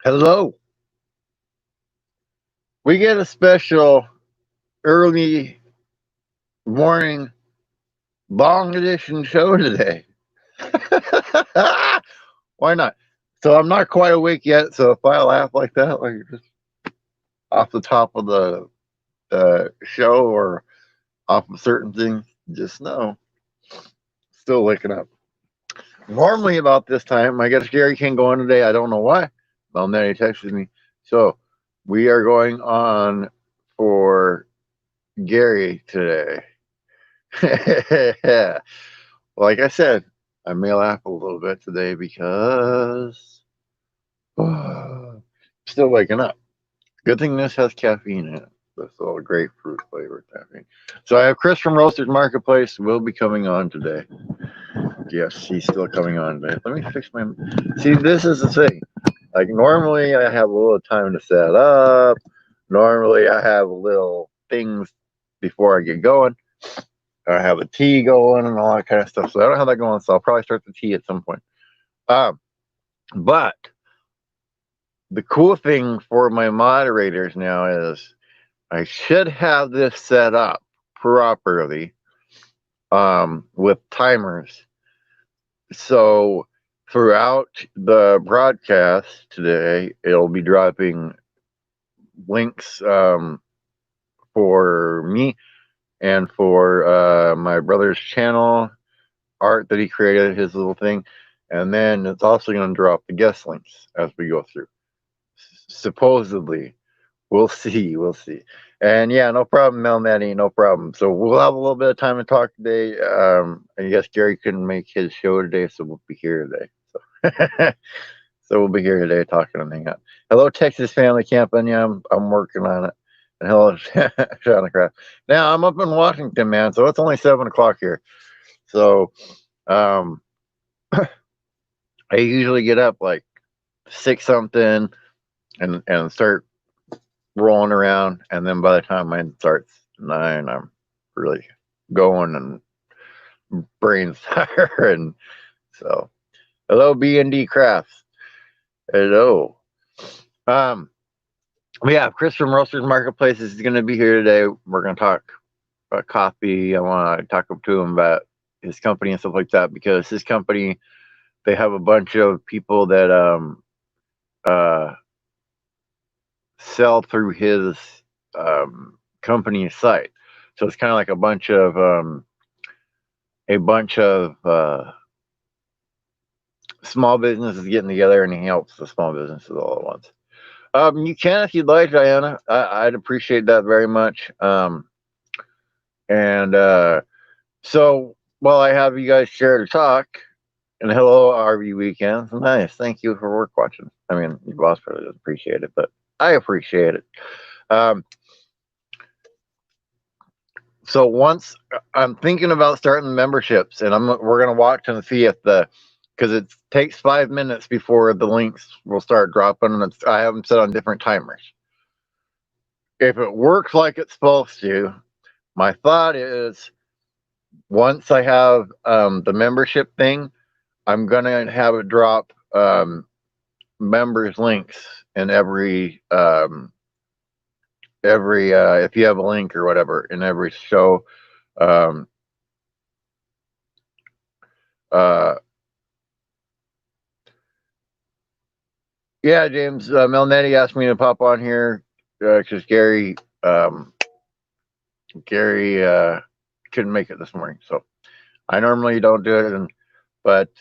Hello. We get a special early morning long edition show today. Why not? So I'm not quite awake yet. So if I laugh like that, like just off the top of the show or off of certain things, just know still waking up. Normally about this time, I guess Gary can't go on today. I don't know why. Well, then he texted me. So we are going on for Gary today. Like I said, I may laugh a little bit today because still waking up. Good thing this has caffeine in it. This little grapefruit flavored caffeine. So I have Chris from Roasters Marketplace will be coming on today. Yes, he's still coming on today. Let me fix my. See, this is the thing. Like normally, I have a little time to set up. Normally, I have little things before I get going. I have a tea going and all that kind of stuff. So I don't have that going. So I'll probably start the tea at some point. Um, but the cool thing for my moderators now is I should have this set up properly with timers. So throughout the broadcast today, it'll be dropping links for me and for my brother's channel art that he created, his little thing. And then it's also going to drop the guest links as we go through. Supposedly. We'll see. We'll see. And yeah, no problem, Mel Manny, no problem. So we'll have a little bit of time to talk today. I guess Gary couldn't make his show today, so we'll be here today. So, so we'll be here today talking and hang out. Hello, Texas Family Camping. Yeah, I'm working on it. And hello, Shauna Craft. Now I'm up in Washington, man, so it's only 7 o'clock here. So I usually get up like 6 something and start rolling around, and then by the time mine starts 9, I'm really going and brains tired. So, hello B&D Crafts. Hello. Um, yeah, Chris from Roasters Marketplace is going to be here today. We're going to talk about coffee. I want to talk to him about his company and stuff like that because his company they have a bunch of people that uh sell through his company site. So it's kind of like a bunch of small businesses getting together, and he helps the small businesses all at once. You can if you'd like, Diana. I'd appreciate that very much. And so while I have you guys share to talk, and hello RV Weekends, nice. Thank you for work watching. I mean, your boss probably doesn't appreciate it, but I appreciate it. Um, so once I'm thinking about starting the memberships, and we're gonna watch and see if the because it takes 5 minutes before the links will start dropping, and I have them set on different timers. If it works like it's supposed to, my thought is once I have the membership thing, I'm gonna have it drop members links in every if you have a link or whatever in every show. Um, uh, yeah, James Melnetti asked me to pop on here because um, Gary couldn't make it this morning. So I normally don't do it, but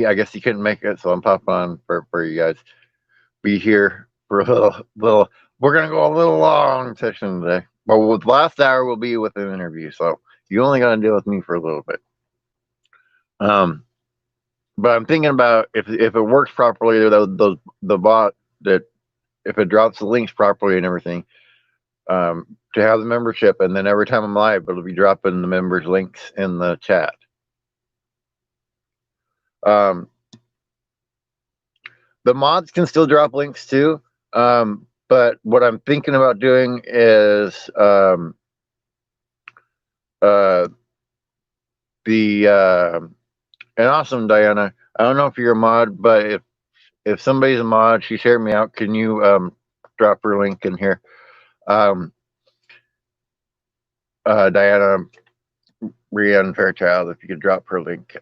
I guess he couldn't make it, so I'm popping on for you guys. Be here for a little. We're gonna go a little long session today. Well, with last hour will be with an interview, so you only got to deal with me for a little bit. Um, but I'm thinking about if it works properly, the bot that if it drops the links properly and everything, to have the membership, and then every time I'm live, it'll be dropping the members' links in the chat. Um, the mods can still drop links too, but what I'm thinking about doing is uh, the and awesome Diana. I don't know if you're a mod, but if somebody's a mod, she's hearing me out. Can you drop her link in here? Um, Diana Brienne Fairchild, if you could drop her link.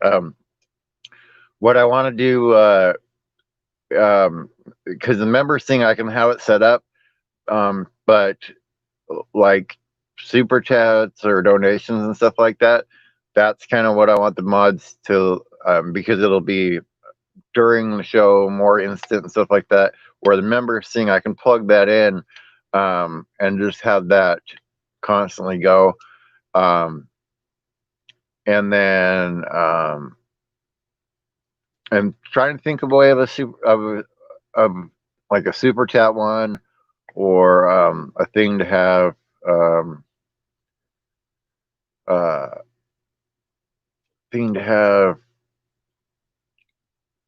What I want to do, because the members thing, I can have it set up, but like super chats or donations and stuff like that, that's kind of what I want the mods to, because it'll be during the show, more instant and stuff like that. Where the members thing, I can plug that in, and just have that constantly go. And then I'm trying to think of a way of a super of like a super chat one, or a thing to have, um, uh, thing to have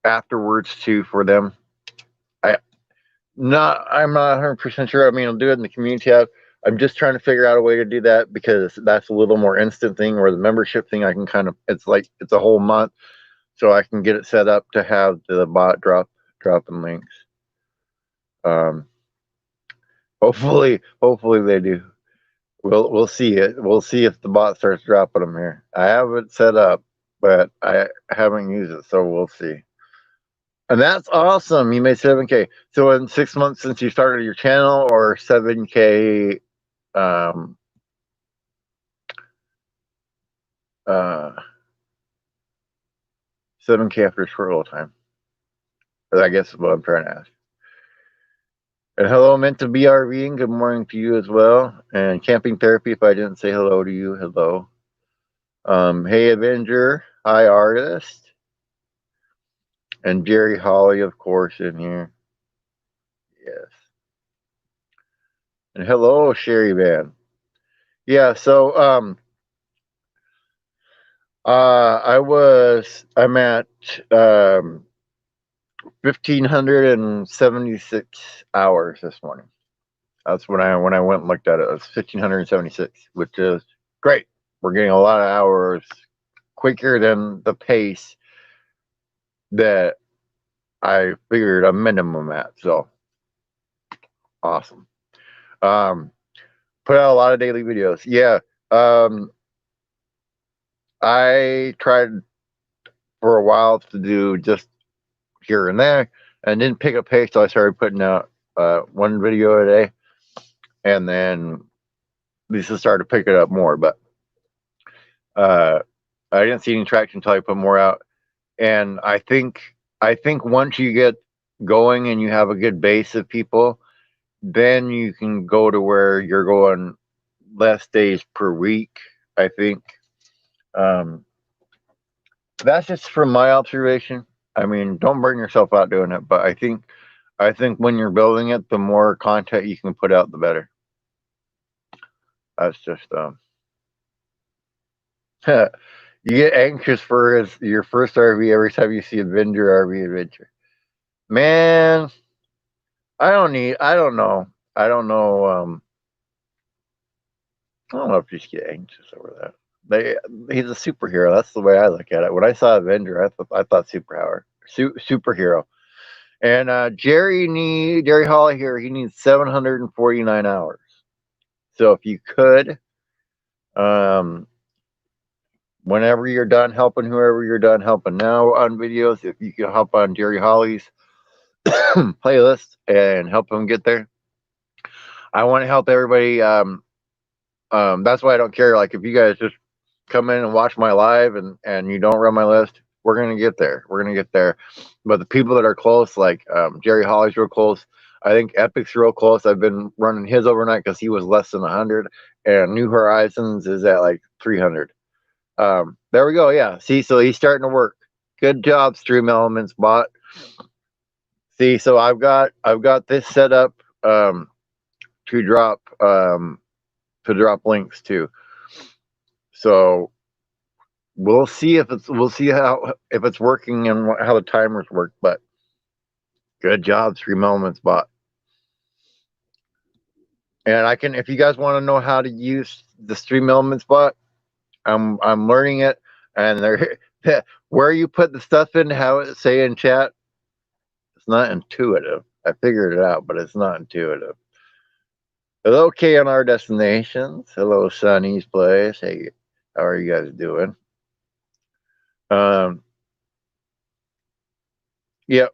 afterwards too for them. I'm not 100% sure. I mean, I'll do it in the community tab. I'm just trying to figure out a way to do that, because that's a little more instant thing. Where the membership thing, I can kind of, it's like it's a whole month, so I can get it set up to have the bot dropping links. Hopefully they do. We'll see it. We'll see if the bot starts dropping them here. I have it set up, but I haven't used it, so we'll see. And that's awesome. You made 7K. So in 6 months since you started your channel, or 7K, um, 7K after a short little time. I guess is what I'm trying to ask. And hello, meant to be RVing. Good morning to you as well. And camping therapy. If I didn't say hello to you, hello. Hey Avenger. Hi artist. And Jerry Holly, of course, in here. Yes. And hello, Sherry Van. Yeah. So I'm at 1,576 hours this morning. That's when I went and looked at it. It was 1,576, which is great. We're getting a lot of hours quicker than the pace that I figured a minimum at. So awesome. Put out a lot of daily videos. Yeah. I tried for a while to do just here and there, and didn't pick up pace, so I started putting out one video a day, and then Lisa started picking it up more. But I didn't see any traction until I put more out. And I think once you get going and you have a good base of people, then you can go to where you're going less days per week. I think that's just from my observation. I mean, don't burn yourself out doing it, but I think when you're building it, the more content you can put out, the better. That's just you get anxious for your first RV every time you see Avenger RV Adventure. Man, I don't know. I don't know. I don't know if you just get anxious over that. He's a superhero. That's the way I look at it. When I saw Avenger, I thought superhero. And Jerry Hawley here, he needs 749 hours. So if you could, whenever you're done helping whoever you're done helping now on videos, if you can hop on Jerry Hawley's playlist and help him get there. I want to help everybody. That's why I don't care. Like, if you guys just come in and watch my live and you don't run my list, we're gonna get there. We're gonna get there. But the people that are close, like Jerry Holly's real close. I think Epic's real close. I've been running his overnight because he was less than 100, and New Horizons is at like 300. There we go. Yeah. See, so he's starting to work. Good job, Stream Elements bot. See, so I've got this set up to drop links too. So we'll see if it's working and how the timers work. But good job, Stream Elements bot. And I can, if you guys want to know how to use the Stream Elements bot, I'm learning it. And there, where you put the stuff in, how it say in chat, It's not intuitive. I figured it out, but it's not intuitive. Hello, KNR Destinations. Hello, Sunny's Place. Hey, how are you guys doing? Um, yep,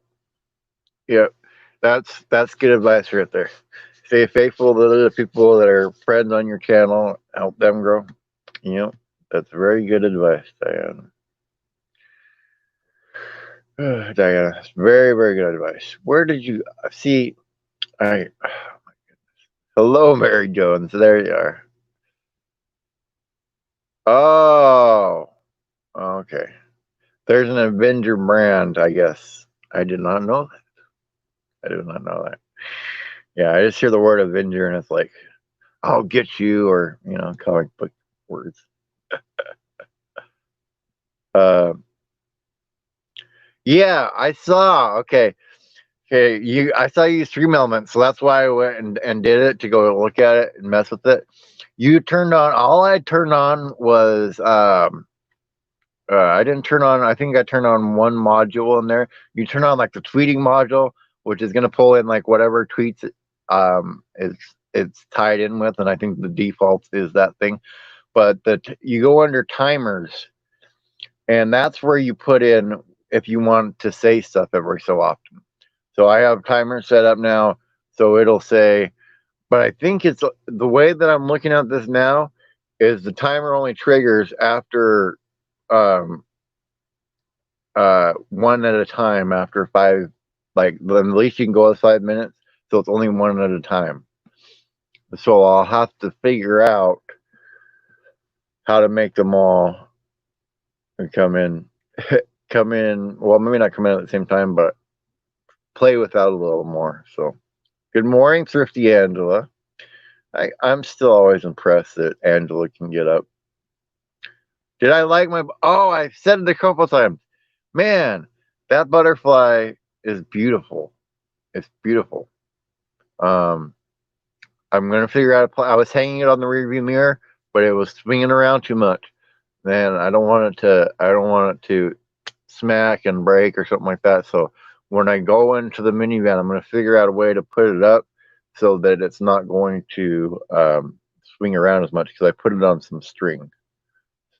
yep. That's good advice right there. Stay faithful to the people that are friends on your channel. Help them grow. You know, that's very good advice, Diana. Diana, that's very, very good advice. Where did you see? I hello, Mary Jones. There you are. Oh, okay. There's an Avenger brand, I guess. I did not know that. I did not know that. Yeah, I just hear the word Avenger and it's like, I'll get you, or comic book words. Uh, yeah, I saw. Okay, okay. I saw you stream Element, so that's why I went and did it to go look at it and mess with it. You turned on. All I turned on was I didn't turn on. I think I turned on one module in there. You turn on like the tweeting module, which is going to pull in like whatever tweets it's tied in with, and I think the default is that thing. But you go under timers, and that's where you put in if you want to say stuff every so often. So I have timers set up now, so it'll say. But I think it's the way that I'm looking at this now is the timer only triggers after um, one at a time after five. Like the least you can go is 5 minutes, so it's only one at a time. So I'll have to figure out how to make them all come in, come in. Well, maybe not come in at the same time, but play with that a little more. So, good morning, Thrifty Angela. I'm still always impressed that Angela can get up. Did I like my? Oh, I've said it a couple times. Man, that butterfly is beautiful. It's beautiful. Um, I'm gonna figure out a plan. I was hanging it on the rearview mirror, but it was swinging around too much. Man, I don't want it to. I don't want it to smack and break or something like that. So when I go into the minivan, I'm gonna figure out a way to put it up so that it's not going to swing around as much because I put it on some string.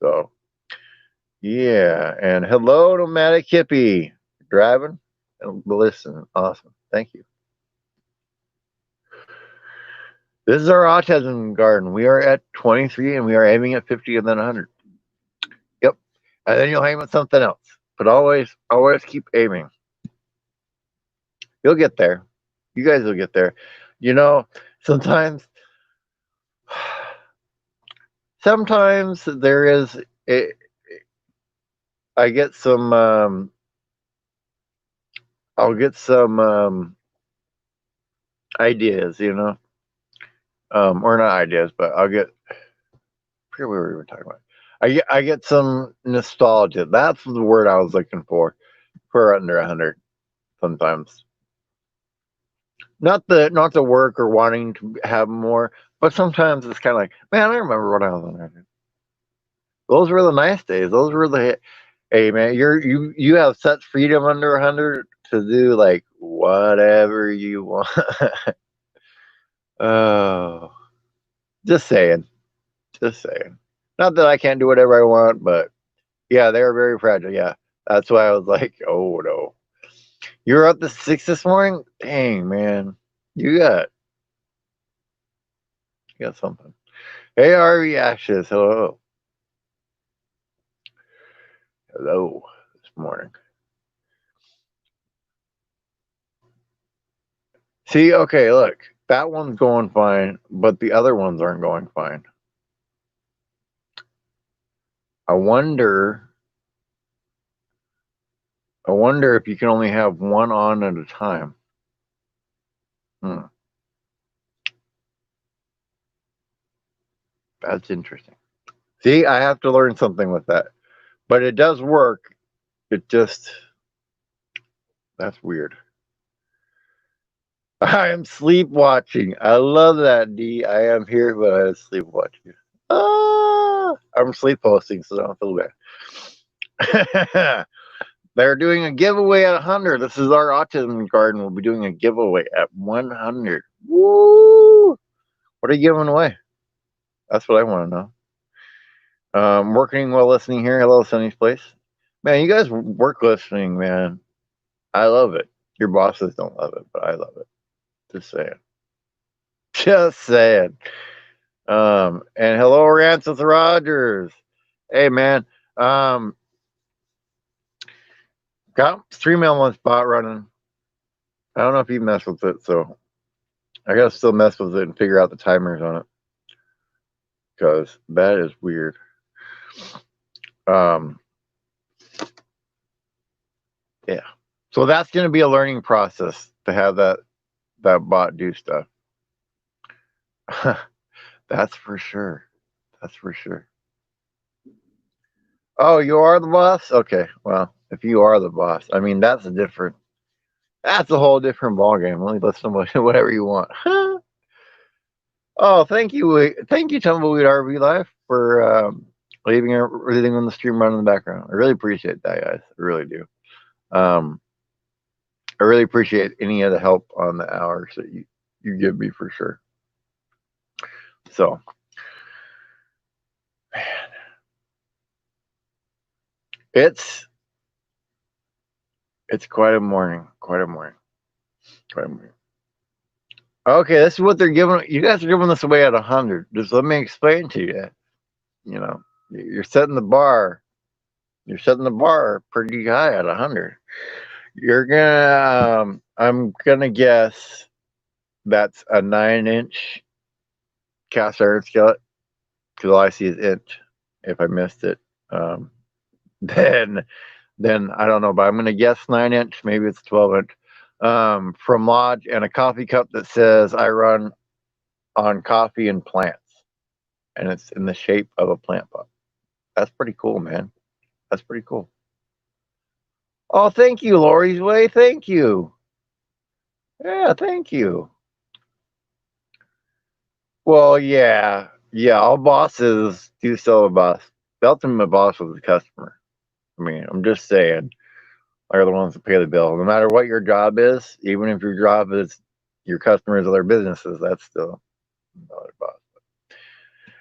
So yeah, and hello, nomadic hippie, driving and listen. Awesome, thank you. This is our autism garden. We are at 23 and we are aiming at 50 and then 100. Yep. And then you'll aim at something else. But always keep aiming. You'll get there. You guys will get there. You know, sometimes there is I get some I'll get some ideas, or not ideas, but I'll get I forget what we were talking about. I get some nostalgia. That's the word I was looking for under 100 sometimes. Not the work or wanting to have more, but sometimes it's kind of like, man, I remember when I was 100. Those were the nice days. Those were the hey man, you have such freedom under 100 to do like whatever you want. Oh, just saying, just saying. Not that I can't do whatever I want, but yeah, they were very fragile. Yeah, that's why I was like, oh no. You were up to 6 this morning? Dang, man. You got something. Hey, RV Ashes. Hello. Hello this morning. See, okay, look. That one's going fine, but the other ones aren't going fine. I wonder if you can only have one on at a time. That's interesting. See, I have to learn something with that. But it does work. That's weird. I am sleep watching. I love that, D. I am here, but I am sleep watching. I'm sleep posting, so don't feel bad. They're doing a giveaway at 100. This is our autism garden. We'll be doing a giveaway at 100. Woo! What are you giving away? That's what I want to know. Working while listening here. Hello, Sunny's Place. Man, you guys work listening, man. I love it. Your bosses don't love it, but I love it. Just saying. Just saying. And hello, Rancis Rogers. Hey, man. Got Stream Element Spot running. I don't know if you mess with it, so I gotta still mess with it and figure out the timers on it, because that is weird. Yeah. So that's gonna be a learning process to have that bot do stuff. That's for sure. That's for sure. Oh, you are the boss? Okay. Well, if you are the boss, I mean that's a whole different ballgame. Let me let somebody whatever you want. Oh, thank you, Tumbleweed RV Life, for leaving everything on the stream running in the background. I really appreciate that, guys. I really do. I really appreciate any of the help on the hours that you give me, for sure. So, man, it's quite a morning. Okay, this is what they're giving. You guys are giving this away at 100. Just let me explain to you. You know, you're setting the bar. You're setting the bar pretty high at 100. You're gonna. I'm gonna guess that's a 9-inch cast iron skillet, because all I see is inch. If I missed it, then I don't know. But I'm gonna guess 9-inch. Maybe it's 12-inch. From Lodge, and a coffee cup that says "I run on coffee and plants," and it's in the shape of a plant pot. That's pretty cool, man. That's pretty cool. Oh, thank you, Lori's Way. Thank you. Yeah, thank you. Well, yeah. All bosses do sell a boss. The ultimate boss is the customer. I mean, I'm just saying, they're the ones that pay the bill. No matter what your job is, even if your job is your customers or their businesses, that's still another boss.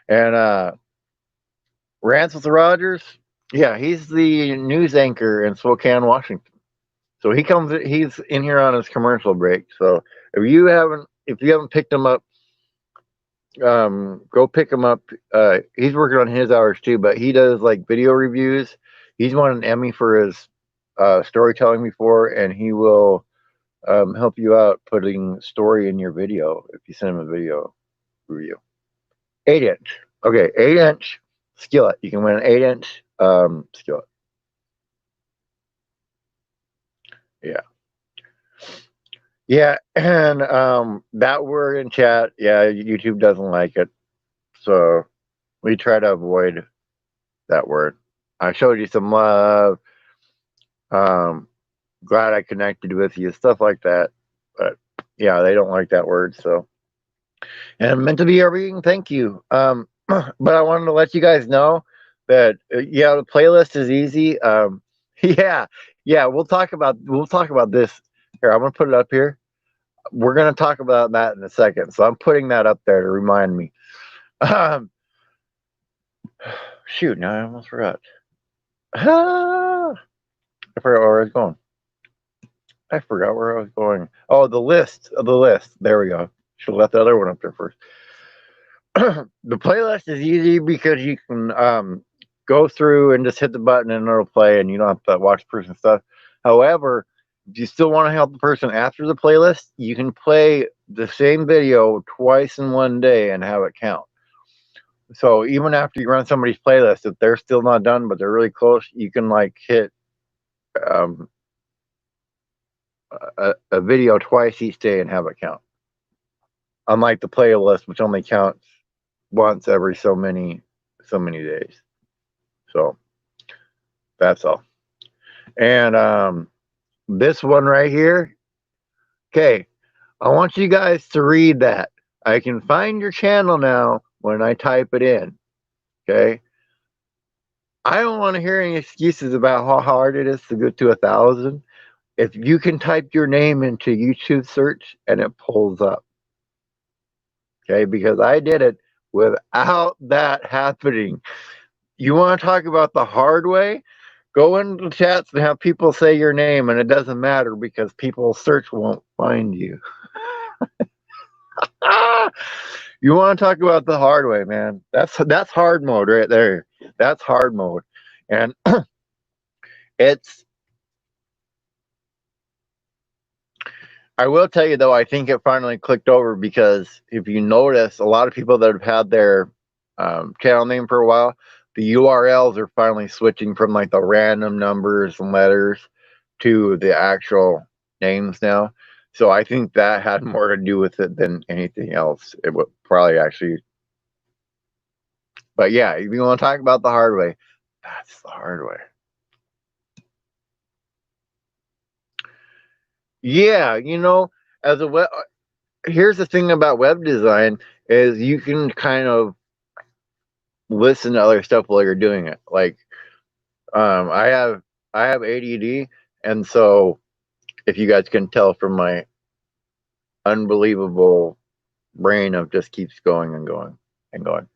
And Rants with Rogers, yeah, he's the news anchor in Spokane, Washington. So he's in here on his commercial break. So if you haven't picked him up, go pick him up. He's working on his hours too, but he does like video reviews. He's won an Emmy for his storytelling before, and he will help you out putting story in your video if you send him a video review. 8-inch. Okay, 8-inch skillet. You can win an 8-inch skillet. Yeah. Yeah, and that word in chat, yeah, YouTube doesn't like it. So we try to avoid that word. I showed you some love. Glad I connected with you, stuff like that. But yeah, they don't like that word. So, and meant to be everything. Thank you. But I wanted to let you guys know that yeah, the playlist is easy. Yeah. We'll talk about this. Here, I'm gonna put it up here. We're gonna talk about that in a second. So I'm putting that up there to remind me. Shoot, now I almost forgot. I forgot where I was going. Oh, the list. There we go. Should have left the other one up there first. The playlist is easy because you can go through and just hit the button and it'll play, and you don't have to watch the person's stuff. However, if you still want to help the person after the playlist, you can play the same video twice in one day and have it count. So even after you run somebody's playlist, if they're still not done but they're really close, you can like hit a video twice each day and have it count. Unlike the playlist, which only counts once every so many days. So that's all. And this one right here, okay, I want you guys to read that. I can find your channel now when I type it in. Okay. I don't want to hear any excuses about how hard it is to get to 1,000. If you can type your name into YouTube search and it pulls up, okay, because I did it without that happening. You want to talk about the hard way? Go into the chats and have people say your name, and it doesn't matter because people search won't find you. Ah! You want to talk about the hard way, man? That's hard mode right there. That's hard mode, and it's. I will tell you though, I think it finally clicked over because if you notice, a lot of people that have had their channel name for a while, the URLs are finally switching from like the random numbers and letters to the actual names now. So I think that had more to do with it than anything else. It would probably actually, but yeah, if you want to talk about the hard way, that's the hard way. Yeah, as a web, here's the thing about web design is you can kind of listen to other stuff while you're doing it. Like, I have ADD, and so if you guys can tell from my unbelievable brain of just keeps going and going and going.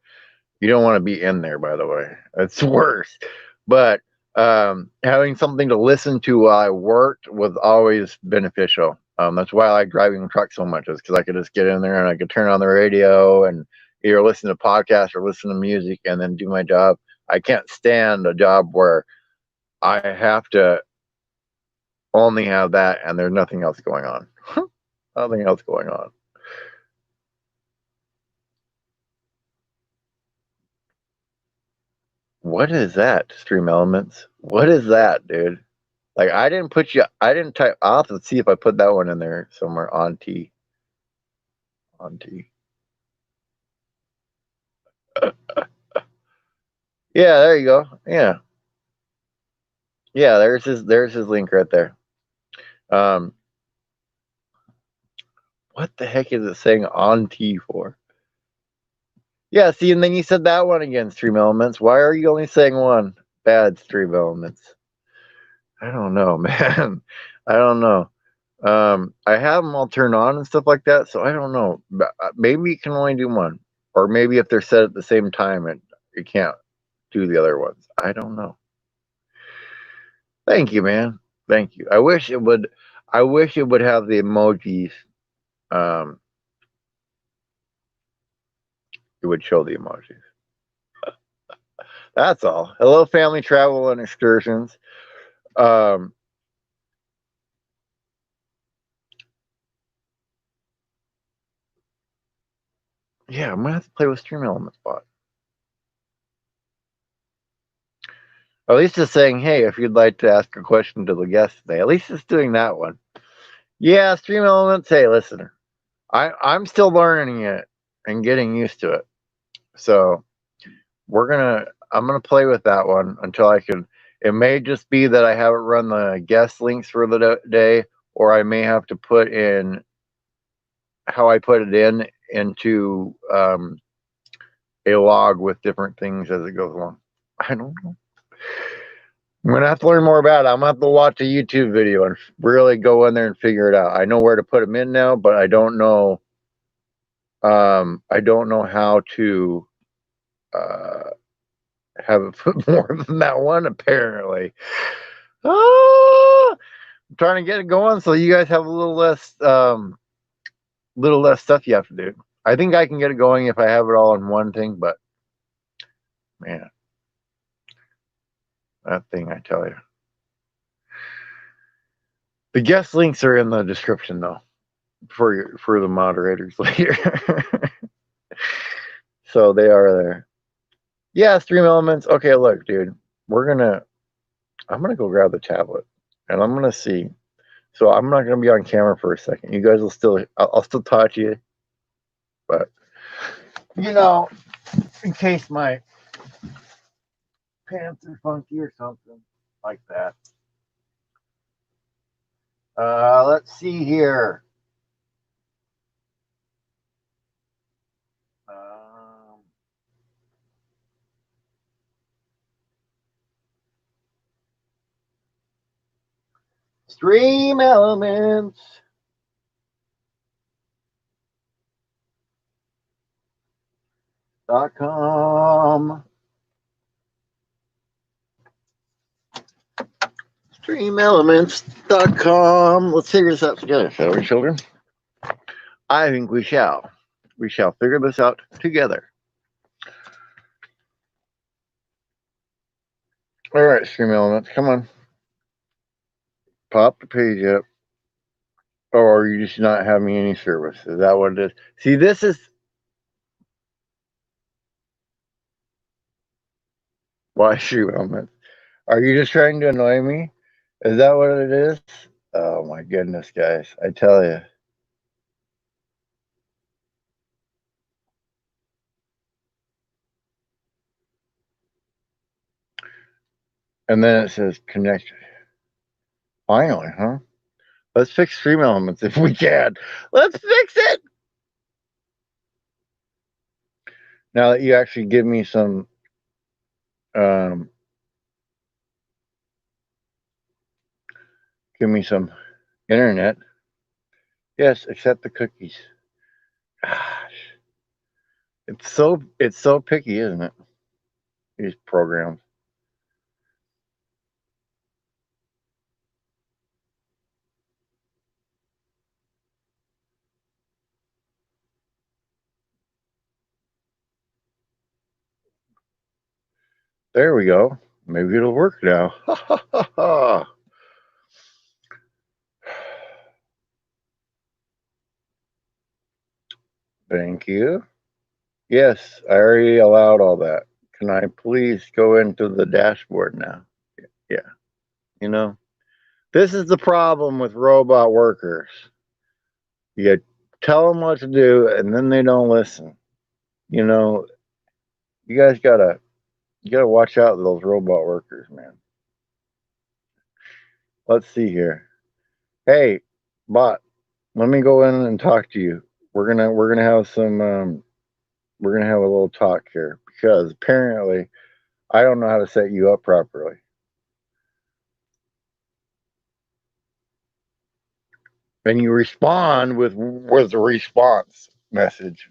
You don't want to be in there, by the way. It's worse. But having something to listen to while I worked was always beneficial. That's why I like driving truck so much, is because I could just get in there and I could turn on the radio and either listen to podcasts or listen to music and then do my job. I can't stand a job where I have to only have that and there's nothing else going on. Nothing else going on. What is that, Stream Elements? What is that, dude? Like, I didn't type. I'll have to see if I put that one in there somewhere on T. On T. Yeah, there you go. Yeah. Yeah, there's his link right there. Um, what the heck is it saying on T for? Yeah, see, and then you said that one again, Stream Elements. Why are you only saying one? Bad Stream Elements. I don't know, man. I don't know. I have them all turned on and stuff like that, so I don't know. Maybe you can only do one, or maybe if they're set at the same time, it can't do the other ones. I don't know. Thank you, man. Thank you. I wish it would. I wish it would have the emojis. Um, it would show the emojis. That's all. Hello, family travel and excursions. Um, yeah, I'm gonna have to play with Stream Elements bot. At least it's saying, hey, if you'd like to ask a question to the guest today. At least it's doing that one. Yeah, Stream Elements. Hey, listener, I'm still learning it and getting used to it. So I'm gonna play with that one until I can. It may just be that I haven't run the guest links for the day, or I may have to put in how I put it into a log with different things as it goes along. I don't know. I'm gonna have to learn more about it. I'm gonna have to watch a YouTube video and really go in there and figure it out. I know where to put them in now, but I don't know. I don't know how to uh, have it put more than that one. Apparently, I'm trying to get it going so you guys have a little less stuff you have to do. I think I can get it going if I have it all in one thing, but man, that thing, I tell you. The guest links are in the description though for the moderators later. So they are there. Yeah, Stream Elements. Okay, look, dude. I'm gonna go grab the tablet and I'm gonna see. So I'm not gonna be on camera for a second. You guys will still I'll still talk to you, but in case my pants are funky or something like that. Let's see here. Um, Stream Elements. .com. StreamElements.com. Let's figure this out together, shall we, children? I think we shall. We shall figure this out together. All right, Stream Elements, come on. Pop the page up. Or are you just not having any service? Is that what it is? See, this is... Why Stream Elements? Are you just trying to annoy me? Is that what it is? Oh my goodness, guys. I tell you. And then it says connect. Finally, huh? Let's fix Stream Elements if we can. Let's fix it! Now that you actually give me some internet. Yes, accept the cookies. Gosh. It's so picky, isn't it? These programs. There we go. Maybe it'll work now. Ha ha ha ha. Thank you. Yes, I already allowed all that. Can I please go into the dashboard now? Yeah. You know, this is the problem with robot workers. You tell them what to do, and then they don't listen. You know, you guys gotta watch out for those robot workers, man. Let's see here. Hey, bot, let me go in and talk to you. We're gonna have some we're gonna have a little talk here because apparently I don't know how to set you up properly. And you respond with a response message,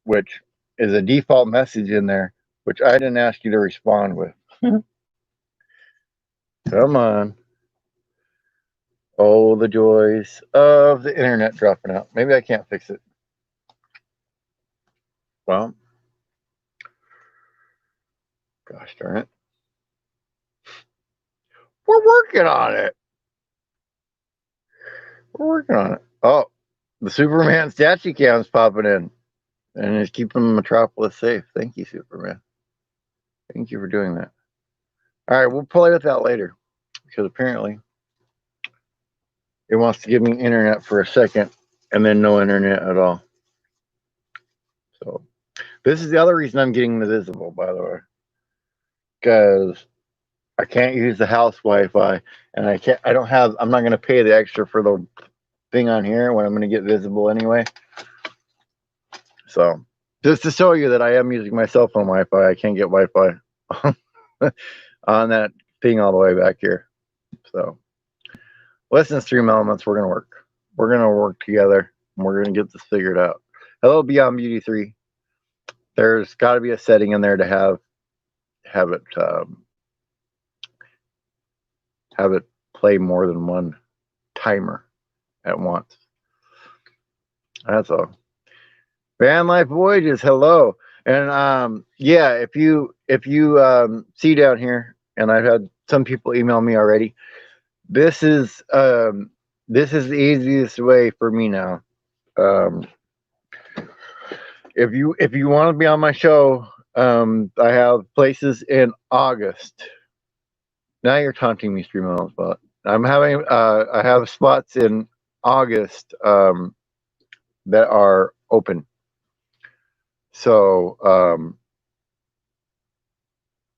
which is a default message in there, which I didn't ask you to respond with. Come on. Oh, the joys of the internet dropping out. Maybe I can't fix it. Well, gosh darn it. We're working on it. We're working on it. Oh, the Superman statue cam's popping in. And it's keeping Metropolis safe. Thank you, Superman. Thank you for doing that. All right, we'll play with that later. Because apparently it wants to give me internet for a second and then no internet at all. So this is the other reason I'm getting the visible, by the way. Because I can't use the house Wi-Fi and I'm not gonna pay the extra for the thing on here when I'm gonna get visible anyway. So just to show you that I am using my cell phone Wi-Fi, I can't get Wi-Fi on that thing all the way back here. So listen, Stream Elements, we're gonna work. We're gonna work together and we're gonna get this figured out. Hello, Beyond Beauty 3. There's got to be a setting in there to have it play more than one timer at once. That's all. Van Life Voyages, hello. And yeah, if you see down here, and I've had some people email me already, this is the easiest way for me now. If you want to be on my show, I have places in August. Now you're taunting me, Stream Elements, but I'm having I have spots in August that are open. So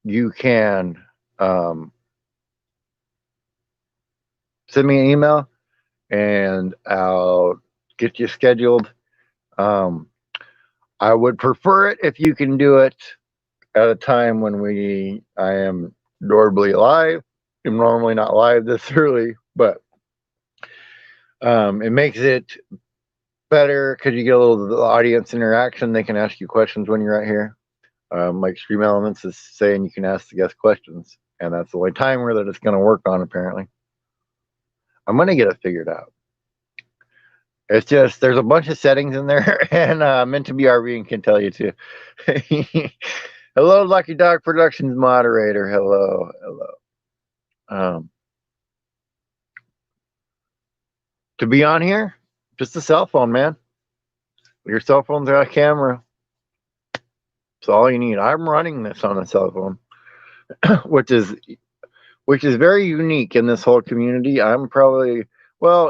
you can send me an email and I'll get you scheduled. I would prefer it if you can do it at a time when I am normally live. I'm normally not live this early, but It makes it better because you get a little audience interaction. They can ask you questions when you're out here. Like Stream Elements is saying, you can ask the guest questions, and that's the only timer that it's going to work on. Apparently, I'm going to get it figured out. It's just there's a bunch of settings in there, and meant to be RV can tell you too. Hello, Lucky Dog Productions moderator. Hello, hello. To be on here, just a cell phone, man. Your cell phone's got a camera. It's all you need. I'm running this on a cell phone, which is very unique in this whole community. I'm probably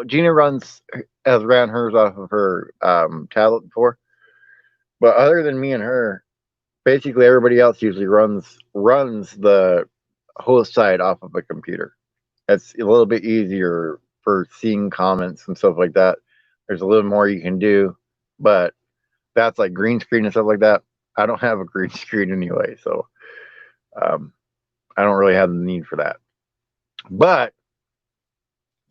Gina has ran hers off of her tablet before, but other than me and her, basically everybody else usually runs the host side off of a computer. It's a little bit easier for seeing comments and stuff like that. There's a little more you can do, but that's like green screen and stuff like that. I don't have a green screen anyway, so I don't really have the need for that. But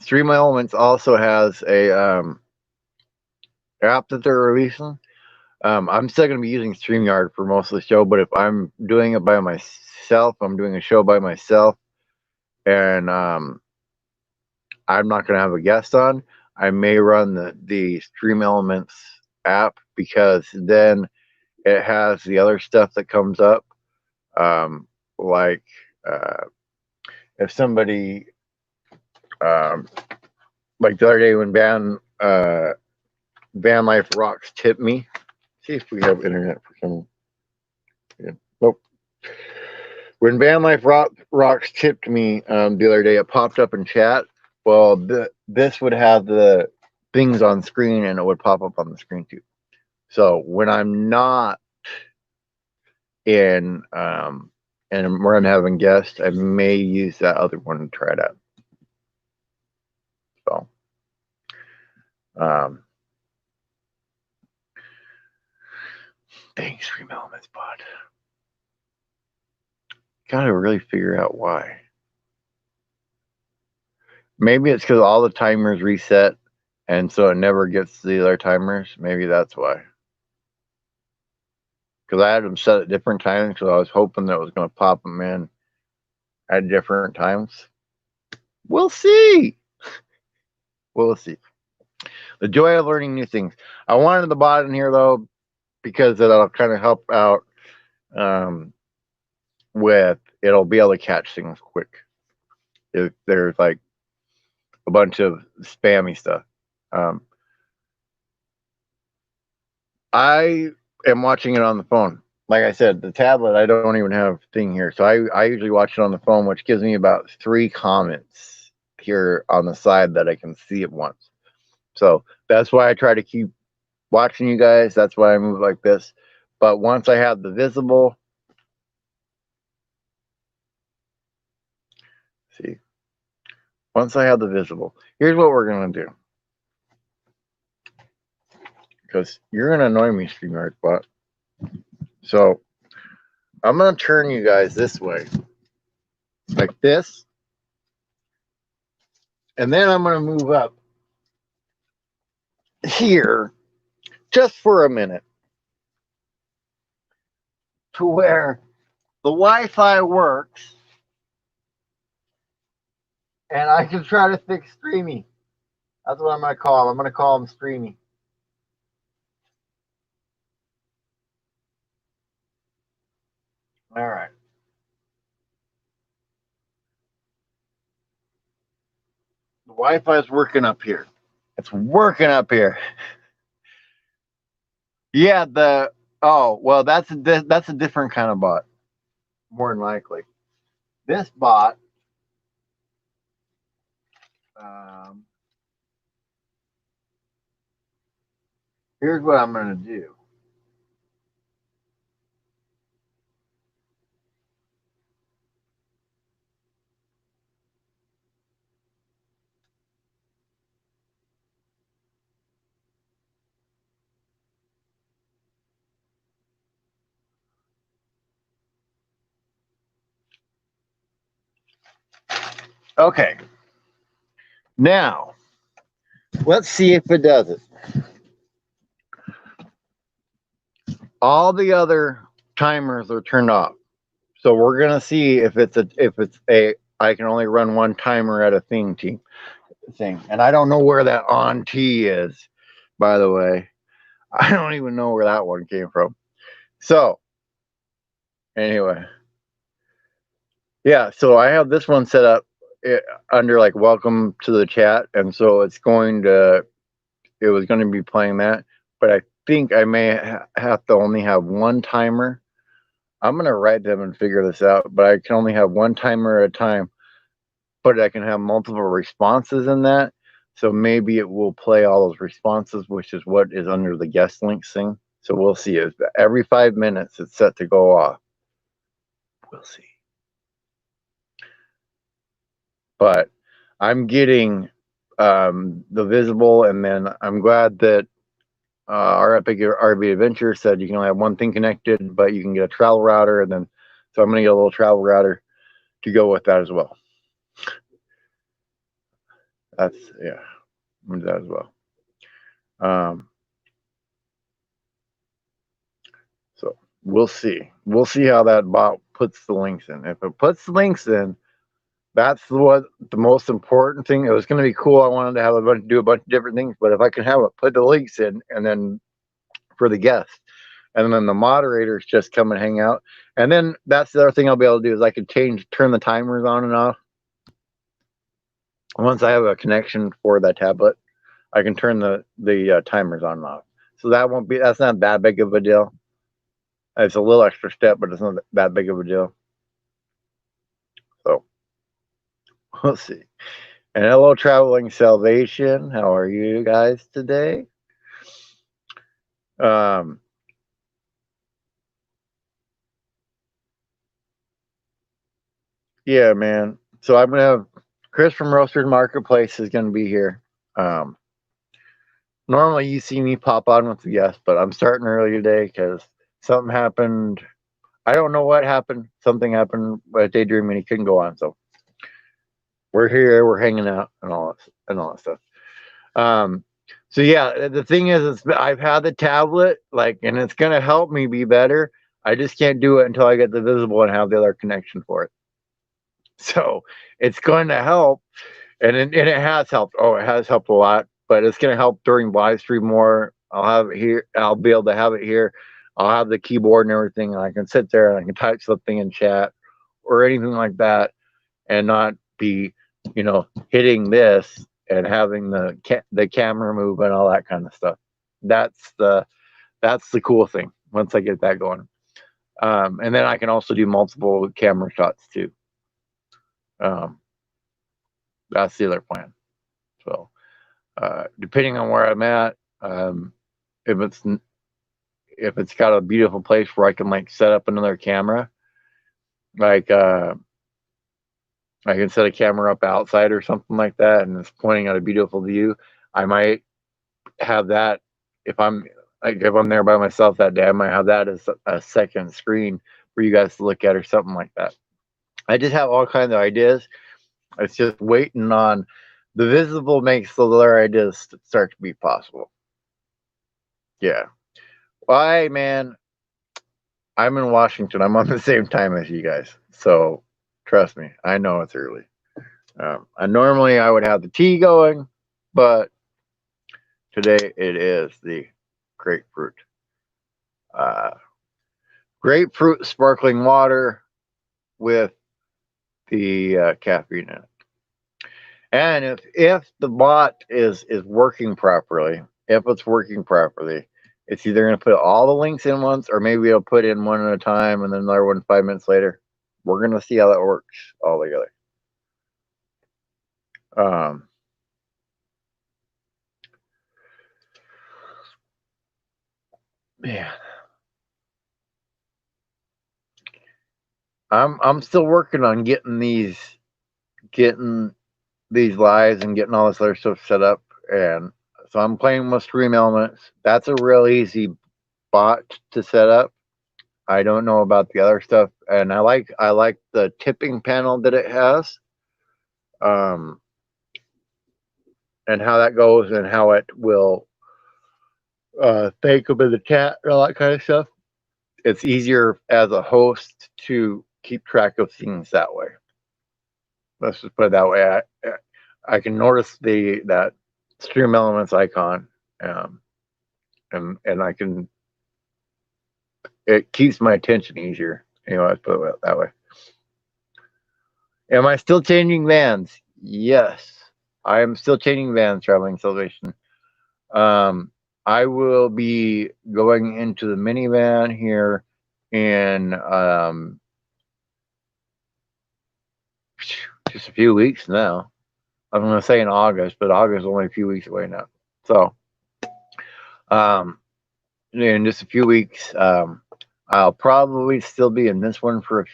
Stream Elements also has a app that they're releasing. I'm still going to be using StreamYard for most of the show, but if I'm doing it by myself, I'm doing a show by myself, and I'm not going to have a guest on, I may run the Stream Elements app, because then it has the other stuff that comes up, like if somebody, like the other day when Van Life Rocks tipped me. See if we have internet for some. Yeah. Nope. When Van Life Rocks tipped me the other day, it popped up in chat. Well, this would have the things on screen, and it would pop up on the screen too. So when I'm not in and where I'm having guests, I may use that other one to try it out. So dang, Stream Elements bot. Gotta really figure out why. Maybe it's because all the timers reset, and so it never gets the other timers. Maybe that's why. Because I had them set at different times, so I was hoping that it was going to pop them in at different times. We'll see. We'll see. The joy of learning new things. I wanted the bot in here, though, because that'll kind of help out with, it'll be able to catch things quick. If there's like a bunch of spammy stuff. I am watching it on the phone. Like I said, the tablet, I don't even have a thing here. So I usually watch it on the phone, which gives me about 3 comments here on the side that I can see at once. So that's why I try to keep watching you guys. That's why I move like this. But once I have the visible, see, once I have the visible, here's what we're going to do. Because you're going to annoy me, StreamYard bot. So I'm going to turn you guys this way, like this. And then I'm going to move up here just for a minute to where the Wi-Fi works and I can try to fix Streamy. That's what I'm going to call him. I'm going to call him Streamy. All right. The Wi-Fi is working up here. It's working up here. Yeah, that's a different kind of bot, more than likely. This bot, here's what I'm going to do. Okay. Now, Let's see if it does it. All the other timers are turned off. So we're gonna see if it's a I can only run one timer at a thing. And I don't know where that on T is, by the way. I don't even know where that one came from. So anyway, yeah. So I have this one set up under like welcome to the chat, and so it's going to it was going to be playing that, but I think I may have to only have one timer. I'm gonna write them and figure this out, but I can only have one timer at a time. But I can have multiple responses in that. So maybe it will play all those responses, which is what is under the guest links thing. So we'll see. Every 5 minutes it's set to go off. We'll see. But I'm getting the visible, and then I'm glad that our Epic RV Adventure said you can only have one thing connected, but you can get a travel router, and then so I'm going to get a little travel router to go with that as well. That's yeah, I'm gonna do that as well. So we'll see. We'll see how that bot puts the links in. If it puts the links in, that's what the most important thing. It was going to be cool. I wanted to have do a bunch of different things, but if I can have it put the links in, and then for the guests, and then the moderators just come and hang out, and then that's the other thing I'll be able to do is I can turn the timers on and off. Once I have a connection for that tablet, I can turn the timers on and off. So that's not that big of a deal. It's a little extra step, but it's not that big of a deal. So we'll see. And hello, Traveling Salvation. How are you guys today? Yeah, man. So I'm gonna have Chris from Roasted Marketplace is gonna be here. Normally you see me pop on with the guest, but I'm starting early today because something happened. I don't know what happened. Something happened at Daydream and he couldn't go on. So we're here, we're hanging out and all that stuff. So yeah, the thing is I've had the tablet, like, and it's gonna help me be better. I just can't do it until I get the visible and have the other connection for it. So it's going to help, and it has helped. Oh, it has helped a lot, but it's going to help during live stream more. I'll have it here. I'll be able to have it here. I'll have the keyboard and everything, and I can sit there and I can type something in chat or anything like that, and not be, hitting this and having the camera move and all that kind of stuff. That's the cool thing once I get that going. And then I can also do multiple camera shots too. That's the other plan. So depending on where I'm at, if it's got a beautiful place where I can like set up another camera, like I can set a camera up outside or something like that, and it's pointing at a beautiful view. I might have that if I'm there by myself that day. I might have that as a second screen for you guys to look at or something like that. I just have all kinds of ideas. It's just waiting on the visible makes the other ideas start to be possible. Yeah. Why, man? I'm in Washington. I'm on the same time as you guys. So trust me, I know it's early. And normally I would have the tea going, but today it is the grapefruit. Grapefruit sparkling water with the caffeine in it. And if the bot is working properly, if it's working properly, it's either going to put all the links in once, or maybe it'll put in one at a time and then another one 5 minutes later. We're going to see how that works all together. Man, I'm still working on getting these lives and getting all this other stuff set up, and so I'm playing with Stream Elements. That's a real easy bot to set up. I don't know about the other stuff, and I like the tipping panel that it has. And and how that goes and how it will thank them in the chat and all that kind of stuff. It's easier as a host to keep track of things that way. Let's just put it that way. I can notice that Stream Elements icon, um, and I can, it keeps my attention easier. Anyway, let's put it that way. Am I still changing vans? Yes, I am still changing vans. Traveling Salvation. I will be going into the minivan here in just a few weeks now. I'm going to say in August, but August is only a few weeks away now. So, in just a few weeks, I'll probably still be in this one for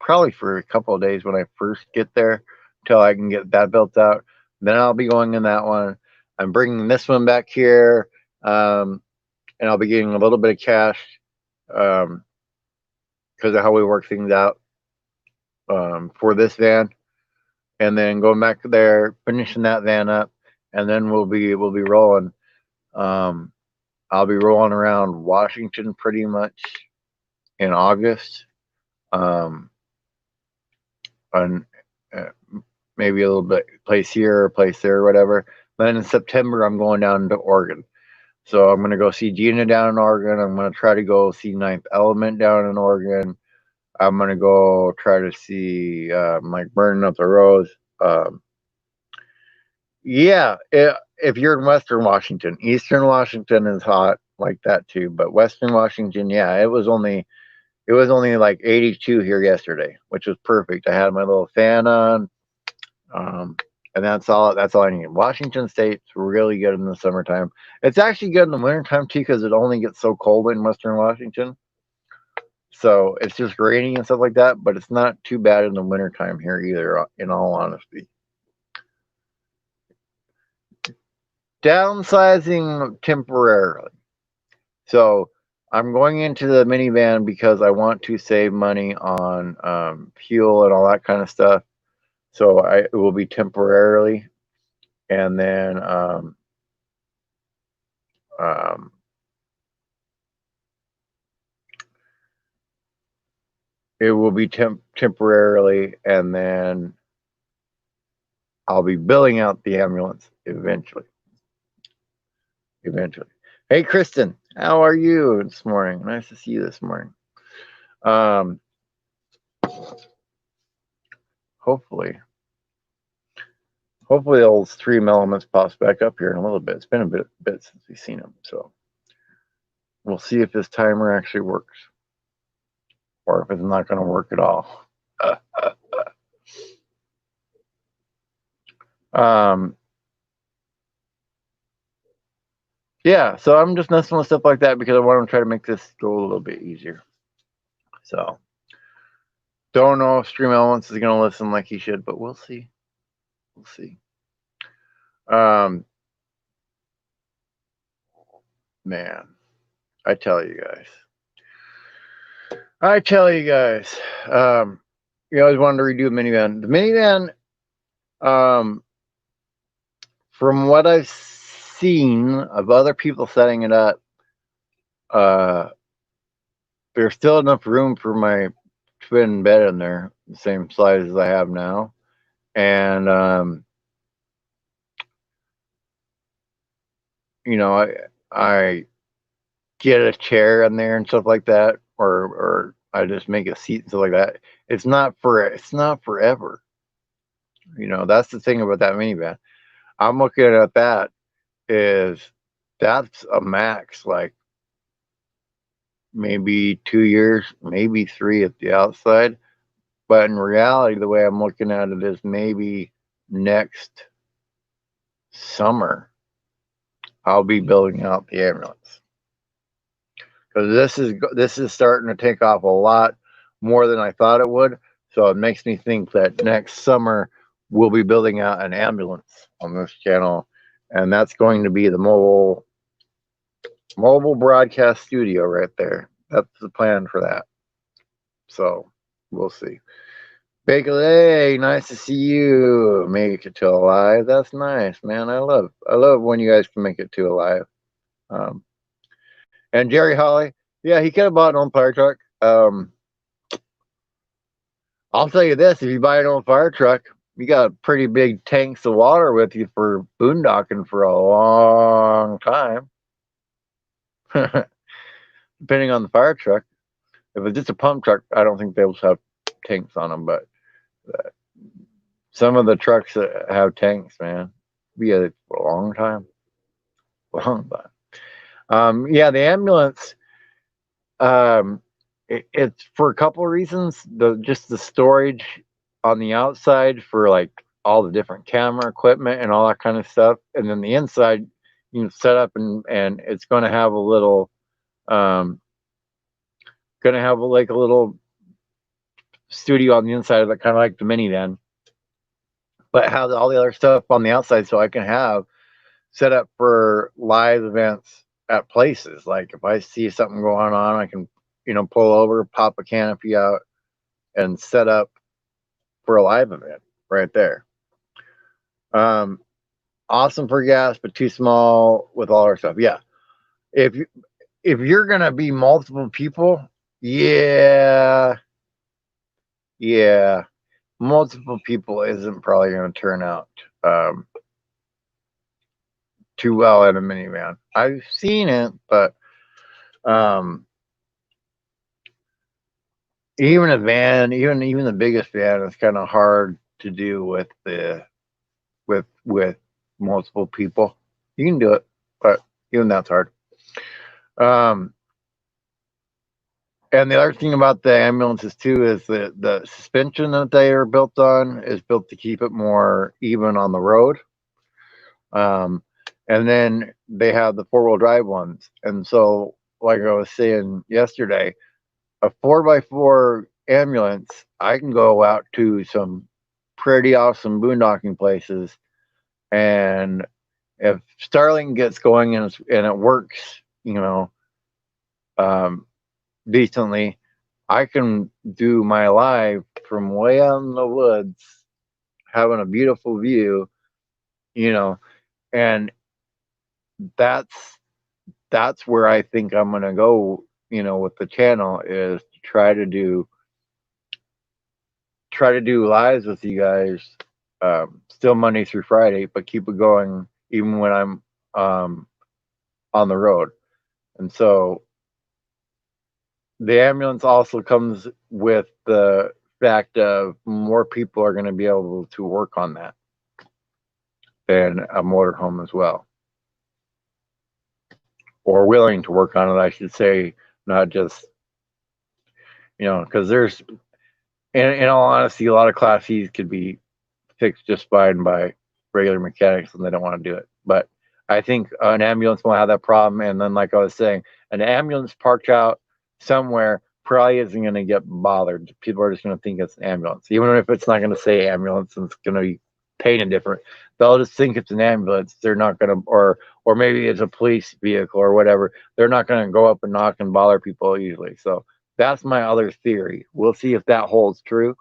probably for a couple of days when I first get there until I can get that built out. Then I'll be going in that one. I'm bringing this one back here, and I'll be getting a little bit of cash because of how we work things out for this van, and then going back there, finishing that van up, and then we'll be rolling. I'll be rolling around Washington pretty much in August, and maybe a little bit place here or place there or whatever. Then in September, I'm going down to Oregon. So I'm going to go see Gina down in Oregon. I'm going to try to go see Ninth Element down in Oregon. I'm going to go try to see Mike Burning Up the Rose. Yeah, if you're in Western Washington, Eastern Washington is hot like that too. But Western Washington, yeah, it was only like 82 here yesterday, which was perfect. I had my little fan on, and that's all I need. Washington State's really good in the summertime. It's actually good in the wintertime too because it only gets so cold in Western Washington. So it's just raining and stuff like that, but it's not too bad in the wintertime here either, in all honesty. Downsizing temporarily. So I'm going into the minivan because I want to save money on fuel and all that kind of stuff. So it will be temporarily, and then it will be temporarily, and then I'll be billing out the ambulance eventually. Hey, Kristen, how are you this morning? Nice to see you this morning. Hopefully the old Stream Elements pops back up here in a little bit. It's been a bit since we've seen him, so we'll see if this timer actually works, or if it's not going to work at all. Yeah, so I'm just messing with stuff like that because I want to try to make this go a little bit easier. So, don't know if Stream Elements is going to listen like he should, but we'll see. Man, I tell you guys. You always wanted to redo a minivan. The minivan, from what I've seen of other people setting it up, there's still enough room for my twin bed in there, the same size as I have now. And, I get a chair in there and stuff like that, or I just make a seat and stuff like that. It's not forever. That's the thing about that minivan. I'm looking at that that's a max, like maybe 2 years, maybe 3 at the outside. But in reality, the way I'm looking at it is maybe next summer I'll be building out the ambulance, because this is starting to take off a lot more than I thought it would. So it makes me think that next summer we'll be building out an ambulance on this channel, and that's going to be the mobile broadcast studio right there. That's the plan for that. So we'll see. Bagel, nice to see you. Make it to alive. That's nice, man. I love when you guys can make it to alive. Um, and Jerry Holly, yeah, he could have bought an old fire truck. I'll tell you this: if you buy an old fire truck, you got pretty big tanks of water with you for boondocking for a long time. Depending on the fire truck. If it's just a pump truck, I don't think they'll have tanks on them. But some of the trucks that have tanks, man, be a long time, long time. Yeah, the ambulance. It's for a couple of reasons. Just the storage on the outside for like all the different camera equipment and all that kind of stuff, and then the inside you can set up and it's going to have a little, um, going to have like a little studio on the inside of it, kind of like the minivan, but have all the other stuff on the outside so I can have set up for live events at places. Like if I see something going on, I can, pull over, pop a canopy out, and set up for a live event right there. Um, awesome for gas, but too small with all our stuff. Yeah, if you if you're gonna be multiple people, yeah, yeah, multiple people isn't probably gonna turn out um, too well in a minivan. I've seen it, but um, even a van, even the biggest van, is kind of hard to do with with multiple people. You can do it, but even that's hard. Um, and the other thing about the ambulances too is that the suspension that they are built on is built to keep it more even on the road. Um, and then they have the 4-wheel drive ones, and so like I was saying yesterday, a 4x4 ambulance, I can go out to some pretty awesome boondocking places, and if Starling gets going and it works, um, decently, I can do my live from way out in the woods, having a beautiful view, you know, and that's that's where I think I'm gonna go, with the channel is to try to do lives with you guys, still Monday through Friday, but keep it going even when I'm um, on the road. And so the ambulance also comes with the fact of more people are going to be able to work on that than a motorhome as well, or willing to work on it, I should say, not just, because there's, in all honesty, a lot of Class C's could be fixed just fine by regular mechanics and they don't want to do it. But I think an ambulance will have that problem. And then, like I was saying, an ambulance parked out somewhere probably isn't going to get bothered. People are just going to think it's an ambulance, even if it's not going to say ambulance and it's going to be painted different. They'll just think it's an ambulance. They're not going to, or maybe it's a police vehicle or whatever. They're not going to go up and knock and bother people usually. So that's my other theory. We'll see if that holds true.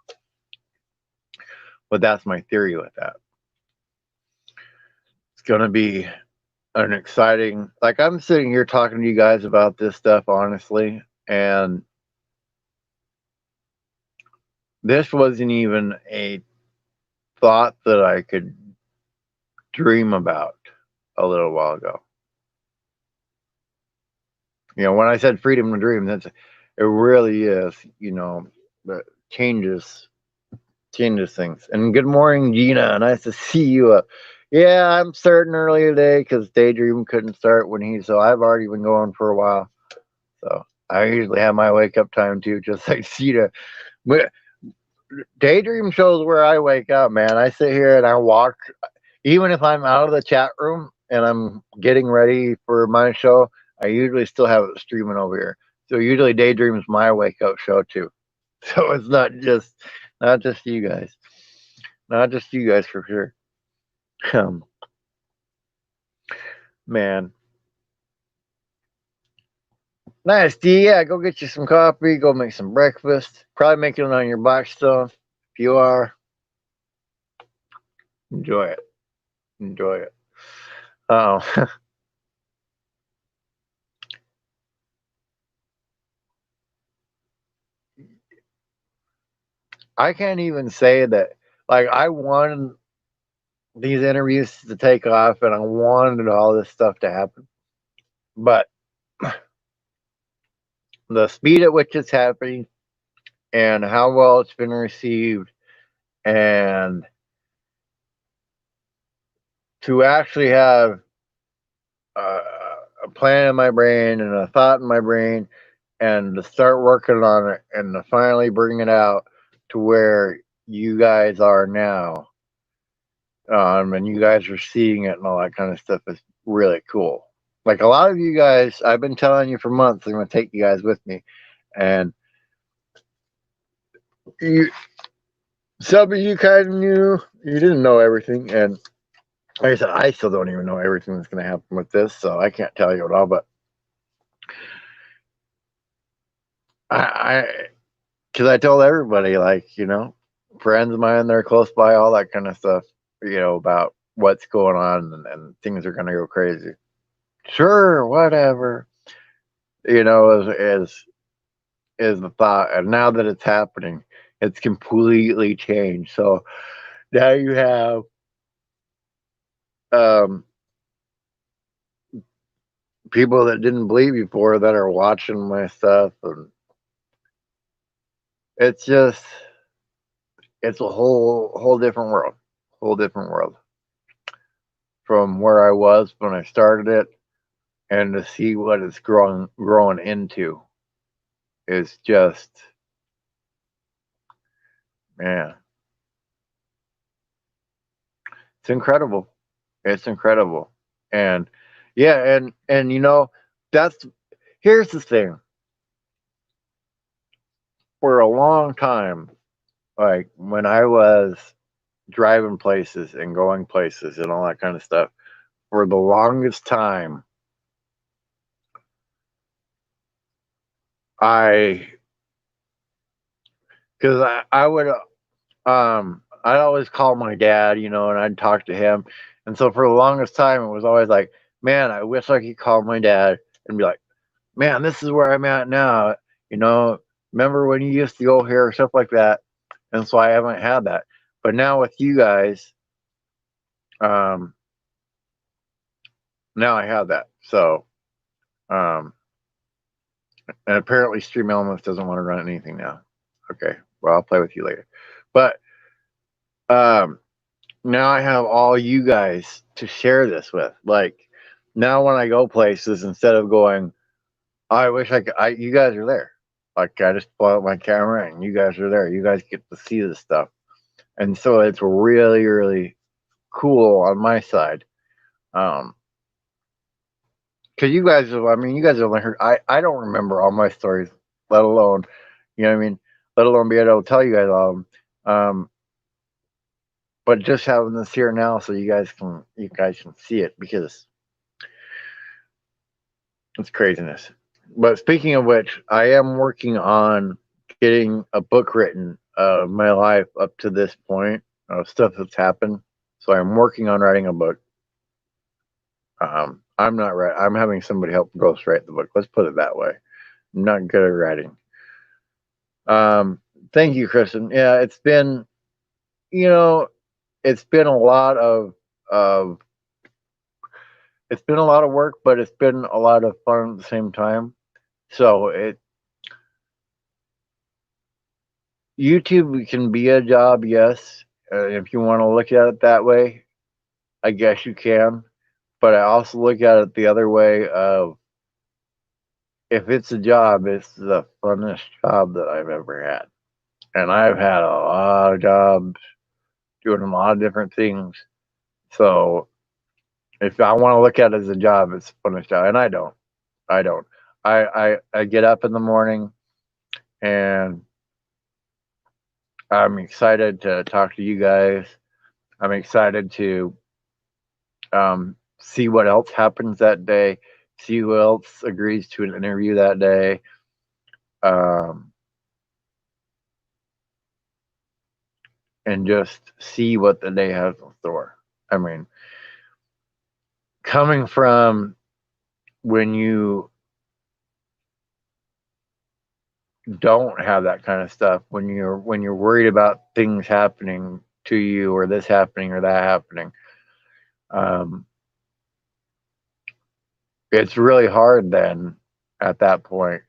But that's my theory with that. It's going to be an exciting, like I'm sitting here talking to you guys about this stuff, honestly, and this wasn't even a thought that I could dream about a little while ago. When I said freedom to dream, it really is, that changes things. And good morning, Gina. Nice to see you. Yeah, I'm starting early today because Daydream couldn't start so I've already been going for a while. So I usually have my wake up time too, just like Gina. Daydream shows where I wake up, man. I sit here and I walk, even if I'm out of the chat room and I'm getting ready for my show, I usually still have it streaming over here. So usually Daydream is my wake up show too. So it's not just you guys. Not just you guys for sure. Man. Nice, D. Yeah, go get you some coffee. Go make some breakfast. Probably make it on your Blackstone. If you are, enjoy it. Enjoy it. Oh, I can't even say that. Like, I wanted these interviews to take off, and I wanted all this stuff to happen, but the speed at which it's happening and how well it's been received, and to actually have uh, a plan in my brain and a thought in my brain, and to start working on it and to finally bring it out to where you guys are now, and you guys are seeing it and all that kind of stuff is really cool. Like, a lot of you guys, I've been telling you for months, I'm going to take you guys with me, and you, some of you kind of knew, you didn't know everything, and like I said, I still don't even know everything that's going to happen with this, so I can't tell you it all. But I, because I told everybody, like, friends of mine, they're close by, all that kind of stuff, about what's going on, and things are going to go crazy. Sure, whatever, is the thought. And now that it's happening, it's completely changed. So now you have um, people that didn't believe before that are watching my stuff, and it's just it's a whole different world, whole different world from where I was when I started it, and to see what it's growing into is just, man, it's incredible. It's incredible. And yeah, and that's here's the thing. For a long time, like when I was driving places and going places and all that kind of stuff, for the longest time, I because I would I'd always call my dad, and I'd talk to him. And so for the longest time it was always like, man, I wish I could call my dad and be like, man, this is where I'm at now. You know, remember when you used to go here, stuff like that. And so I haven't had that. But now with you guys, um, now I have that. So, um, and apparently Stream Elements doesn't want to run anything now. Okay, well, I'll play with you later. But um, now I have all you guys to share this with. Like, now when I go places, instead of going, oh, I wish I could, you guys are there. Like, I just pull out my camera and you guys are there. You guys get to see this stuff. And so it's really, really cool on my side. Um, because you guys have, I mean, you guys have only heard, I don't remember all my stories, let alone, you know what I mean? Let alone be able to tell you guys all of them. But just having this here now so you guys can see it, because it's craziness. But speaking of which, I am working on getting a book written of my life up to this point, of stuff that's happened. So I'm working on writing a book. I'm not right. I'm having somebody help ghostwrite the book. Let's put it that way. I'm not good at writing. Um, Thank you, Kristen. Yeah, you know, it's been a lot of it's been a lot of work, but it's been a lot of fun at the same time. So YouTube can be a job, yes. If you want to look at it that way, I guess you can. But I also look at it the other way of, if it's a job, it's the funnest job that I've ever had. And I've had a lot of jobs doing a lot of different things. So if I want to look at it as a job, it's the funnest job. And I don't. I don't. I get up in the morning and I'm excited to talk to you guys. I'm excited to see what else happens that day, see who else agrees to an interview that day. Um, and just see what the day has in store. I mean, coming from when you don't have that kind of stuff, when you're worried about things happening to you or this happening or that happening, um, it's really hard then at that point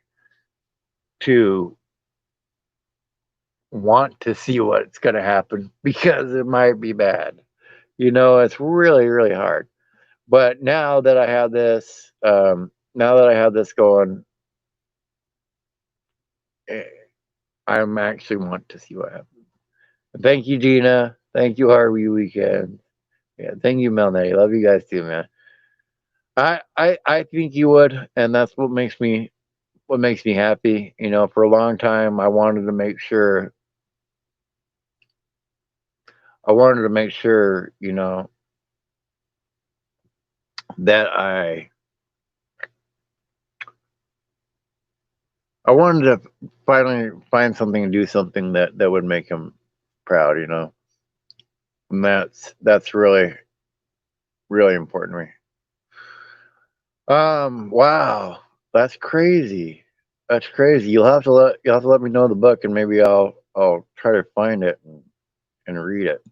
to want to see what's going to happen because it might be bad. It's really, really hard. But now that I have this going, eh, I'm actually want to see what happens. Thank you, Gina. Thank you, Harvey Weekend. Yeah, thank you, Melnay. Love you guys too, man. I think you would, and that's what makes me happy. For a long time, I wanted to make sure, that I wanted to finally find something and do something that would make him proud. And that's really, really important to me. Wow, that's crazy. That's crazy. You'll have to let me know the book, and maybe I'll try to find it and read it.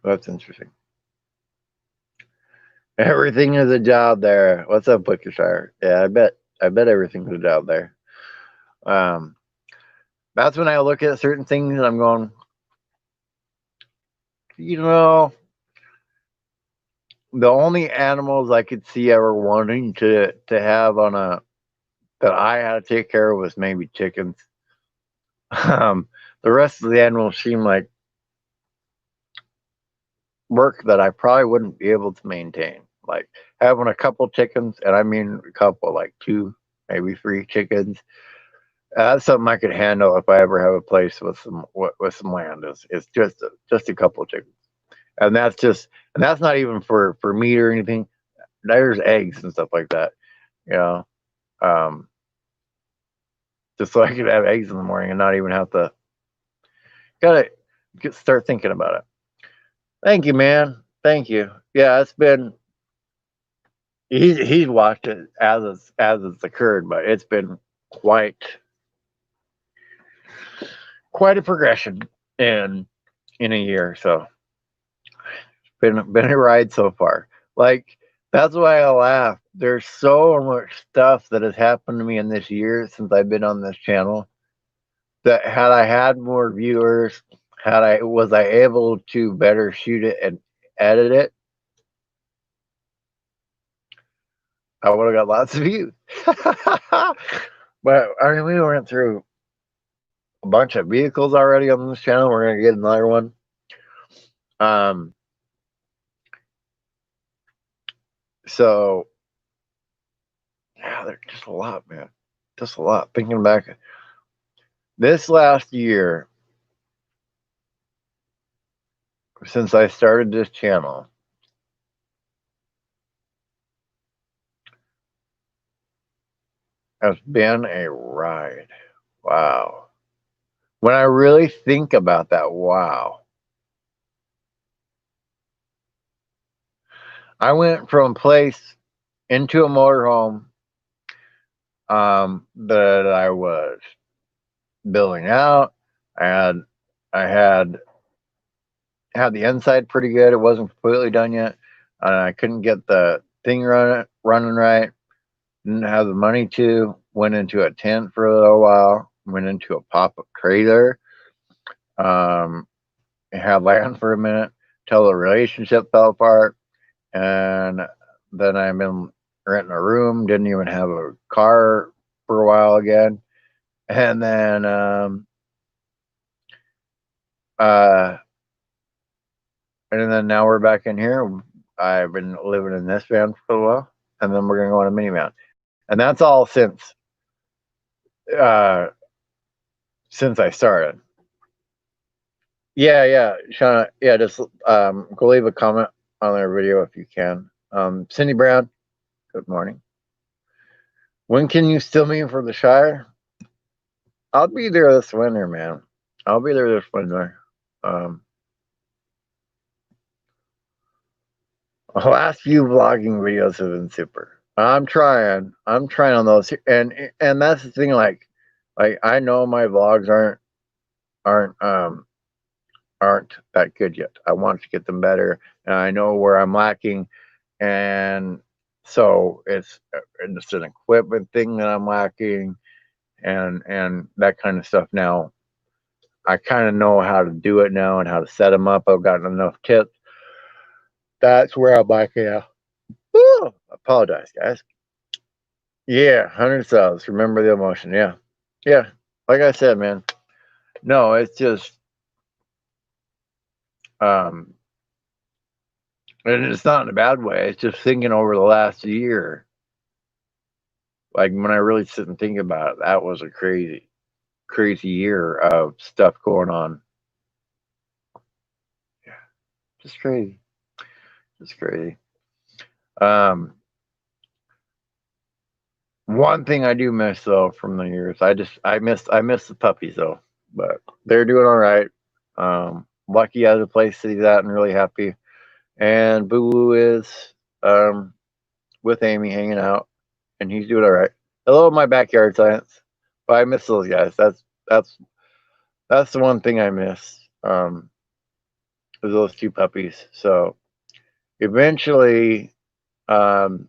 That's interesting. Everything is a job there. What's up, Wickershire? Yeah, I bet everything's a job there. Um, that's when I look at certain things and I'm going, you know, the only animals I could see ever wanting to have on a that I had to take care of was maybe chickens. Um, the rest of the animals seem like work that I probably wouldn't be able to maintain. Like having a couple chickens, and I mean a couple, like two, maybe three chickens. That's something I could handle if I ever have a place with some land. It's just a couple chickens, and that's not even for meat or anything. There's eggs and stuff like that. You know, um, just so I could have eggs in the morning and not even have to gotta start thinking about it. Thank you, man. Thank you. Yeah, it's been he's watched it as it's occurred, but it's been quite a progression in in a year. So been a ride so far. Like that's why I laugh. There's so much stuff that has happened to me in this year since I've been on this channel that had I had more viewers, had I was I able to better shoot it and edit it, I would have got lots of views. But I mean, we went through a bunch of vehicles already on this channel. We're gonna get another one. Um, so yeah, there's just a lot, man. Just a lot. Thinking back, this last year, since I started this channel, has been a ride. Wow. When I really think about that, wow. I went from a place into a motorhome that I was building out. I had I had the inside pretty good. It wasn't completely done yet. And I couldn't get the thing running right. Didn't have the money to. Went into a tent for a little while. Went into a pop-up trailer. Um, had land for a minute till the relationship fell apart. And then I've been renting a room. Didn't even have a car for a while again. And then uh, now we're back in here. I've been living in this van for a while, and then we're gonna go on a minivan, and that's all uh, since I started. Yeah, Shauna. Yeah, just go leave a comment on our video if you can. Cindy Brown, good morning. When can you still meet for the Shire? I'll be there this winter, man. I'll be there this winter. The last few vlogging videos have been super. I'm trying on those, and that's the thing. Like I know my vlogs aren't aren't that good yet. I want to get them better, and I know where I'm lacking, and so it's an equipment thing that I'm lacking, and that kind of stuff. Now I kind of know how to do it now and how to set them up. I've gotten enough tips. That's where I'm lacking now. Woo! Apologize, guys. Yeah, 100 subs. Remember the emotion. Yeah, yeah. Like I said, man. No, it's just um, and it's not in a bad way. It's just thinking over the last year. Like when I really sit and think about it, that was a crazy, crazy year of stuff going on. Yeah, just crazy, just crazy. Um, One thing I do miss though from the years, I miss the puppies though, but they're doing all right. Lucky has a place that he's at and really happy. And Boo Boo is um with Amy hanging out, and he's doing all right. Hello, my backyard science. But I miss those guys. That's that's the one thing I miss. Is those two puppies. So eventually, um,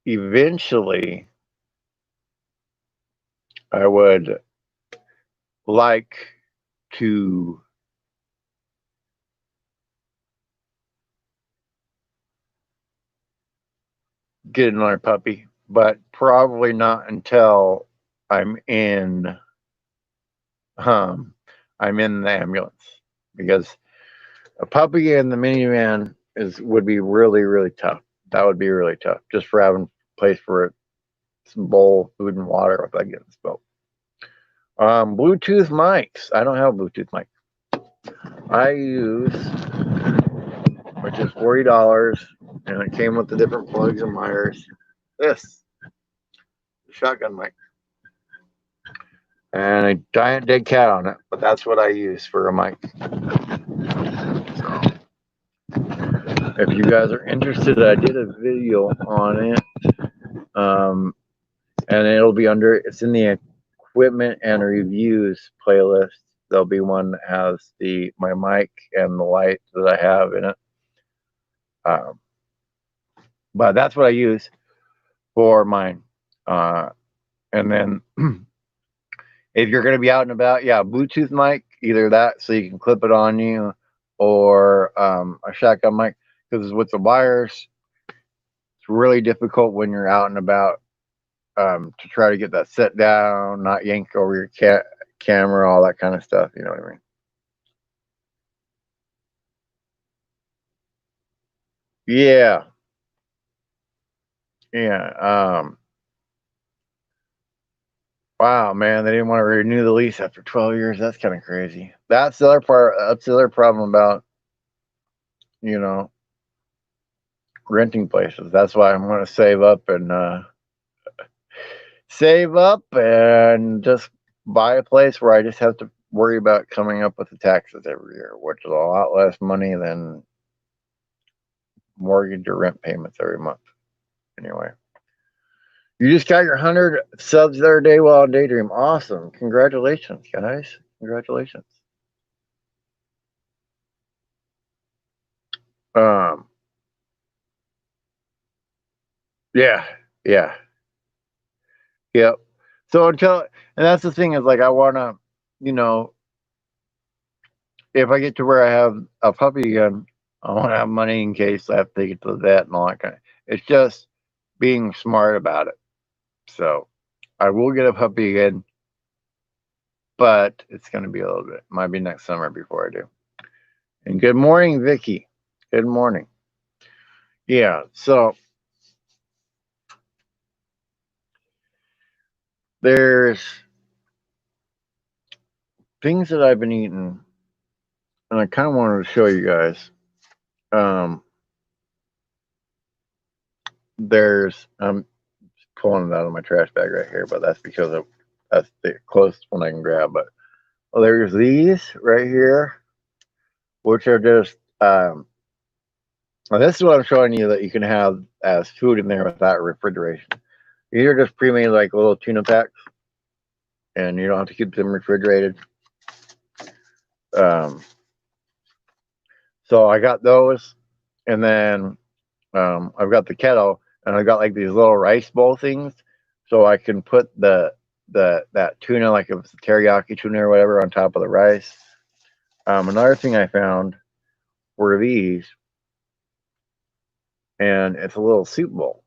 eventually, I would like to get another puppy, but probably not until I'm in um I'm in the ambulance, because a puppy in the minivan is would be really tough. That would be really tough just for having place for some bowl, food, and water without getting spilled. Bluetooth mics. I don't have a Bluetooth mic. I use, which is $40, and it came with the different plugs and wires. This shotgun mic and a giant dead cat on it, but that's what I use for a mic. So, if you guys are interested, I did a video on it, and it'll be it's in the equipment and reviews playlist. There'll be one that has my mic and the light that I have in it. Um, but that's what I use for mine. And then if you're going to be out and about, yeah, Bluetooth mic, either that so you can clip it on you, or a shotgun mic, because with the wires, it's really difficult when you're out and about to try to get that set down, not yank over your camera, all that kind of stuff. You know what I mean? Yeah, yeah. Wow, man, they didn't want to renew the lease after 12 years. That's kind of crazy. That's the other part. That's the other problem about, you know, renting places. That's why I'm going to save up and just buy a place where I just have to worry about coming up with the taxes every year, which is a lot less money than mortgage or rent payments every month. Anyway, you just got your 100 subs the other day while on Daydream. Awesome. Congratulations, guys. Congratulations. Um, yeah, yeah, yep. So and that's the thing, is like, I want to, you know, if I get to where I have a puppy again, I want to have money in case I have to take it to the vet and all that kind of. It's just being smart about it. So I will get a puppy again, but it's going to be a little bit. Might be next summer before I do. And good morning, Vicky. Good morning. Yeah. So there's things that I've been eating, and I kind of wanted to show you guys. Um, I'm pulling it out of my trash bag right here, but that's because That's the closest one I can grab. But there's these right here, which are just well, this is what I'm showing you that you can have as food in there without refrigeration. These are just pre-made like little tuna packs, and you don't have to keep them refrigerated. Um, so I got those, and then I've got the kettle, and I've got like these little rice bowl things, so I can put that tuna, like if it's teriyaki tuna or whatever, on top of the rice. Another thing I found were these, and it's a little soup bowl.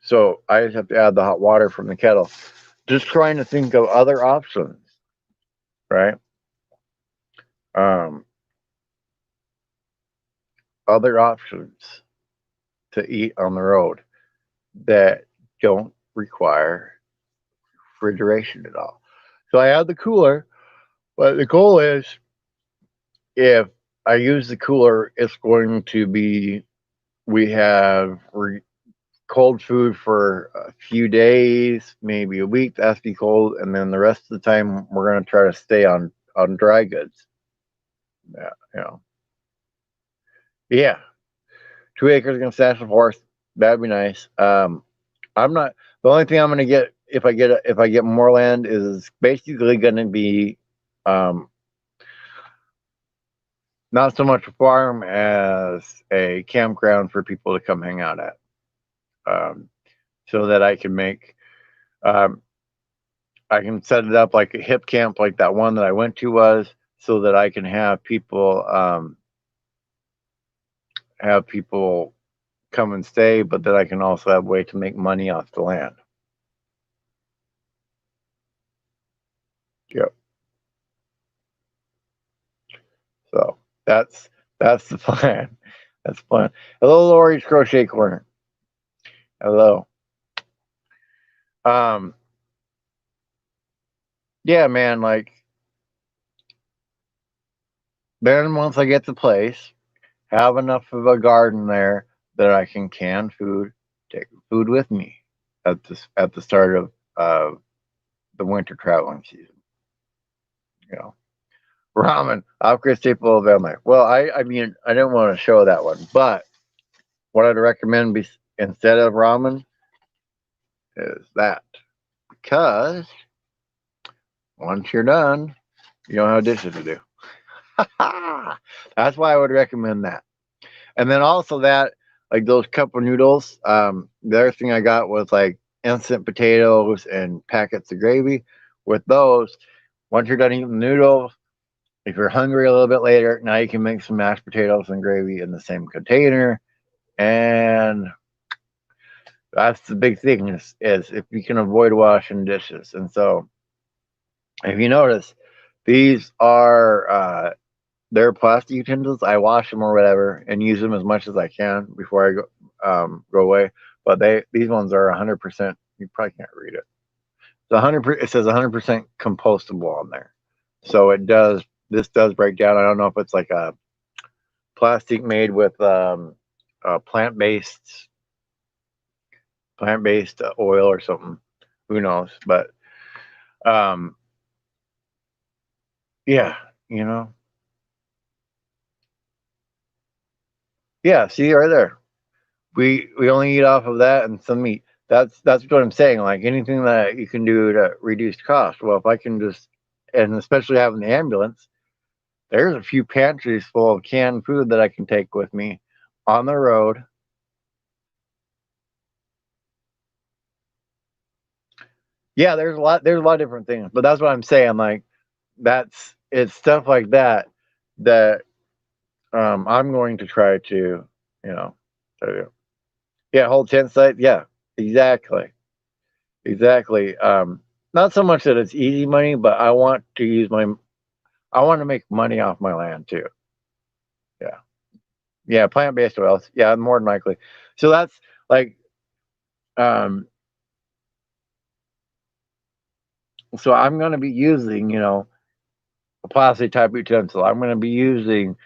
So I just have to add the hot water from the kettle. Just trying to think of other options, right? Um, Other options to eat on the road that don't require refrigeration at all. So I add the cooler, but the goal is if I use the cooler, it's going to be we have cold food for a few days, maybe a week. That's be cold, and then the rest of the time we're going to try to stay on dry goods. Yeah, yeah. 2 acres gonna stash a horse. That'd be nice. I'm not. The only thing I'm gonna get if I get more land is basically gonna be um, not so much a farm as a campground for people to come hang out at, so that I can make. Um, I can set it up like a hip camp, like that one that I went to was, so that I can have people come and stay, but that I can also have a way to make money off the land. Yep. So that's the plan. That's the plan. Hello, Lori's Crochet Corner. Hello. Um, yeah, man. Like then once I get the place, have enough of a garden there that I can food, take food with me at the start of the winter traveling season. You know, ramen. Upgrade staple of Vamily. Well, I mean I didn't want to show that one, but what I'd recommend instead of ramen is that because once you're done, you don't have dishes to do. That's why I would recommend that. And then also that, like those cup of noodles. The other thing I got was like instant potatoes and packets of gravy. With those, once you're done eating the noodles, if you're hungry a little bit later, now you can make some mashed potatoes and gravy in the same container. And that's the big thing is if you can avoid washing dishes. And so if you notice, these are they're plastic utensils. I wash them or whatever and use them as much as I can before I go away. But these ones are 100%. You probably can't read it. The 100. It says 100% compostable on there. So it does. This does break down. I don't know if it's like a plastic made with plant based oil or something. Who knows? But um, yeah, you know. Yeah, see right there. We only eat off of that and some meat. That's what I'm saying. Like anything that you can do to reduce cost. Well, if I can just, and especially having the ambulance, there's a few pantries full of canned food that I can take with me on the road. Yeah, there's a lot of different things, but that's what I'm saying. Like it's stuff like that that I'm going to try to, to do. Yeah, whole tent site. Yeah, exactly. Exactly. Not so much that it's easy money, but I want to make money off my land too. Yeah. Yeah. Plant based oils. Yeah. More than likely. So that's like, um, so I'm going to be using, a plastic type utensil. I'm going to be using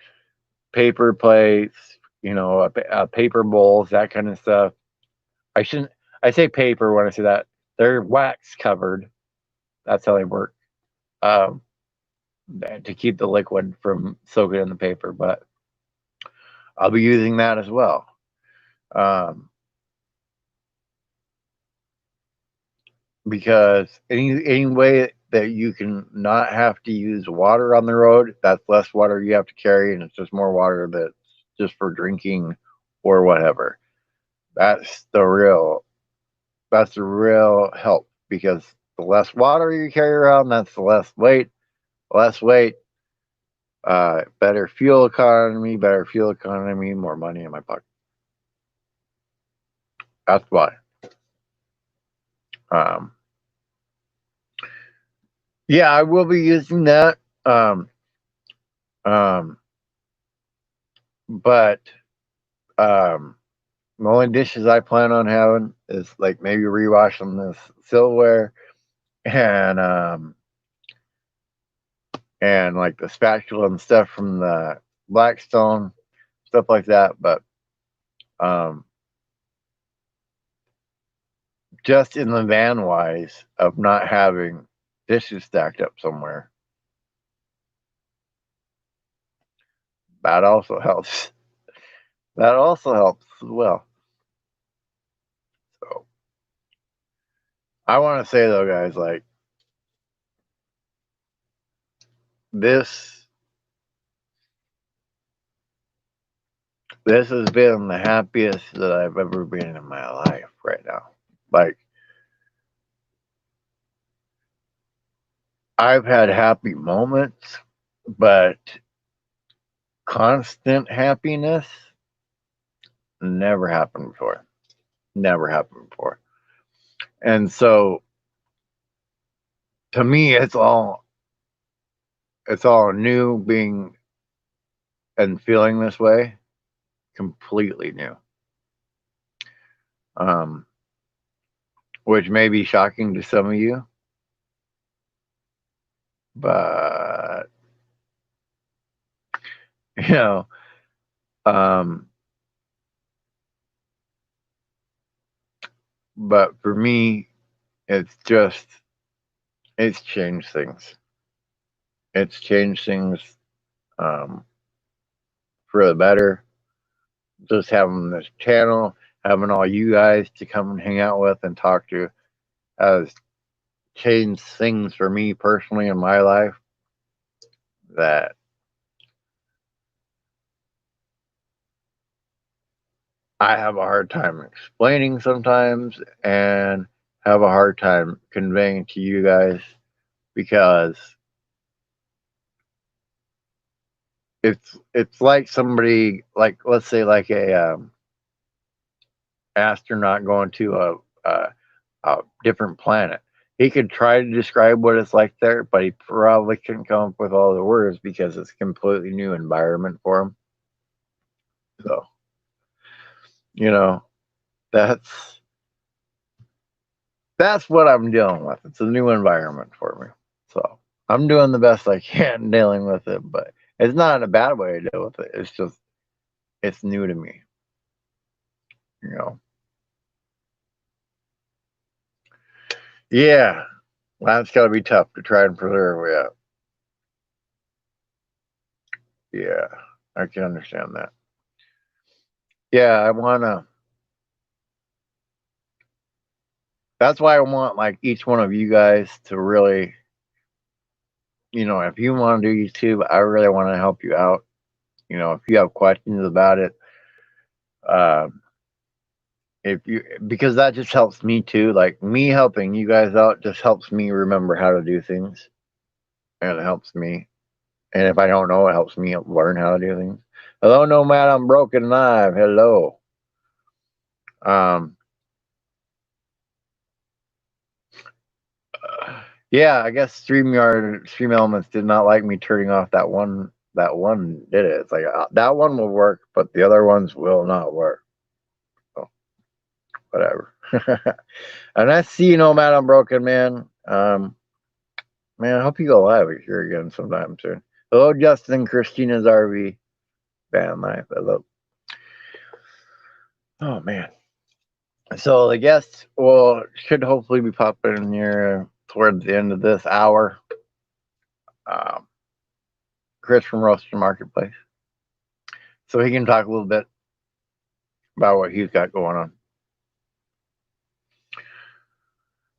paper plates, paper bowls, that kind of stuff. I shouldn't, I say paper when I say that. They're wax covered. That's how they work. Um, to keep the liquid from soaking in the paper, but I'll be using that as well. Um, because any way that you can not have to use water on the road, that's less water you have to carry, and it's just more water that's just for drinking or whatever. That's the real help, because the less water you carry around, that's the less weight. Less weight, better fuel economy, more money in my pocket. That's why. Um, yeah, I will be using that. Um, but the only dishes I plan on having is like maybe rewashing this silverware and like the spatula and stuff from the Blackstone, stuff like that. But um, just in the van wise of not having dishes stacked up somewhere, that also helps. That also helps as well. So I want to say though, guys, like this this has been the happiest that I've ever been in my life right now. Like, I've had happy moments, but constant happiness never happened before. Never happened before. And so to me it's all new, being and feeling this way, completely new. Um which may be shocking to some of you, but you know, um but for me, it's just it's changed things. It's changed things um, for the better. Just having this channel, having all you guys to come and hang out with and talk to, has changed things for me personally in my life that I have a hard time explaining sometimes, and have a hard time conveying to you guys, because it's like somebody, like, let's say like a astronaut going to a different planet. He could try to describe what it's like there, but he probably couldn't come up with all the words because it's a completely new environment for him. So, you know, that's that's what I'm dealing with. It's a new environment for me. So I'm doing the best I can dealing with it, but it's not in a bad way to deal with it. It's just it's new to me. You know. Yeah. That's gotta be tough to try and preserve. Yeah. Yeah. I can understand that. Yeah, I wanna that's why I want like each one of you guys to really, if you want to do YouTube, I really want to help you out. If you have questions about it, um, if you because that just helps me too. Like, me helping you guys out just helps me remember how to do things, and it helps me. And if I don't know, it helps me learn how to do things. Hello, Nomad. I'm broken live. Hello. Um, yeah, I guess Stream Elements did not like me turning off that one. That one did it. It's like, that one will work, but the other ones will not work. So whatever. And I see, Nomad. I'm broken, man. Man, I hope you go live here again sometime soon. Hello, Justin, Christina's RV van life. Hello. Oh man. So the guests will should hopefully be popping in here towards the end of this hour. Um, Chris from Roaster Marketplace, so he can talk a little bit about what he's got going on.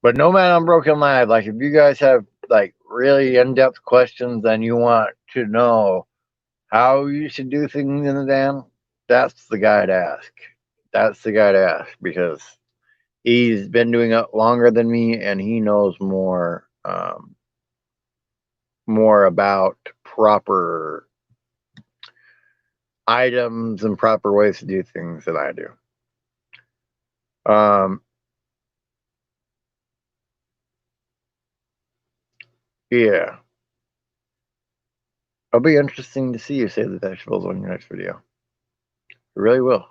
But no man on Broken Live, like if you guys have like really in-depth questions and you want to know how you should do things in the dam, that's the guy to ask. That's the guy to ask because he's been doing it longer than me and he knows more about proper items and proper ways to do things than I do. Yeah. It'll be interesting to see you say the vegetables on your next video. It really will.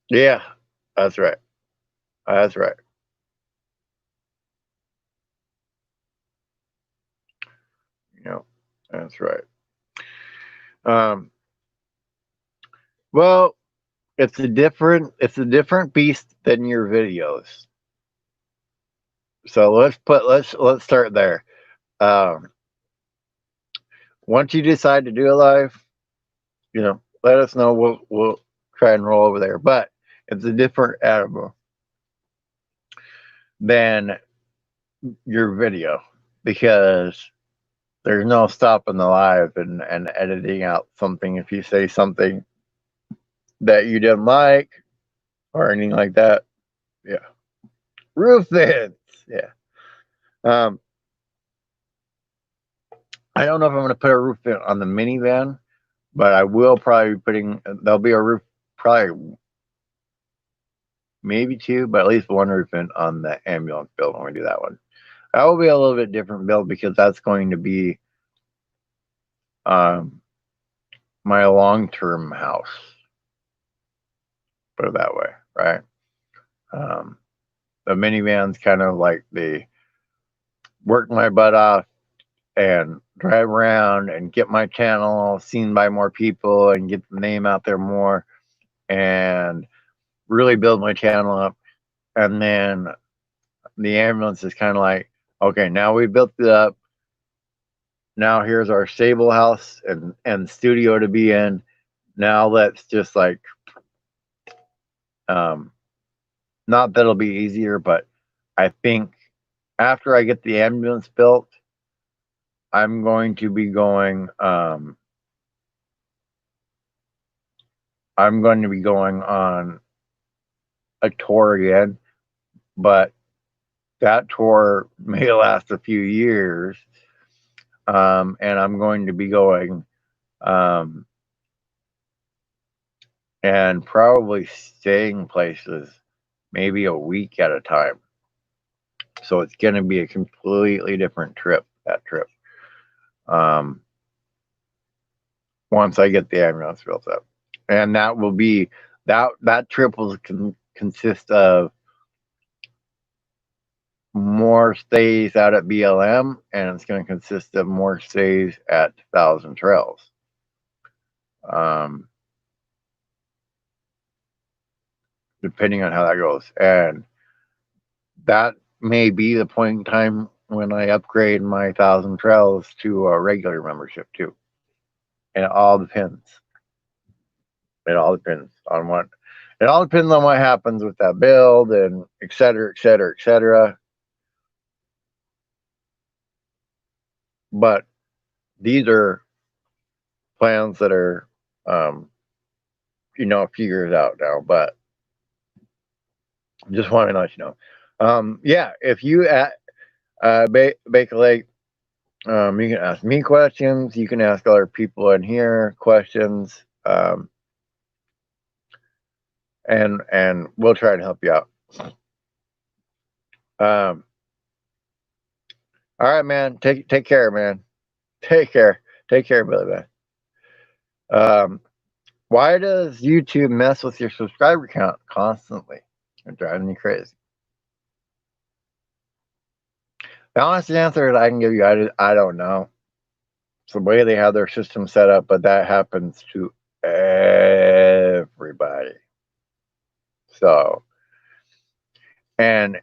Yeah, that's right. That's right. That's right. Well, it's a different beast than your videos. So let's start there. Once you decide to do a live, let us know. We'll try and roll over there. But it's a different animal than your video because there's no stopping the live and editing out something if you say something that you didn't like or anything like that. Yeah. Roof vents. Yeah. I don't know if I'm going to put a roof vent on the minivan, but I will probably be putting, there'll be a roof, probably maybe two, but at least one roof vent on the ambulance build when we do that one. That will be a little bit different build because that's going to be my long-term house. Put it that way, right? The minivan's kind of like the work my butt off and drive around and get my channel seen by more people and get the name out there more and really build my channel up. And then the ambulance is kind of like, okay, now we built it up. Now here's our stable house and studio to be in. Now let's just like, not that it'll be easier, but I think after I get the ambulance built, I'm going to be going, I'm going to be going on a tour again, but that tour may last a few years. And I'm going to be going, and probably staying places maybe a week at a time. So it's going to be a completely different trip, that trip. Once I get the ambulance built up. And that will be, that trip will consist of more stays out at BLM, and it's going to consist of more stays at Thousand Trails. Depending on how that goes. And that may be the point in time when I upgrade my Thousand Trails to a regular membership too. And it all depends. It all depends on what happens with that build and et cetera, et cetera, et cetera. But these are plans that are, a few years out now, but just want to let you know. Yeah, if you at Baker Lake, you can ask me questions. You can ask other people in here questions, and we'll try to help you out. All right, man. Take care, man. Take care, Billy man. Why does YouTube mess with your subscriber count constantly? It's driving me crazy. The honest answer that I can give you, I don't know. It's the way they have their system set up, but that happens to everybody. So, and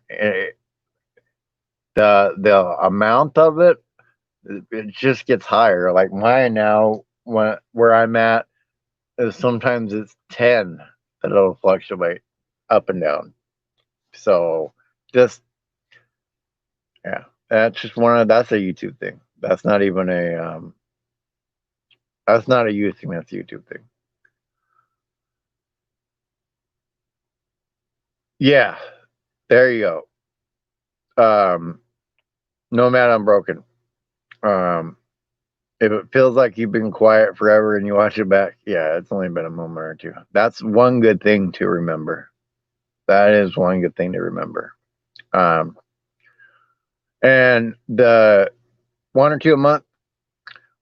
the amount of it just gets higher. Like mine now, where I'm at is sometimes it's 10 that it'll fluctuate up and down. So just yeah, that's just that's a YouTube thing. That's not even that's not a youth thing. That's a YouTube thing. Yeah, there you go. Nomad Unbroken. If it feels like you've been quiet forever and you watch it back, yeah, it's only been a moment or two. That's one good thing to remember. That is one good thing to remember. And the 1 or 2 a month.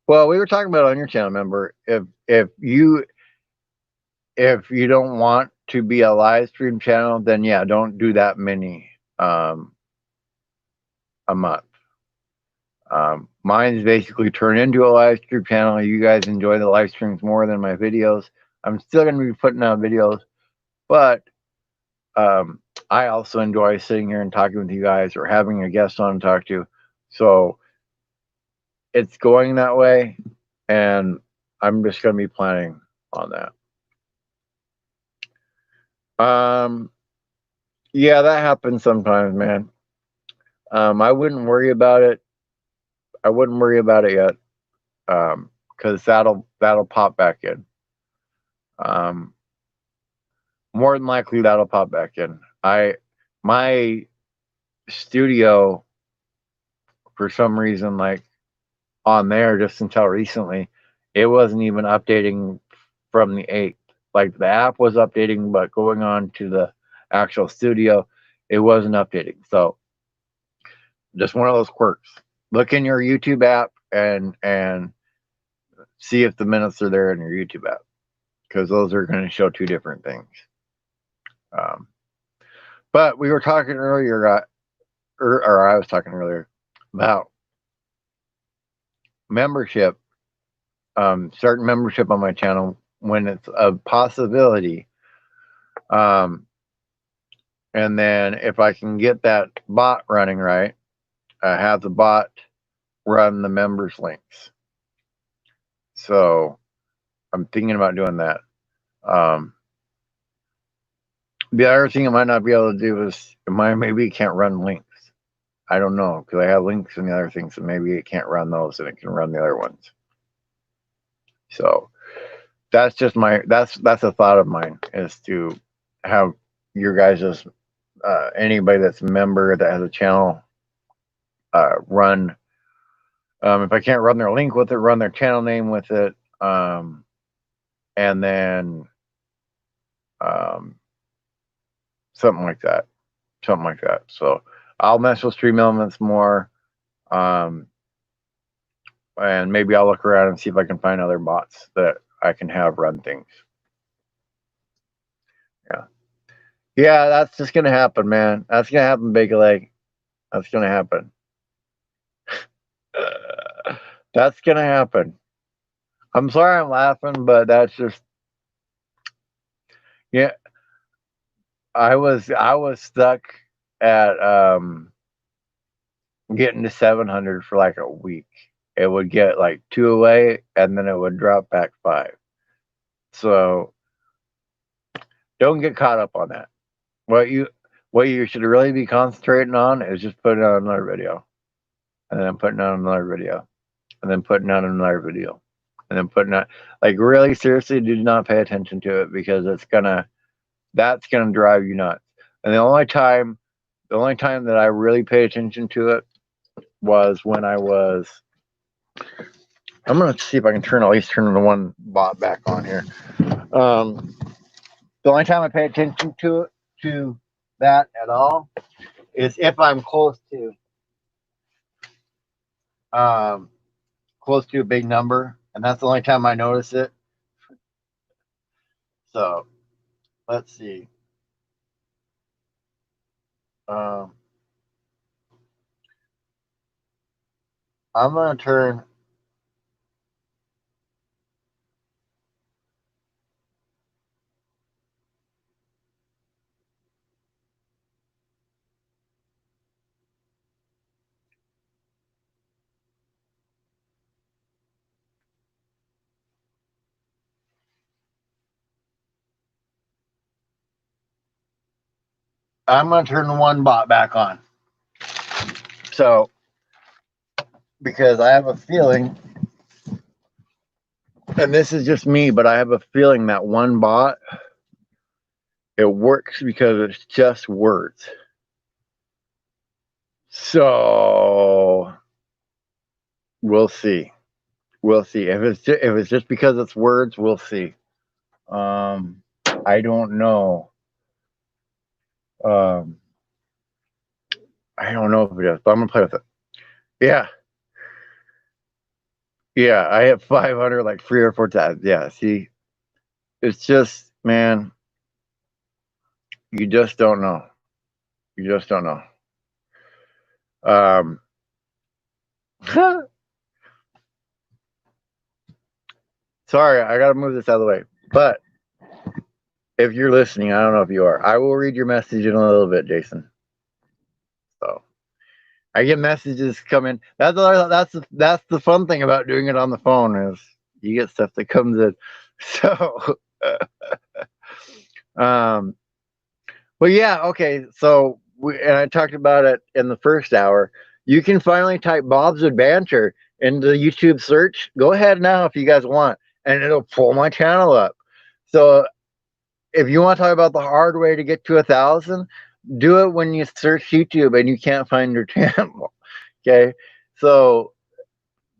Well, we were talking about it on your channel, remember? If you don't want to be a live stream channel, then yeah, don't do that many a month. Mine's basically turned into a live stream channel. You guys enjoy the live streams more than my videos. I'm still going to be putting out videos, but I also enjoy sitting here and talking with you guys or having a guest on to talk to. So it's going that way, and I'm just going to be planning on that. Yeah, that happens sometimes, man. I wouldn't worry about it. I wouldn't worry about it yet, because that'll pop back in. More than likely that'll pop back in. My studio, for some reason, like on there, just until recently, it wasn't even updating from the 8th. Like the app was updating, but going on to the actual studio, it wasn't updating. So just one of those quirks. Look in your YouTube app and see if the minutes are there in your YouTube app, because those are going to show two different things. But we were talking earlier, or I was talking earlier about membership, starting membership on my channel when it's a possibility. And then if I can get that bot running right, have the bot run the members links. So I'm thinking about doing that. The other thing I might not be able to do is maybe it can't run links. I don't know, because I have links and the other things, so maybe it can't run those and it can run the other ones. So that's just that's a thought of mine, is to have your guys' anybody that's a member that has a channel run. If I can't run their link with it, run their channel name with it, and then something like that. So I'll mess with Stream Elements more, and maybe I'll look around and see if I can find other bots that I can have run things. Yeah, that's just gonna happen, man. That's gonna happen, Big Leg. That's gonna happen. That's gonna happen. I'm sorry I'm laughing, but that's just, yeah. I was stuck at getting to 700 for like a week. It would get like 2 away, and then it would drop back 5. So don't get caught up on that. What you should really be concentrating on is just putting out another video, and then putting out another video, and then putting out another video, and then putting out, like, really seriously, do not pay attention to it, because that's gonna drive you nuts. And the only time that I really paid attention to it was when I'm gonna see if I can at least turn the one bot back on here. The only time I pay attention to that at all is if I'm close to a big number, and that's the only time I notice it. So let's see. I'm gonna turn. I'm going to turn the one bot back on. So, because I have a feeling, and this is just me, but I have a feeling that one bot, it works because it's just words. So, we'll see. We'll see. If it's just because it's words, we'll see. I don't know. Um, I don't know if it is, but I'm gonna play with it. Yeah, yeah. I have 500 like 3 or 4 times. Yeah. See, it's just, man, you just don't know. You just don't know. Um, sorry, I gotta move this out of the way. But if you're listening, I don't know if you are. I will read your message in a little bit, Jason. So I get messages coming. That's the fun thing about doing it on the phone is you get stuff that comes in. So, um, well, yeah, okay. So and I talked about it in the first hour. You can finally type Bob's Adventure into YouTube search. Go ahead now if you guys want, and it'll pull my channel up. So if you want to talk about the hard way to get to 1,000, do it when you search YouTube and you can't find your channel. Okay, so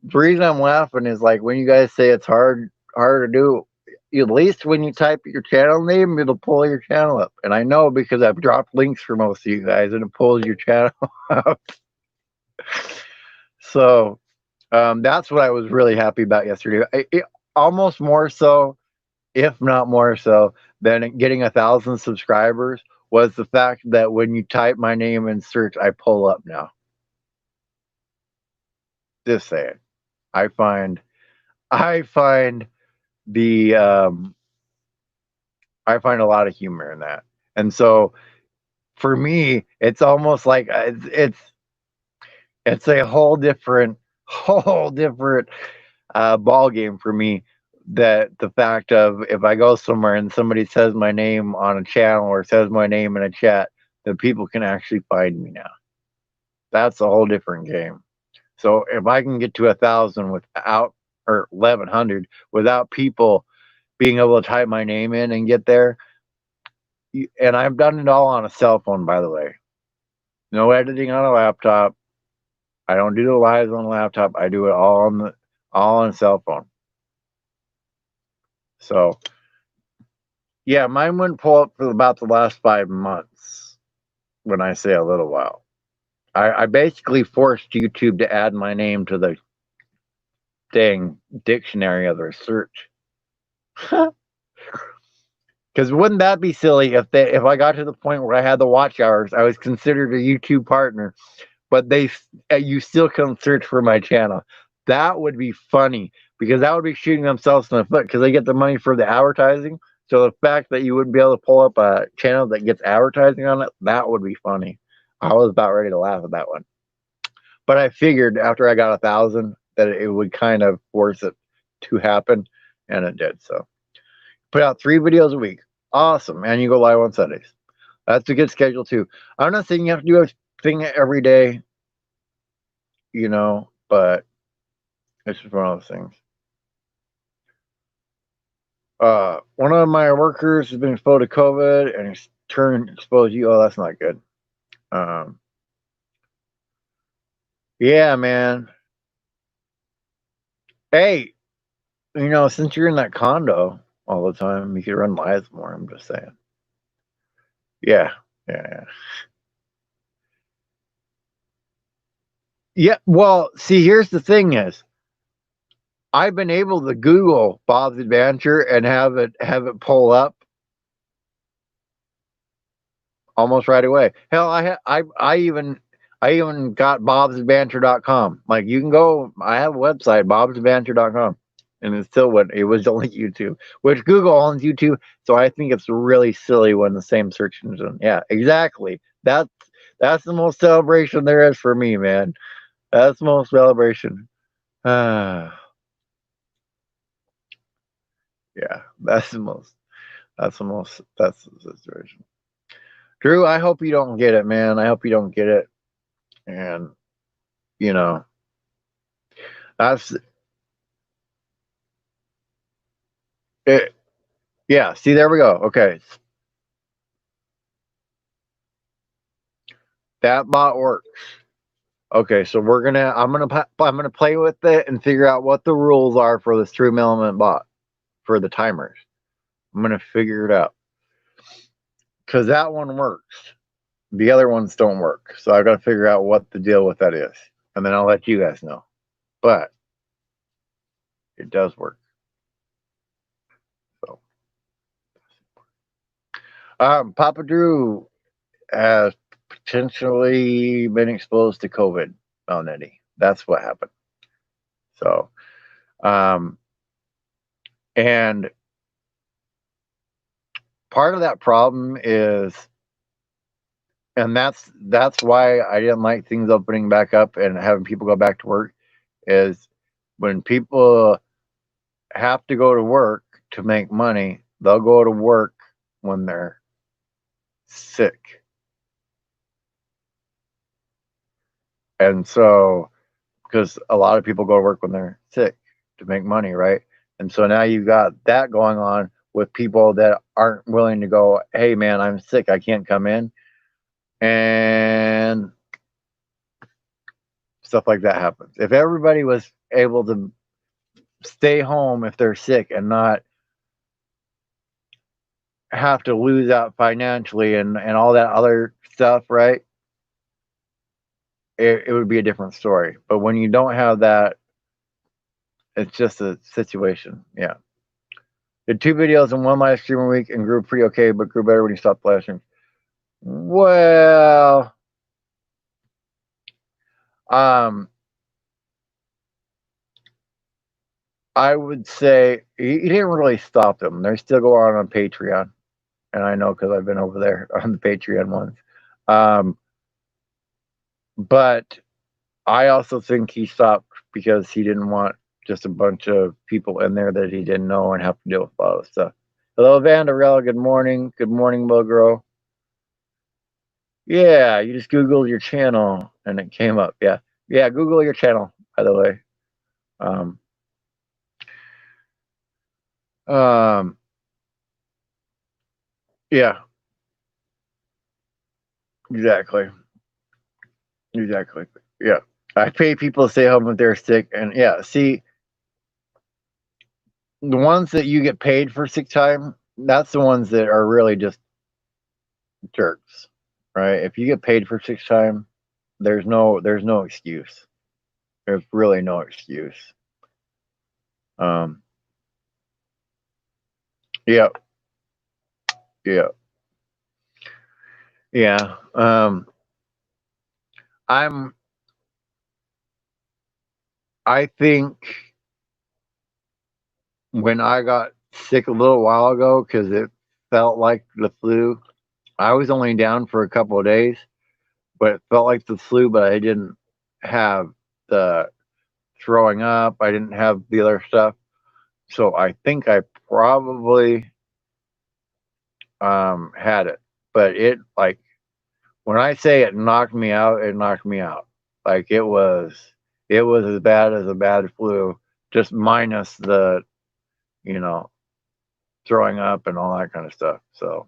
the reason I'm laughing is like when you guys say it's hard to do. At least when you type your channel name, it'll pull your channel up. And I know because I've dropped links for most of you guys, and it pulls your channel up. So that's what I was really happy about yesterday. Almost more so, if not more so, than getting 1,000 subscribers was the fact that when you type my name in search, I pull up now. Just saying. I find the I find a lot of humor in that. And so for me, it's almost like it's a whole different ball game for me. That the fact of if I go somewhere and somebody says my name on a channel or says my name in a chat, that people can actually find me now. That's a whole different game. So if I can get to 1,000 without or 1,100 without people being able to type my name in and get there, and I've done it all on a cell phone, by the way. No editing on a laptop. I don't do the lives on a laptop. I do it all on a cell phone. So yeah, mine wouldn't pull up for about the last 5 months. When I say a little while, I basically forced YouTube to add my name to the dang dictionary of their search. Because wouldn't that be silly if I got to the point where I had the watch hours, I was considered a YouTube partner, but you still come search for my channel. That would be funny because that would be shooting themselves in the foot because they get the money for the advertising. So the fact that you wouldn't be able to pull up a channel that gets advertising on it, that would be funny. I was about ready to laugh at that one. But I figured after I got 1,000 that it would kind of force it to happen, and it did. So put out 3 videos a week. Awesome. And you go live on Sundays. That's a good schedule too. I'm not saying you have to do a thing every day, but it's just one of those things. One of my workers has been exposed to COVID and he's turned exposed to you. Oh, that's not good. Yeah, man. Hey, since you're in that condo all the time, you could run lives more. I'm just saying. Yeah, yeah. Yeah, well, see, here's the thing is, I've been able to Google Bob's Adventure and have it pull up almost right away. Hell, I even got bobsadventure.com. Like you can go, I have a website, bobsadventure.com. And it was only YouTube, which Google owns YouTube. So I think it's really silly when the same search engine. Yeah, exactly. That's the most celebration there is for me, man. That's the most celebration. Yeah, that's the situation. Drew, I hope you don't get it, man. I hope you don't get it. And, you know, that's it. Yeah, see, there we go. Okay. That bot works. Okay, so I'm gonna play with it and figure out what the rules are for this true element bot for the timers. I'm gonna figure it out because that one works. The other ones don't work, so I've got to figure out what the deal with that is, and then I'll let you guys know. But it does work. So, Papa Drew has potentially been exposed to COVID already. That's what happened. So, um, and part of that problem is, and that's why I didn't like things opening back up and having people go back to work, is when people have to go to work to make money, they'll go to work when they're sick. And so, because a lot of people go to work when they're sick to make money, right? And so now you've got that going on with people that aren't willing to go, hey, man, I'm sick. I can't come in. And stuff like that happens. If everybody was able to stay home if they're sick and not have to lose out financially and all that other stuff, right? It would be a different story. But when you don't have that, it's just a situation. Yeah. Did 2 videos and 1 live stream a week and grew pretty okay, but grew better when you stopped live stream. Well, I would say he didn't really stop them. They still go on Patreon, and I know because I've been over there on the Patreon ones. But I also think he stopped because he didn't want just a bunch of people in there that he didn't know and have to deal with a lot of stuff. Hello, Vanderella. Good morning. Good morning, Bogro. Yeah, you just Googled your channel and it came up. Yeah. Yeah, Google your channel, by the way. Yeah, exactly. Exactly. Yeah. I pay people to stay home if they're sick. And yeah, see, the ones that you get paid for sick time, that's the ones that are really just jerks, right? If you get paid for sick time, there's no excuse. There's really no excuse. Yeah, yeah, yeah. I think when I got sick a little while ago because it felt like the flu, I was only down for a couple of days, but it felt like the flu, but I didn't have the throwing up. I didn't have the other stuff. So I think I probably had it. But it, like, when I say it knocked me out, it knocked me out. Like it was as bad as a bad flu, just minus the, you know, throwing up and all that kind of stuff. So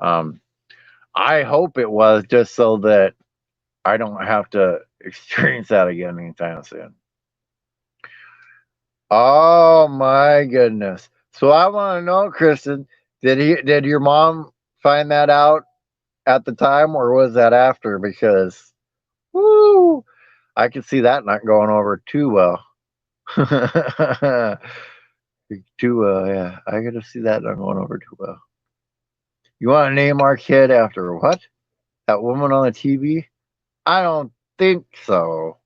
I hope it was just so that I don't have to experience that again anytime soon. Oh my goodness. So I want to know, Kristen, did your mom find that out at the time or was that after? Because woo, I could see that not going over too well. Yeah. I gotta see that not going over too well. You want to name our kid after what? That woman on the TV? I don't think so.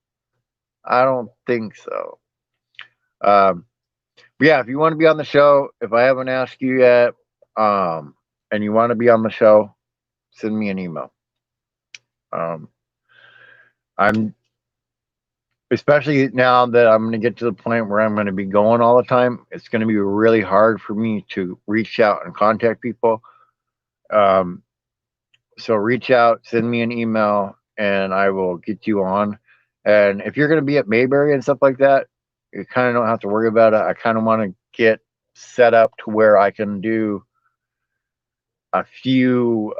I don't think so. But yeah, if you want to be on the show, if I haven't asked you yet, and you want to be on the show, send me an email. I'm especially now that I'm going to get to the point where I'm going to be going all the time. It's going to be really hard for me to reach out and contact people. So reach out, send me an email, and I will get you on. And if you're going to be at Mayberry and stuff like that, you kind of don't have to worry about it. I kind of want to get set up to where I can do a few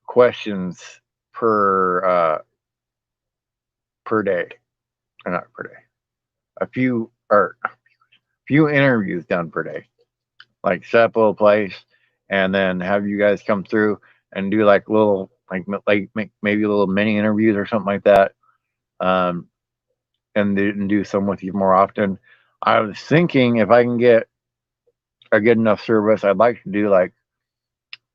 questions per day, or not per day, a few interviews done per day, like set up a little place, and then have you guys come through and do like little maybe little mini interviews or something like that, um, and do some with you more often. I was thinking if I can get a good enough service, I'd like to do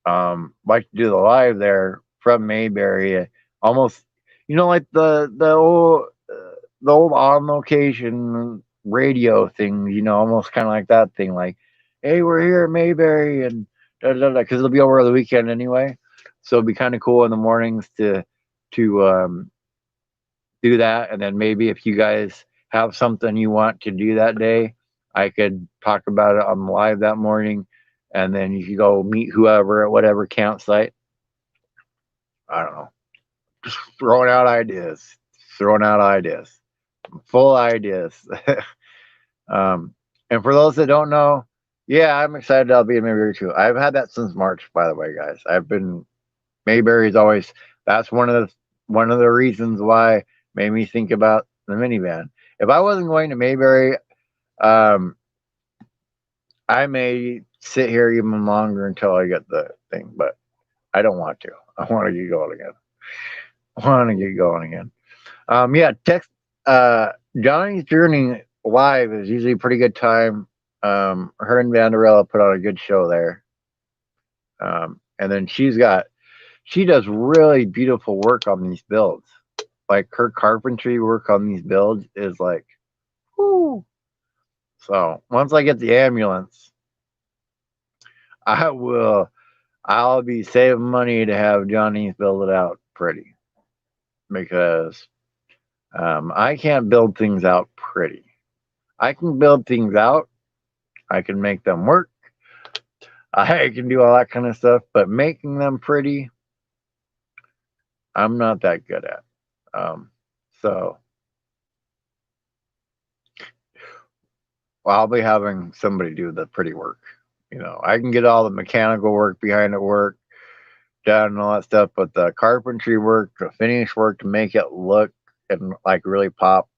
the live there from Mayberry, almost like the old on location radio thing, almost kind of like that thing, like, hey, we're here at Mayberry and because it'll be over the weekend anyway, so it'd be kind of cool in the mornings to do that, and then maybe if you guys have something you want to do that day, I could talk about it on the live that morning, and then you could go meet whoever at whatever campsite. I don't know. Just throwing out ideas. Throwing out ideas. Full ideas. um, and for those that don't know, yeah, I'm excited I'll be in Mayberry too. I've had that since March, by the way, guys. I've been Mayberry's always that's one of the reasons why made me think about the minivan. If I wasn't going to Mayberry, um, I may sit here even longer until I get the thing, but I don't want to. I want to get going again. I want to get going again. Yeah, text Johnny's Journey live is usually a pretty good time. Her and Vanderella put on a good show there. And then she does really beautiful work on these builds. Like her carpentry work on these builds is like, whoo. So once I get the ambulance, I'll be saving money to have Johnny's build it out pretty because I can't build things out pretty. I can build things out. I can make them work. I can do all that kind of stuff, but making them pretty, I'm not that good at. So I'll be having somebody do the pretty work. I can get all the mechanical work behind it work done and all that stuff, but the carpentry work, the finish work to make it look and like really pop,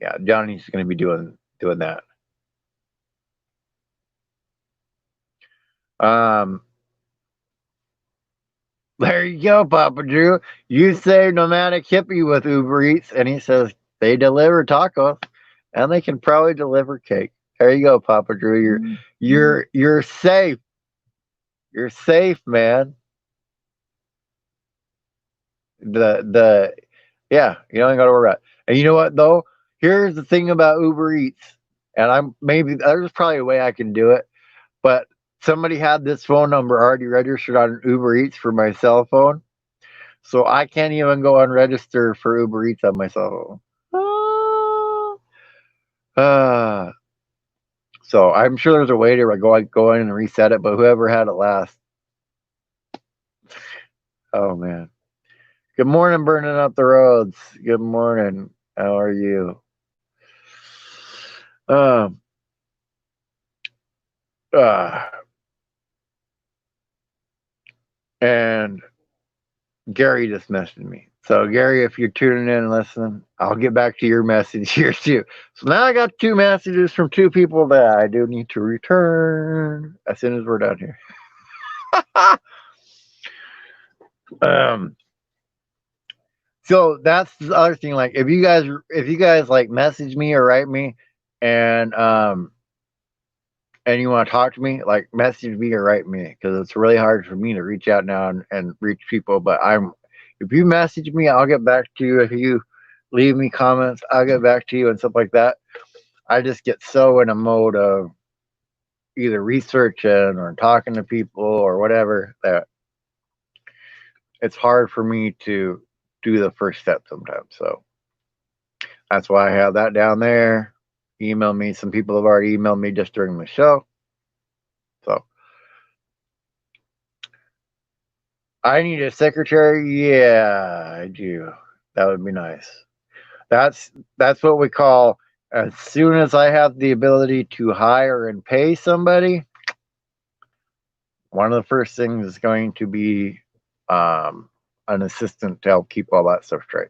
yeah, Johnny's going to be doing that. Um, there you go, Papa Drew. You say nomadic hippie with Uber Eats, and he says they deliver tacos, and they can probably deliver cake. There you go, Papa Drew. You're safe. You're safe, man. The Yeah, you don't got to worry about it. And you know what though? Here's the thing about Uber Eats, and maybe there's probably a way I can do it, but somebody had this phone number already registered on Uber Eats for my cell phone. So I can't even go and register for Uber Eats on my cell phone. So I'm sure there's a way to go in and reset it, but whoever had it last. Oh man. Good morning, burning up the roads. Good morning. How are you? Um uh, and Gary just messaged me. So Gary, if you're tuning in and listening, I'll get back to your message here too. So now I got two messages from two people that I do need to return as soon as we're done here. So that's the other thing. Like if you guys like message me or write me and you want to talk to me, like message me or write me because it's really hard for me to reach out now and reach people. But if you message me, I'll get back to you. If you leave me comments, I'll get back to you and stuff like that. I just get so in a mode of either researching or talking to people or whatever that it's hard for me to do the first step sometimes. So that's why I have that down there. Email me. Some people have already emailed me just during the show. So I need a secretary. Yeah, I do. That would be nice. That's that's what we call, as soon as I have the ability to hire and pay somebody, one of the first things is going to be um, an assistant to help keep all that stuff straight.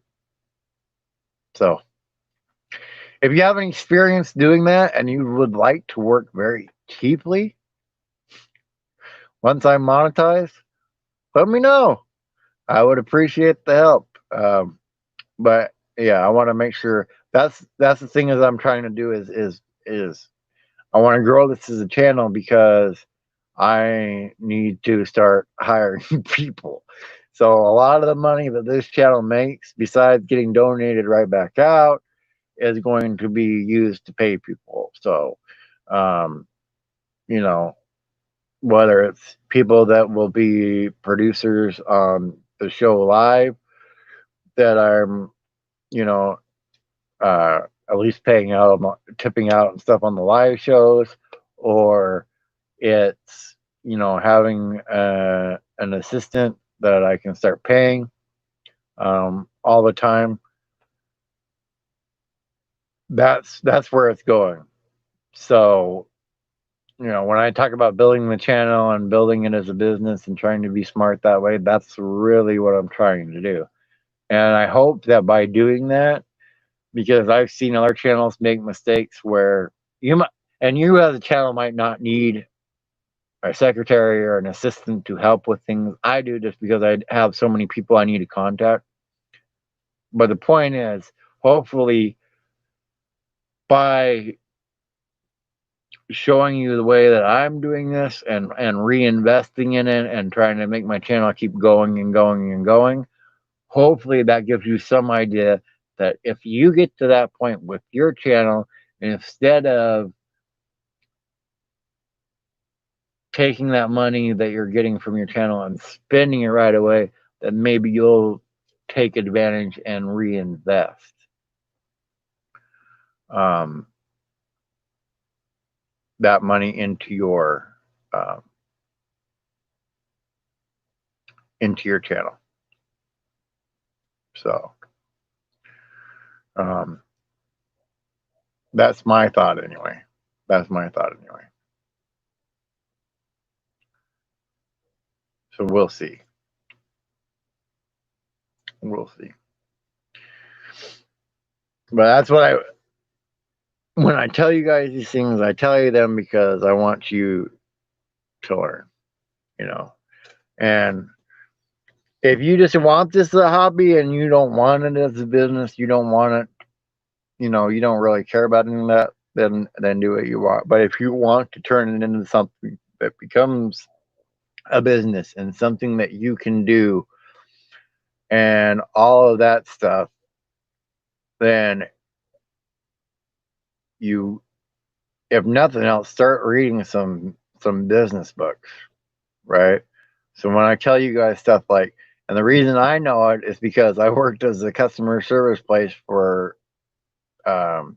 So, if you have any experience doing that and you would like to work very cheaply, once I'm monetized, let me know. I would appreciate the help. But yeah, I want to make sure that's the thing is I'm trying to do is I want to grow this as a channel because I need to start hiring people. So a lot of the money that this channel makes, besides getting donated right back out, is going to be used to pay people. So, um, you know, whether it's people that will be producers on the show live that I'm, you know, uh, at least paying out, tipping out and stuff on the live shows, or it's, having an assistant that I can start paying all the time. That's where it's going. So, when I talk about building the channel and building it as a business and trying to be smart that way, that's really what I'm trying to do. And I hope that by doing that, because I've seen other channels make mistakes where you might, and you as a channel might not need a secretary or an assistant to help with things. I do just because I have so many people I need to contact. But the point is, hopefully, by showing you the way that I'm doing this and reinvesting in it and trying to make my channel keep going and going and going, hopefully that gives you some idea that if you get to that point with your channel, instead of taking that money that you're getting from your channel and spending it right away, then maybe you'll take advantage and reinvest um, that money uh, into your channel. So um, that's my thought anyway. That's my thought anyway. So we'll see. We'll see. But that's what when I tell you guys these things, I tell you them because I want you to learn, you know. And if you just want this as a hobby and you don't want it as a business, you don't want it, you don't really care about any of that, then do what you want. But if you want to turn it into something that becomes a business and something that you can do and all of that stuff, then you, if nothing else, start reading some business books, right? So when I tell you guys stuff like, and the reason I know it is because I worked as a customer service place for um,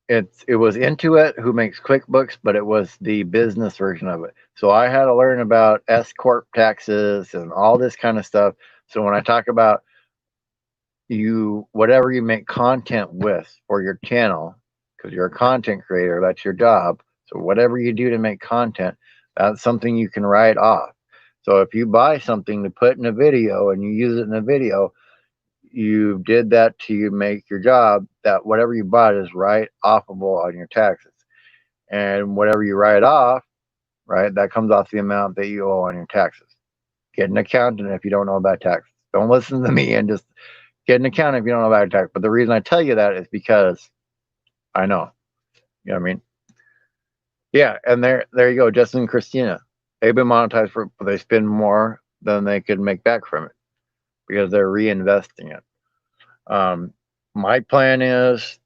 it was Intuit who makes QuickBooks, but it was the business version of it. So I had to learn about S corp taxes and all this kind of stuff. So when I talk about whatever you make content with for your channel, because you're a content creator, that's your job. So whatever you do to make content, that's something you can write off. So if you buy something to put in a video and you use it in a video, you did that to make your job, that whatever you bought is write offable on your taxes. And whatever you write off, right, that comes off the amount that you owe on your taxes. Get an accountant if you don't know about taxes. Don't listen to me and just get an accountant if you don't know about tax. But the reason I tell you that is because I know. You know what I mean? Yeah, and there you go, Justin and Christina. They've been monetized but they spend more than they could make back from it because they're reinvesting it. My plan is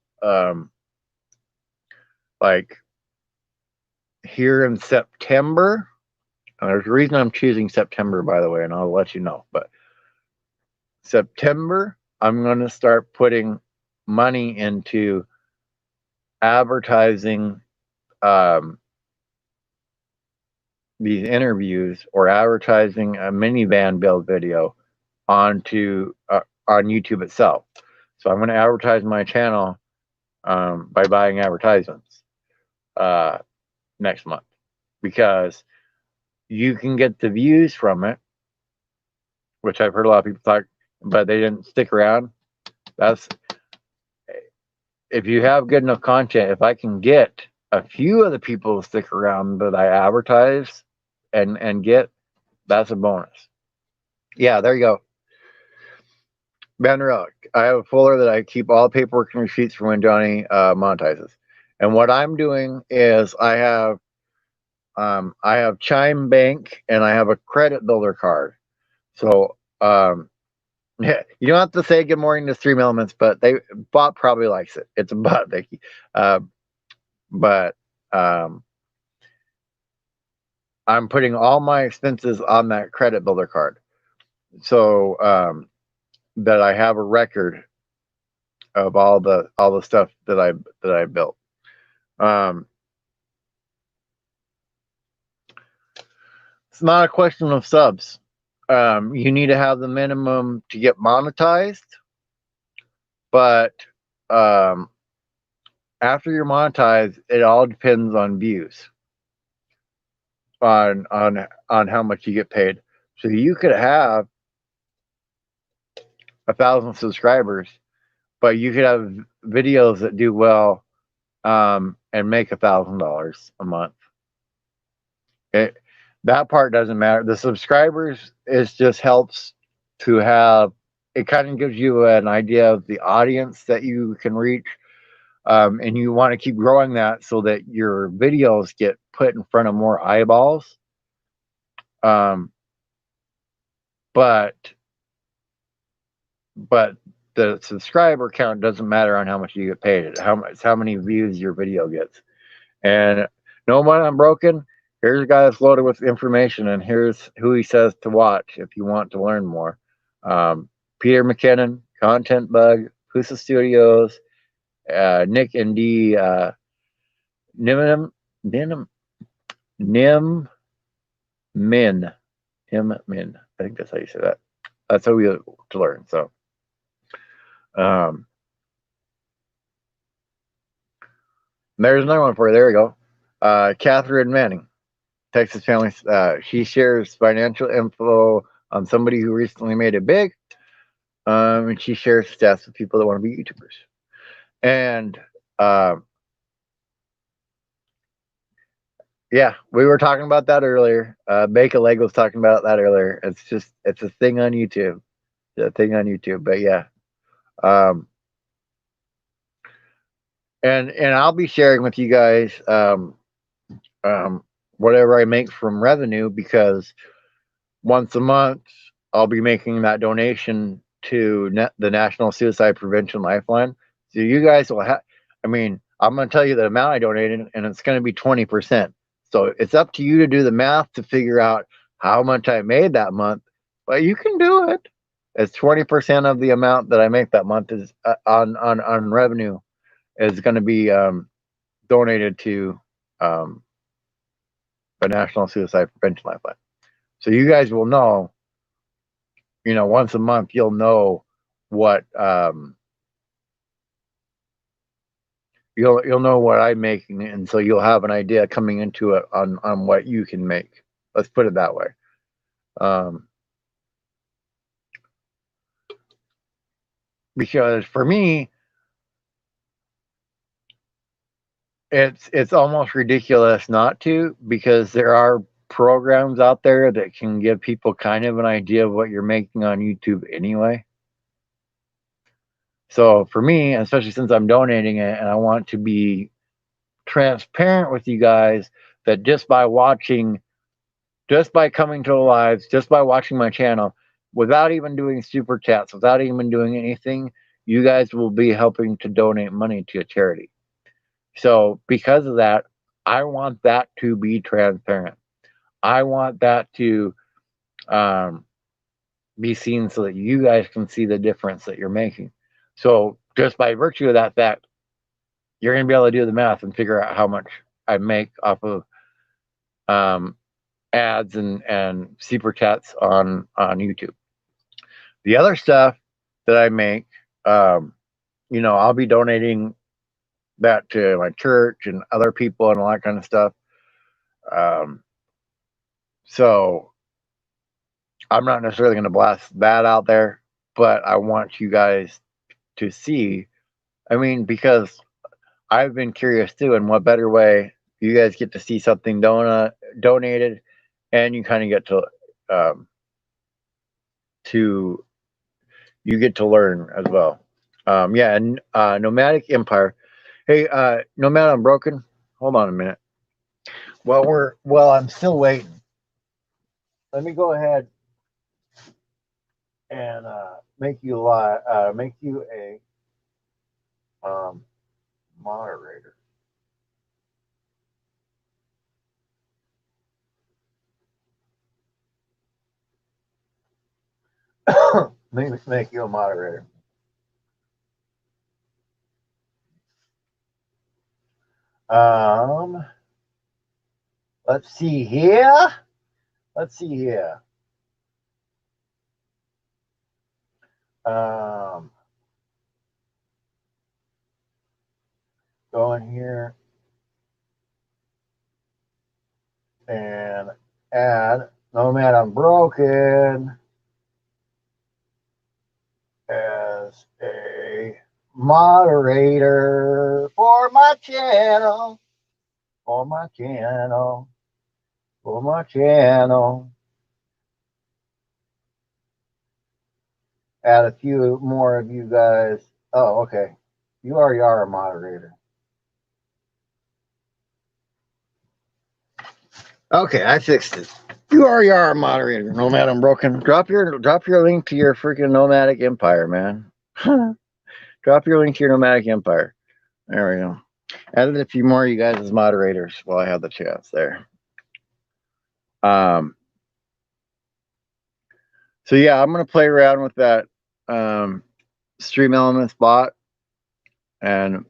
like here in September, and there's a reason I'm choosing September, by the way, and I'll let you know. But September, I'm going to start putting money into advertising these interviews or advertising a minivan build video onto on YouTube itself. So I'm going to advertise my channel by buying advertisements next month, because you can get the views from it, which I've heard a lot of people talk, but they didn't stick around. That's if you have good enough content. If I can get a few of the people to stick around that I advertise and get, that's a bonus. Yeah, there you go. Banderella. I have a folder that I keep all paperwork and receipts for when Johnny monetizes. And what I'm doing is I have Chime Bank and I have a credit builder card. So yeah, you don't have to say good morning to Stream Elements, but Bob probably likes it. It's a bot, Vicky. But I'm putting all my expenses on that credit builder card, so that I have a record of all the stuff that I built. It's not a question of subs. You need to have the minimum to get monetized, but after you're monetized, it all depends on views, on how much you get paid. So you could have 1,000 subscribers, but you could have videos that do well and make $1,000 a month. That part doesn't matter. The subscribers just helps to have. It kind of gives you an idea of the audience that you can reach, and you want to keep growing that so that your videos get put in front of more eyeballs. But the subscriber count doesn't matter on how much you get paid. It's how many views your video gets. And no one unbroken. Here's a guy that's loaded with information, and here's who he says to watch if you want to learn more. Peter McKinnon, Content Bug, Pusa Studios, Nick and D, Nim Min. I think that's how you say that. That's how we have to learn. So, there's another one for you. There we go. Catherine Manning, Texas family. She shares financial info on somebody who recently made it big. And she shares stats with people that want to be YouTubers. And yeah, we were talking about that earlier. Make a Leg was talking about that earlier. It's a thing on YouTube. It's a thing on YouTube. But yeah. And I'll be sharing with you guys whatever I make from revenue, because once a month I'll be making that donation to the National Suicide Prevention Lifeline. So you guys will have. I mean, I'm going to tell you the amount I donated, and it's going to be 20%. So it's up to you to do the math to figure out how much I made that month. But you can do it. It's 20% of the amount that I make that month is on revenue is going to be donated to the National Suicide Prevention Lifeline. So you guys will know, once a month, you'll know what you'll know what I'm making, and so you'll have an idea coming into it on what you can make. Let's put it that way. Because for me, it's almost ridiculous not to, because there are programs out there that can give people kind of an idea of what you're making on YouTube anyway. So for me, especially since I'm donating it and I want to be transparent with you guys, that just by coming to the lives, just by watching my channel, without even doing super chats, without even doing anything, you guys will be helping to donate money to a charity. So because of that, I want that to be transparent. I want that to be seen so that you guys can see the difference that you're making. So just by virtue of that fact, you're going to be able to do the math and figure out how much I make off of ads and super chats on YouTube. The other stuff that I make, I'll be donating that to my church and other people and all that kind of stuff. Um, so I'm not necessarily going to blast that out there, but I want you guys to see. I mean, because I've been curious too, and what better way you guys get to see something donated, and you kind of get um, to you get to learn as well. Yeah, and Nomadic Empire. Hey, Nomad Unbroken. Hold on a minute. I'm still waiting. Let me go ahead and make you a moderator. make you a moderator. Let's see here. Go in here and add Nomad Unbroken as a moderator for my channel. Add a few more of you guys. Oh, okay. You already are a moderator. Okay, I fixed it. You already are a moderator, Nomad Unbroken. Drop your link to your freaking Nomadic Empire, man. Drop your link to your Nomadic Empire. There we go. Added a few more of you guys as moderators while I have the chance there. So yeah, I'm gonna play around with that Stream Elements bot, and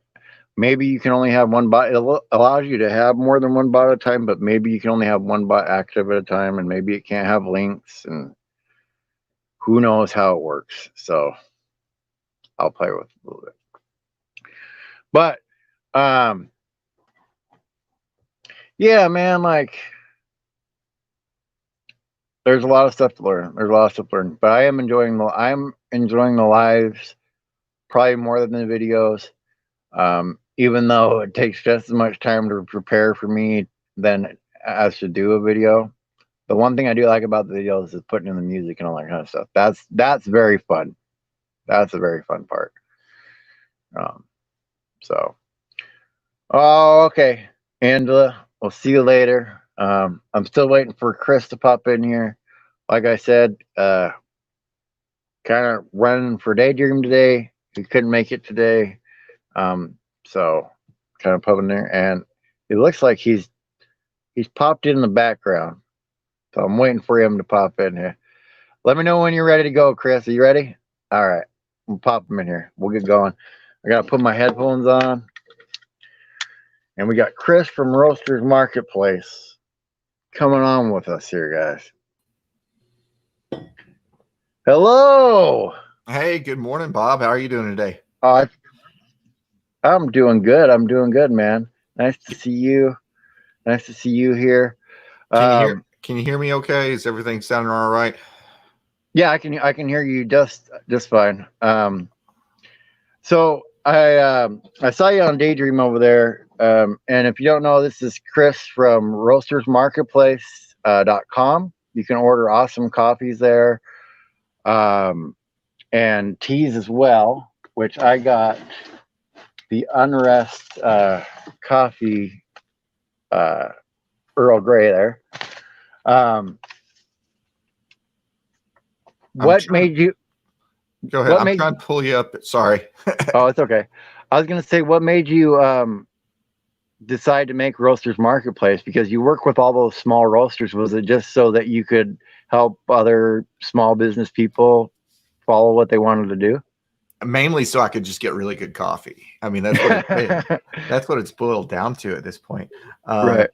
maybe you can only have one bot. It allows you to have more than one bot at a time, but maybe you can only have one bot active at a time, and maybe it can't have links, and who knows how it works. So I'll play with it a little bit. But yeah, man, like there's a lot of stuff to learn. But I'm enjoying the lives probably more than the videos. Even though it takes just as much time to prepare for me than as to do a video. The one thing I do like about the videos is putting in the music and all that kind of stuff. That's very fun. That's a very fun part. Oh, okay, Angela, we'll see you later. I'm still waiting for Chris to pop in here. Like I said, kind of running for Daydream today. He couldn't make it today. So kind of popping there, and it looks like he's popped in the background. So I'm waiting for him to pop in here. Let me know when you're ready to go, Chris. Are you ready? All right, we'll pop him in here. We'll get going. I gotta put my headphones on. And we got Chris from Roasters Marketplace coming on with us here, guys. Hello. Hey, good morning, Bob. How are you doing today? I'm doing good. Man. Nice to see you. Here. Can you hear me okay? Is everything sounding all right? Yeah, I can hear you just fine. So I saw you on Daydream over there. And if you don't know, this is Chris from roastersmarketplace.com. You can order awesome coffees there. And teas as well, which I got the Unrest coffee Earl Grey there. What made you? Go ahead. I'm trying to pull you up. Sorry. Oh, it's okay. I was going to say, what made you decide to make Roasters Marketplace? Because you work with all those small roasters. Was it just so that you could help other small business people follow what they wanted to do? Mainly so I could just get really good coffee. I mean, that's what it's boiled down to at this point. Right.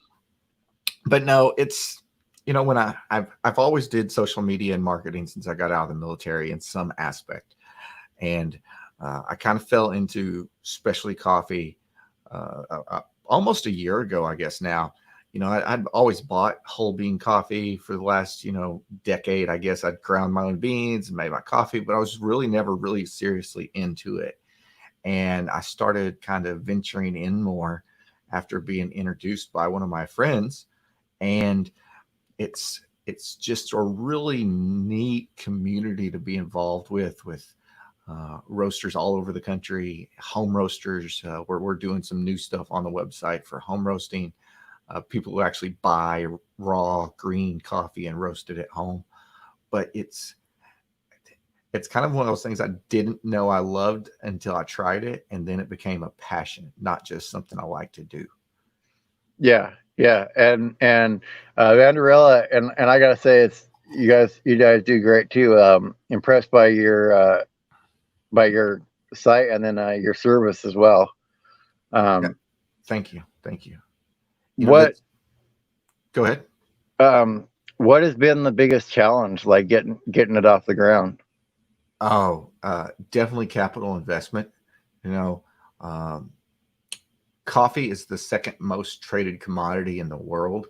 But no, it's when I've always did social media and marketing since I got out of the military in some aspect, and I kind of fell into specialty coffee almost a year ago, I guess now. I'd always bought whole bean coffee for the last, decade. I guess I'd ground my own beans and made my coffee, but I was really never really seriously into it. And I started kind of venturing in more after being introduced by one of my friends. And it's just a really neat community to be involved with roasters all over the country, home roasters. Where we're doing some new stuff on the website for home roasting. People who actually buy raw green coffee and roast it at home. But it's kind of one of those things I didn't know I loved until I tried it, and then it became a passion, not just something I like to do. Yeah, yeah, and Vanderella, and I gotta say, it's you guys do great too. Impressed by your site, and then your service as well. Yeah. Um, Thank you, thank you. what That's Go ahead. um, what has been the biggest challenge, like getting it off the ground? Oh, definitely capital investment. You know, um, Coffee is the second most traded commodity in the world,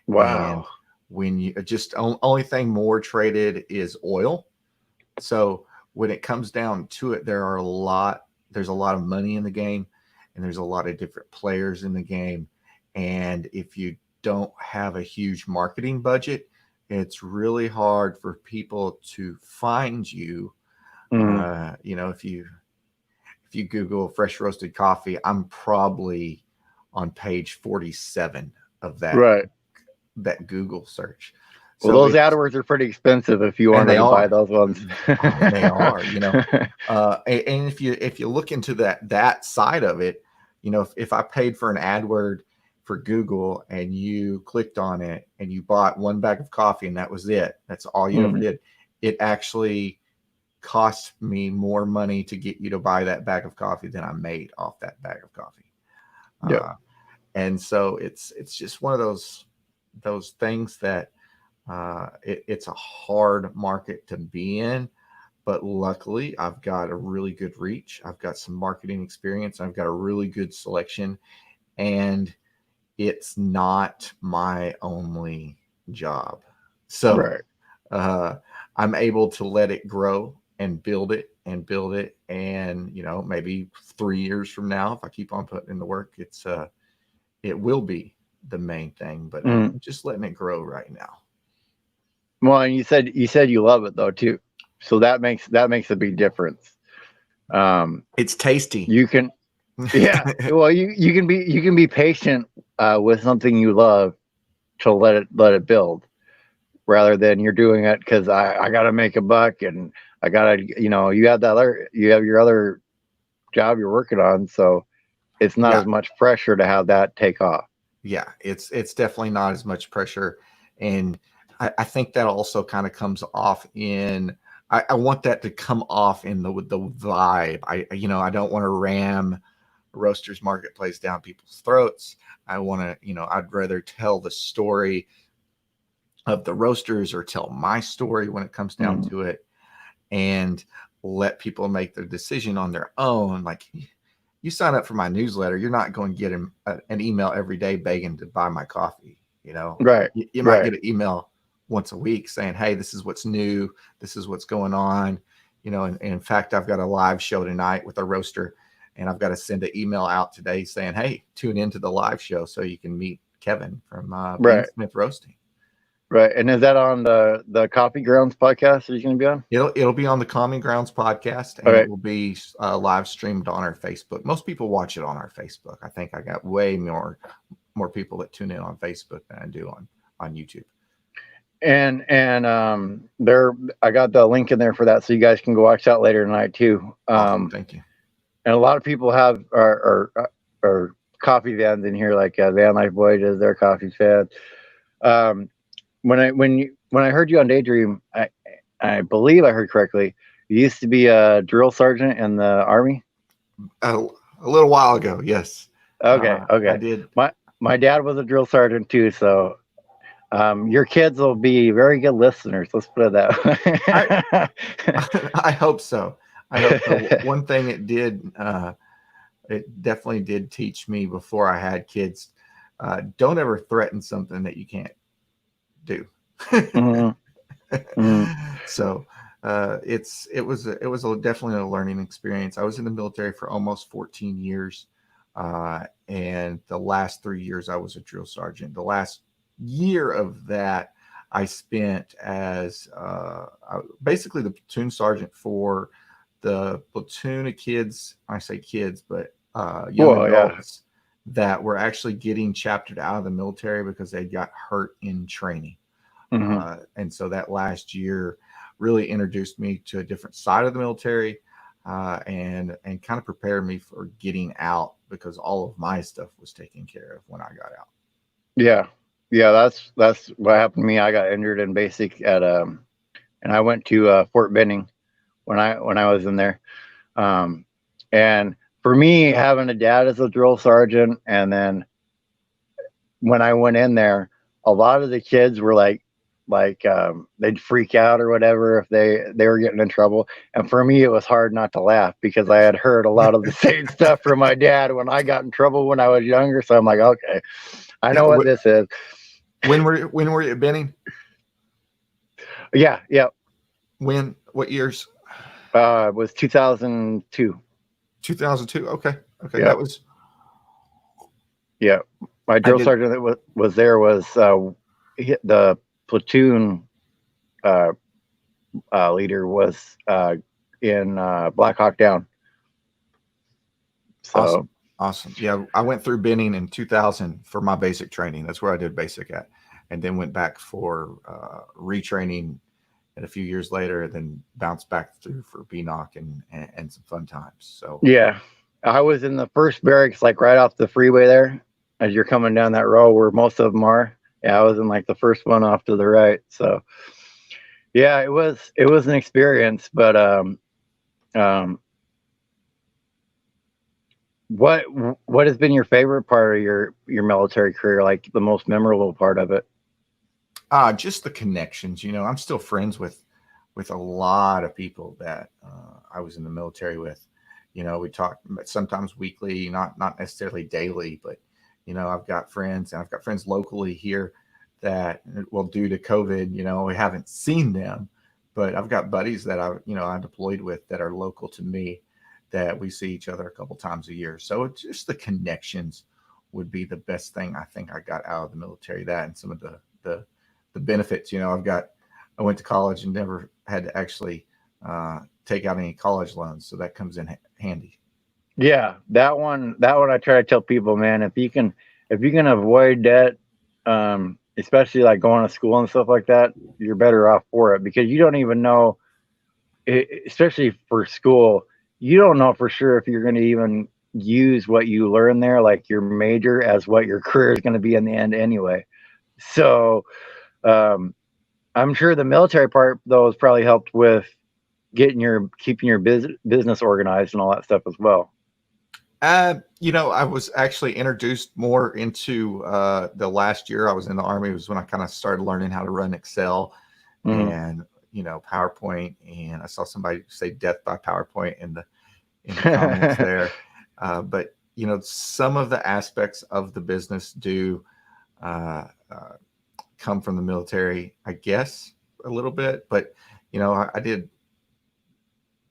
Wow. and when you just only thing more traded is oil. So when it comes down to it, there's a lot of money in the game, and there's a lot of different players in the game. And if you don't have a huge marketing budget, it's really hard for people to find you. Mm, If you Google fresh roasted coffee, I'm probably on page 47 of right. that Google search. Well, So those it's AdWords are pretty expensive if you and wanted they to buy are those ones. they are, and if you look into that side of it, if I paid for an AdWord for Google and you clicked on it and you bought one bag of coffee and that was it, that's all you ever Mm, did, it actually cost me more money to get you to buy that bag of coffee than I made off that bag of coffee. yeah, Uh, and so it's just one of those things that it's a hard market to be in. But luckily, I've got a really good reach. I've got some marketing experience. I've got a really good selection, and it's not my only job. So right. uh, I'm able to let it grow and build it and build it. And maybe 3 years from now, if I keep on putting in the work, it will be the main thing. But I'm Mm. just letting it grow right now. Well, and you said you love it though too, so that makes a big difference. Um, It's tasty. you can, yeah. Well, you can be patient with something you love to let it build, rather than you're doing it because I got to make a buck, and I gotta, you have your other job you're working on, so it's not Yeah, as much pressure to have that take off. yeah, it's definitely not as much pressure, and I think that also kind of comes off in. I want that to come off in the vibe. I don't want to ram roasters marketplace down people's throats. I want to, I'd rather tell the story of the roasters or tell my story when it comes down Mm, to it, and let people make their decision on their own. Like, you sign up for my newsletter, you're not going to get an email every day begging to buy my coffee. right, You might right, get an email once a week saying, hey, this is what's new, this is what's going on. And in fact, I've got a live show tonight with a roaster, and I've got to send an email out today saying, hey, tune into the live show so you can meet Kevin from right, Beansmith Roasting. right. And is that on the Coffee Grounds podcast that you're going to be on? It'll be on the Common Grounds podcast, All and it right. will be live streamed on our Facebook. Most people watch it on our Facebook. I think I got way more people that tune in on Facebook than I do on YouTube. And there, I got the link in there for that, so you guys can go watch that later tonight too. Awesome, thank you. And a lot of people have are coffee fans in here, like Van Life Boy does their coffee fan. Um, when I heard you on Daydream, I believe I heard correctly. You used to be a drill sergeant in the army. A little while ago, yes, Okay, I okay. did. My dad was a drill sergeant too, so Your kids will be very good listeners. Let's put it I that I hope so. I hope so. way. One thing it definitely did teach me before I had kids, don't ever threaten something that you can't do. Mhm, mhm. So it was definitely a learning experience. I was in the military for almost 14 years, and the last 3 years I was a drill sergeant. The last year of that I spent as basically the platoon sergeant for the platoon of kids. I say kids, but young Well, yeah. adults that were actually getting chaptered out of the military because they got hurt in training. Mhm. And so that last year really introduced me to a different side of the military, and kind of prepared me for getting out because all of my stuff was taken care of when I got out. Yeah. Yeah, that's what happened to me. I got injured in basic at and I went to Fort Benning when I was in there. Um and for me, having a dad as a drill sergeant, and then when I went in there, a lot of the kids were they'd freak out or whatever if they were getting in trouble. And for me, it was hard not to laugh because I had heard a lot of the same stuff from my dad when I got in trouble when I was younger. So I'm like, okay, I know what this is. When were you at Benning? Yeah, yeah. When what years? It was 2002. 2002. Okay, okay, Yeah, that was yeah. My I drill did. sergeant that was there was the platoon uh, leader was in Black Hawk Down. So Awesome. Awesome. Yeah, I went through Benning in 2000 for my basic training. That's where I did basic at, and then went back for retraining. And a few years later, then bounced back through for BNOC and some fun times. So yeah, I was in the first barracks, like right off the freeway there, as you're coming down that road where most of them are. Yeah, I was in like the first one off to the right. So yeah, it was an experience. But um, what what has been your favorite part of your military career? Like the most memorable part of it? just the connections. I'm still friends with a lot of people that I was in the military with. We talk sometimes weekly, not necessarily daily, but I've got friends, and I've got friends locally here that, well, due to COVID, we haven't seen them, but I've got buddies that I deployed with that are local to me that we see each other a couple times a year. So it's just the connections would be the best thing I think I got out of the military. That and some of the benefits. I went to college and never had to actually take out any college loans, so that comes in handy. Yeah, that one I try to tell people, man, if you can avoid debt, especially like going to school and stuff like that, you're better off for it because you don't even know, especially for school, you don't know for sure if you're going to even use what you learn there, like your major, as what your career is going to be in the end anyway. So um, I'm sure the military part though has probably helped with keeping your business organized and all that stuff as well. I was actually introduced more into the last year I was in the Army was when I kind of started learning how to run Excel Hmm. and PowerPoint. And I saw somebody say "death by PowerPoint" in the comments there. But some of the aspects of the business do uh, uh, come from the military, I guess, a little bit. But I did,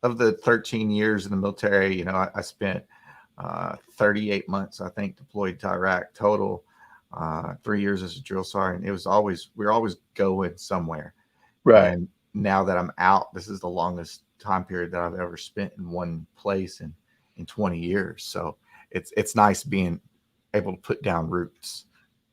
of the 13 years in the military, I spent 38 months, I think, deployed to Iraq total. 3 years as a drill sergeant. We were always going somewhere. Right. And now that I'm out, this is the longest time period that I've ever spent in one place in 20 years. So it's nice being able to put down roots.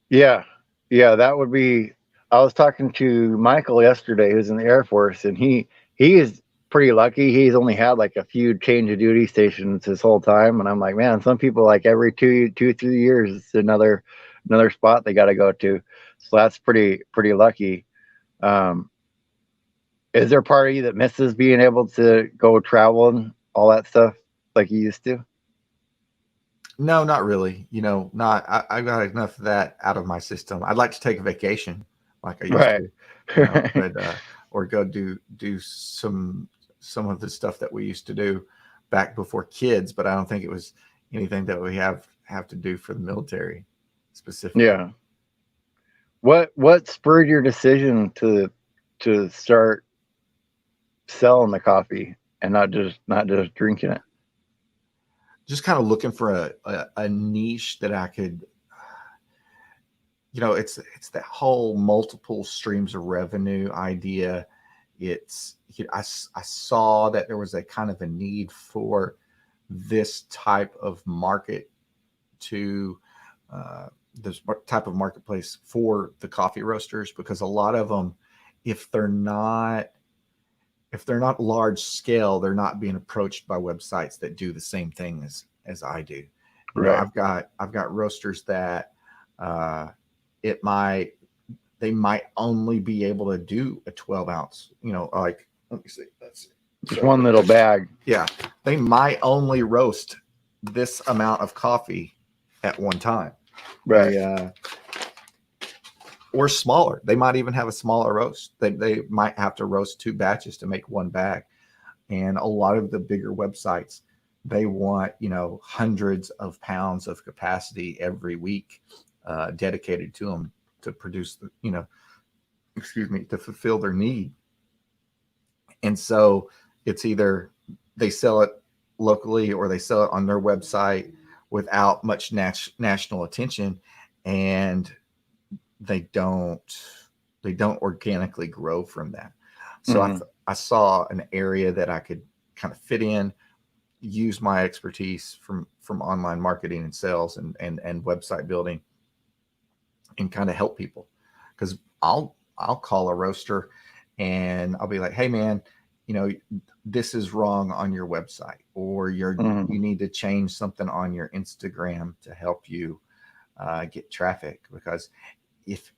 Yeah, yeah, that would be. I was talking to Michael yesterday, who's in the Air Force, and he is pretty lucky. He's only had like a few change of duty stations his whole time, and I'm like, man, some people like every 3 years, it's another spot they got to go to. So that's pretty lucky. Um, is there part of you that misses being able to go travel and all that stuff like you used to? No, not really. Not I got enough of that out of my system. I'd like to take a vacation like I used Right. to, you know, but or go do some of the stuff that we used to do back before kids, but I don't think it was anything that we have to do for the military specifically. Yeah. What spurred your decision to start selling the coffee and not just drinking it? Just kind of looking for a niche that I could, you know, it's that whole multiple streams of revenue idea. It's, you know, I saw that there was a kind of a need for this type of market to this type of marketplace for the coffee roasters, because a lot of them, if they're not large scale, they're not being approached by websites that do the same thing as I do. You know, Right. I've got roasters that uh, it might they might only be able to do a 12 ounce. You know, like let me see, let's see. Just one little bag. Yeah, they might only roast this amount of coffee at one time. Right. Or smaller. They might even have a smaller roast. They might have to roast 2 batches to make 1 bag. And a lot of the bigger websites, they want, you know, hundreds of pounds of capacity every week dedicated to them to produce the, you know, to fulfill their need. And so it's either they sell it locally or they sell it on their website without much national attention, and they don't organically grow from that. So I saw an area that I could kind of fit in, use my expertise from online marketing and sales and website building, and kind of help people. Because I'll call a roaster and I'll be like, hey man, you know, this is wrong on your website, or you need to change something on your Instagram to help you get traffic. Because if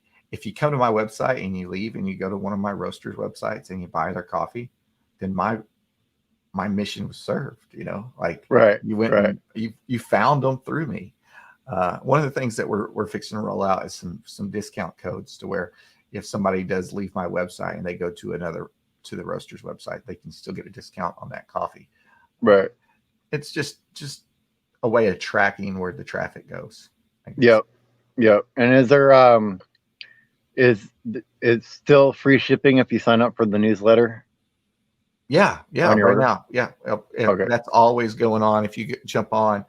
you come to my website and you leave and you go to one of my roasters' websites and you buy their coffee, then my mission was served. You know, like Right. you went and you found them through me. One of the things that we're fixing to roll out is some discount codes to where if somebody does leave my website and they go to the roaster's website, they can still get a discount on that coffee. Right. It's just a way of tracking where the traffic goes. Yep. And is there is it's still free shipping if you sign up for the newsletter? Yeah, On your right order? now. Yeah. Okay. That's always going on. If you jump on,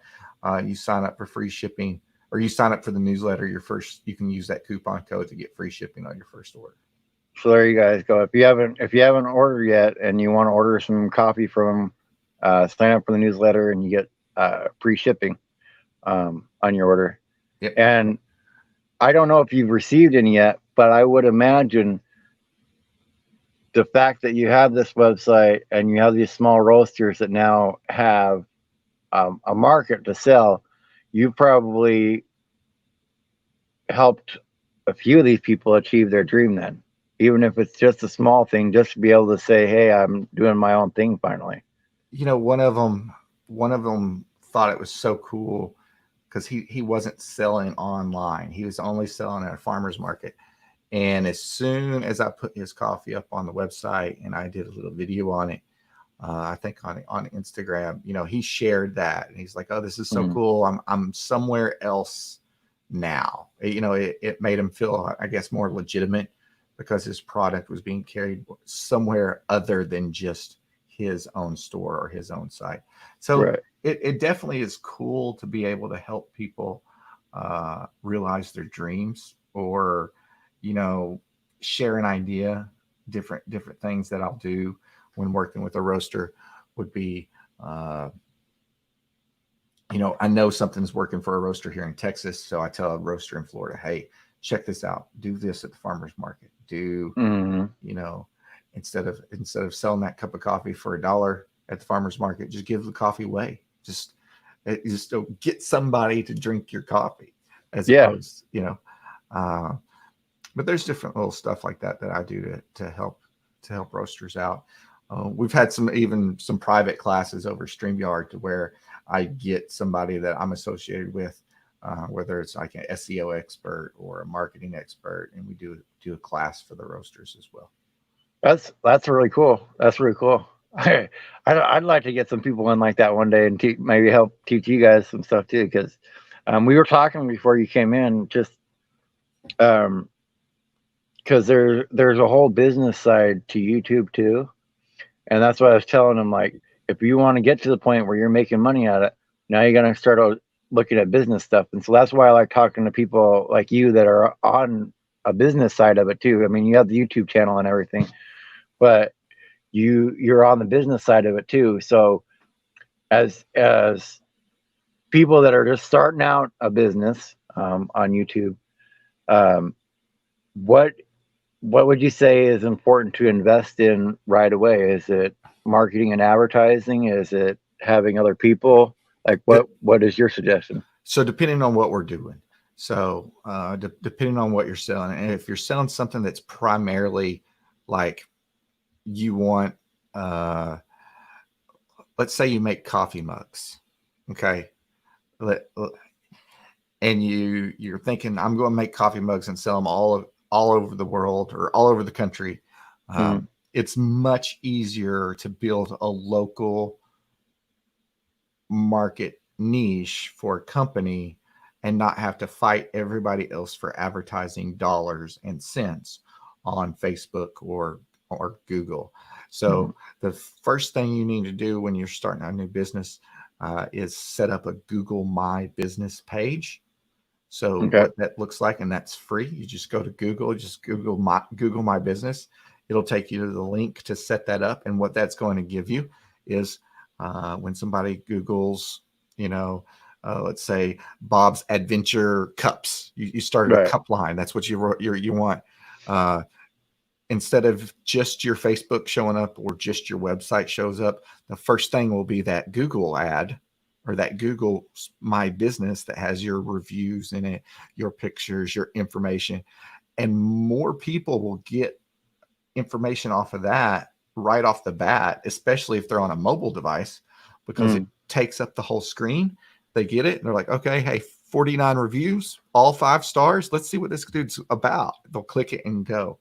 you sign up for free shipping, or you sign up for the newsletter, you can use that coupon code to get free shipping on your first order. So there you guys go. If you haven't ordered yet and you want to order some coffee from sign up for the newsletter and you get free shipping on your order. Yep. And I don't know if you've received any yet, but I would imagine the fact that you have this website and you have these small roasters that now have a market to sell, you probably helped a few of these people achieve their dream then, even if it's just a small thing, just to be able to say, hey, I'm doing my own thing finally. You know, one of them thought it was so cool because he wasn't selling online. He was only selling at a farmer's market. And as soon as I put his coffee up on the website and I did a little video on it, I think on Instagram, you know, he shared that and he's like, oh, this is so cool. I'm somewhere else now. You know, it made him feel, I guess, more legitimate because his product was being carried somewhere other than just his own store or his own site. So it definitely is cool to be able to help people realize their dreams, or, you know, share an idea. Different things that I'll do when working with a roaster would be, you know, I know something's working for a roaster here in Texas, so I tell a roaster in Florida, hey, check this out. Do this at the farmer's market. You know, instead of selling that cup of coffee for $1 at the farmer's market, just give the coffee away. Just get somebody to drink your coffee, as opposed, you know. But there's different little stuff like that I do to help roasters out. We've had some private classes over StreamYard to where I get somebody that I'm associated with whether it's like an SEO expert or a marketing expert, and we do a class for the roasters as well. That's really cool. That's really cool. I'd like to get some people in like that one day and maybe help teach you guys some stuff too. Because we were talking before you came in, just because there's a whole business side to YouTube too, and that's what I was telling them. Like, if you want to get to the point where you're making money at it, now you're gonna start looking at business stuff. And so that's why I like talking to people like you that are on a business side of it too. I mean, you have the YouTube channel and everything, but you're on the business side of it too. So as people that are just starting out a business on YouTube, what would you say is important to invest in right away? Is it marketing and advertising? Is it having other people? Like what is your suggestion? So depending on what we're doing. So depending on what you're selling, and if you're selling something that's primarily like you want, let's say you make coffee mugs, okay, and you're thinking, I'm going to make coffee mugs and sell them all over the world or all over the country. It's much easier to build a local market niche for a company and not have to fight everybody else for advertising dollars and cents on Facebook or Google. So the first thing you need to do when you're starting a new business is set up a Google My Business page. So what that looks like, and that's free. You just go to Google, just Google My Business. It'll take you to the link to set that up. And what that's going to give you is when somebody Googles, let's say Bob's Adventure Cups, you started a cup line. That's what you want. Instead of just your Facebook showing up or just your website shows up, the first thing will be that Google ad or that Google My Business that has your reviews in it, your pictures, your information. And more people will get information off of that right off the bat, especially if they're on a mobile device, because it takes up the whole screen. They get it. And they're like, okay, hey, 49 reviews, all 5 stars. Let's see what this dude's about. They'll click it and go.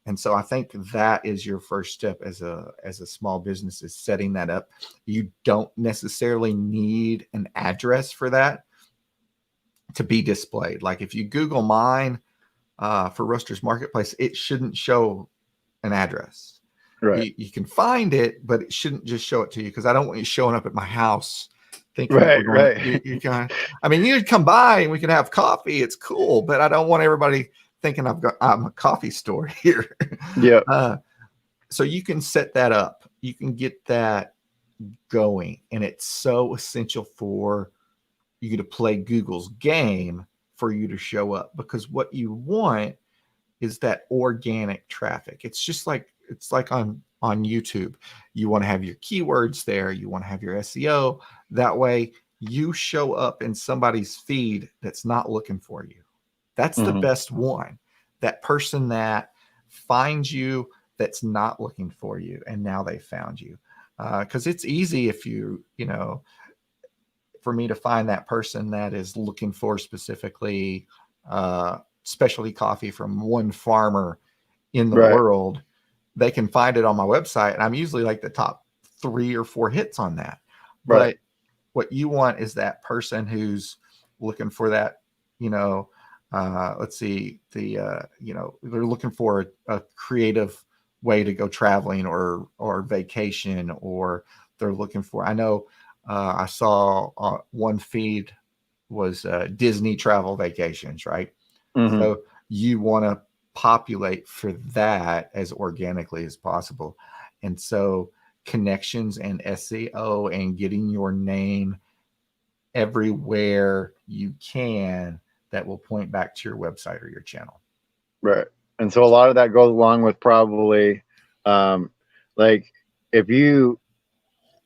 And so I think that is your first step as a small business, is setting that up. You don't necessarily need an address for that to be displayed. Like if you Google mine for Roasters Marketplace, it shouldn't show an address. Right. You can find it, but it shouldn't just show it to you, because I don't want you showing up at my house thinking you can. I mean, you could come by and we can have coffee. It's cool, but I don't want everybody thinking I'm a coffee store here. Yeah. So you can set that up. You can get that going, and it's so essential for you to play Google's game for you to show up, because what you want is that organic traffic. It's like on YouTube. You want to have your keywords there. You want to have your SEO. That way you show up in somebody's feed that's not looking for you. That's the best one. That person that finds you that's not looking for you, and now they found you. Because it's easy if for me to find that person that is looking for specifically specialty coffee from one farmer in the world. They can find it on my website, and I'm usually like the top 3 or 4 hits on that. But what you want is that person who's looking for that, let's see, they're looking for a creative way to go traveling or vacation, or they're looking for, I know I saw one feed was Disney travel vacations, right? So you want to populate for that as organically as possible. And so connections and SEO and getting your name everywhere you can that will point back to your website or your channel. Right. And so a lot of that goes along with probably like if you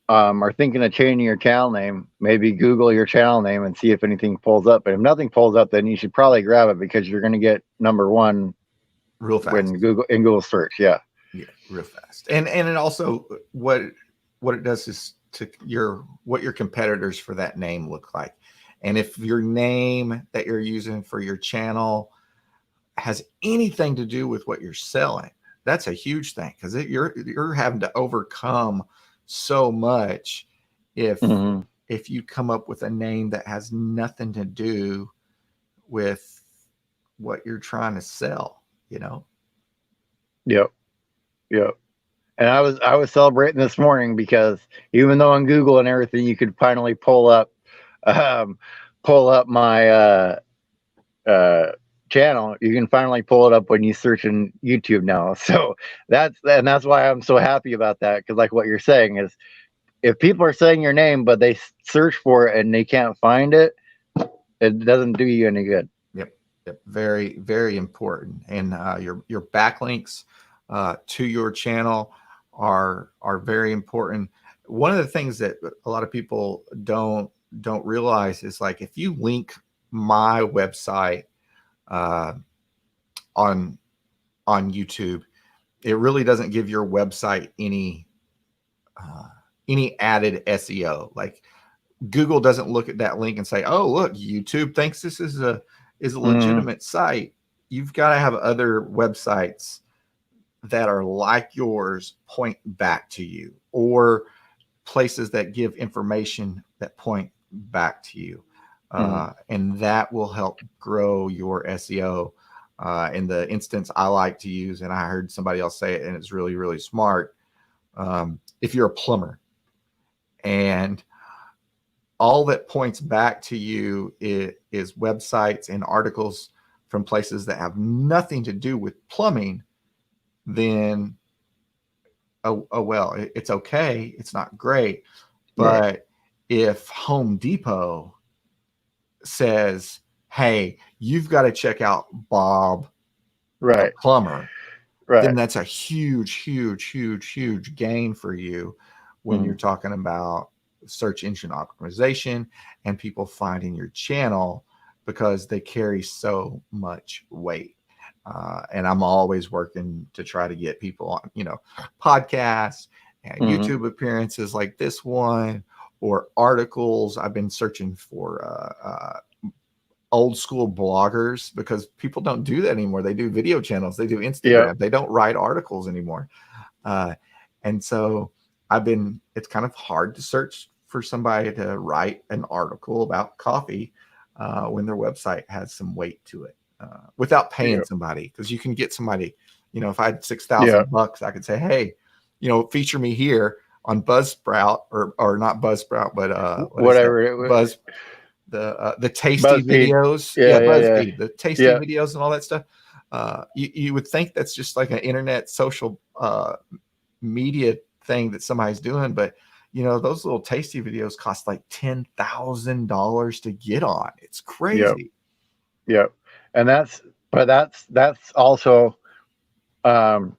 are thinking of changing your channel name, maybe Google your channel name and see if anything pulls up. But if nothing pulls up, then you should probably grab it, because you're going to get #1 real fast when Google search. Yeah, real fast. And it also, what it does is what your competitors for that name look like. And if your name that you're using for your channel has anything to do with what you're selling, that's a huge thing, because you're having to overcome so much if Mm-hmm. if you come up with a name that has nothing to do with what you're trying to sell, you know. Yep. Yep. And I was celebrating this morning because even though on Google and everything you could finally um, pull up my uh, channel, you can finally pull it up when you search in YouTube now. So that's why I'm so happy about that, because like what you're saying is, if people are saying your name but they search for it and they can't find it, it doesn't do you any good. Yep, yep, very, very important. And your backlinks to your channel are very important. One of the things that a lot of people don't realize is, like, if you link my website uh, on YouTube, it really doesn't give your website uh, any added SEO. Like, Google doesn't look at that link and say, "Oh, look, YouTube thinks this is a Mm-hmm. legitimate site." You've got to have other websites that are like yours point back to you, or places that give information that point back to you, Mm-hmm. and that will help grow your SEO. In the instance I like to use, and I heard somebody else say it, and it's really, really smart. If you're a plumber and all that points back to you is websites and articles from places that have nothing to do with plumbing, then oh well, it's okay. It's not great. Right. But if Home Depot says, "Hey, you've got to check out Bob the Right. plumber," then Right. that's a huge, huge, huge, huge gain for you when you're Mm-hmm. talking about search engine optimization and people finding your channel, because they carry so much weight. And I'm always working to try to get people on, podcasts and Mm-hmm. YouTube appearances like this one, or articles. I've been searching for old school bloggers, because people don't do that anymore. They do video channels, they do Yep. Instagram, they don't write articles anymore. Uh, and so it's kind of hard to search for somebody to write an article about coffee when their website has some weight to it, without paying Yep. somebody. Because you can get somebody, if I had Yep. $6,000, I could say, "Hey, feature me here on Buzzsprout," or not Buzzsprout, but what is that? Whatever it was. The tasty BuzzFeed. videos. Yeah, Yeah. Yeah. Yeah. BuzzFeed, the tasty Yeah. videos and all that stuff. You would think that's just like an internet social media thing that somebody's doing, but those little tasty videos cost like $10,000 to get on. It's Yep. crazy. Yep. And that's also, um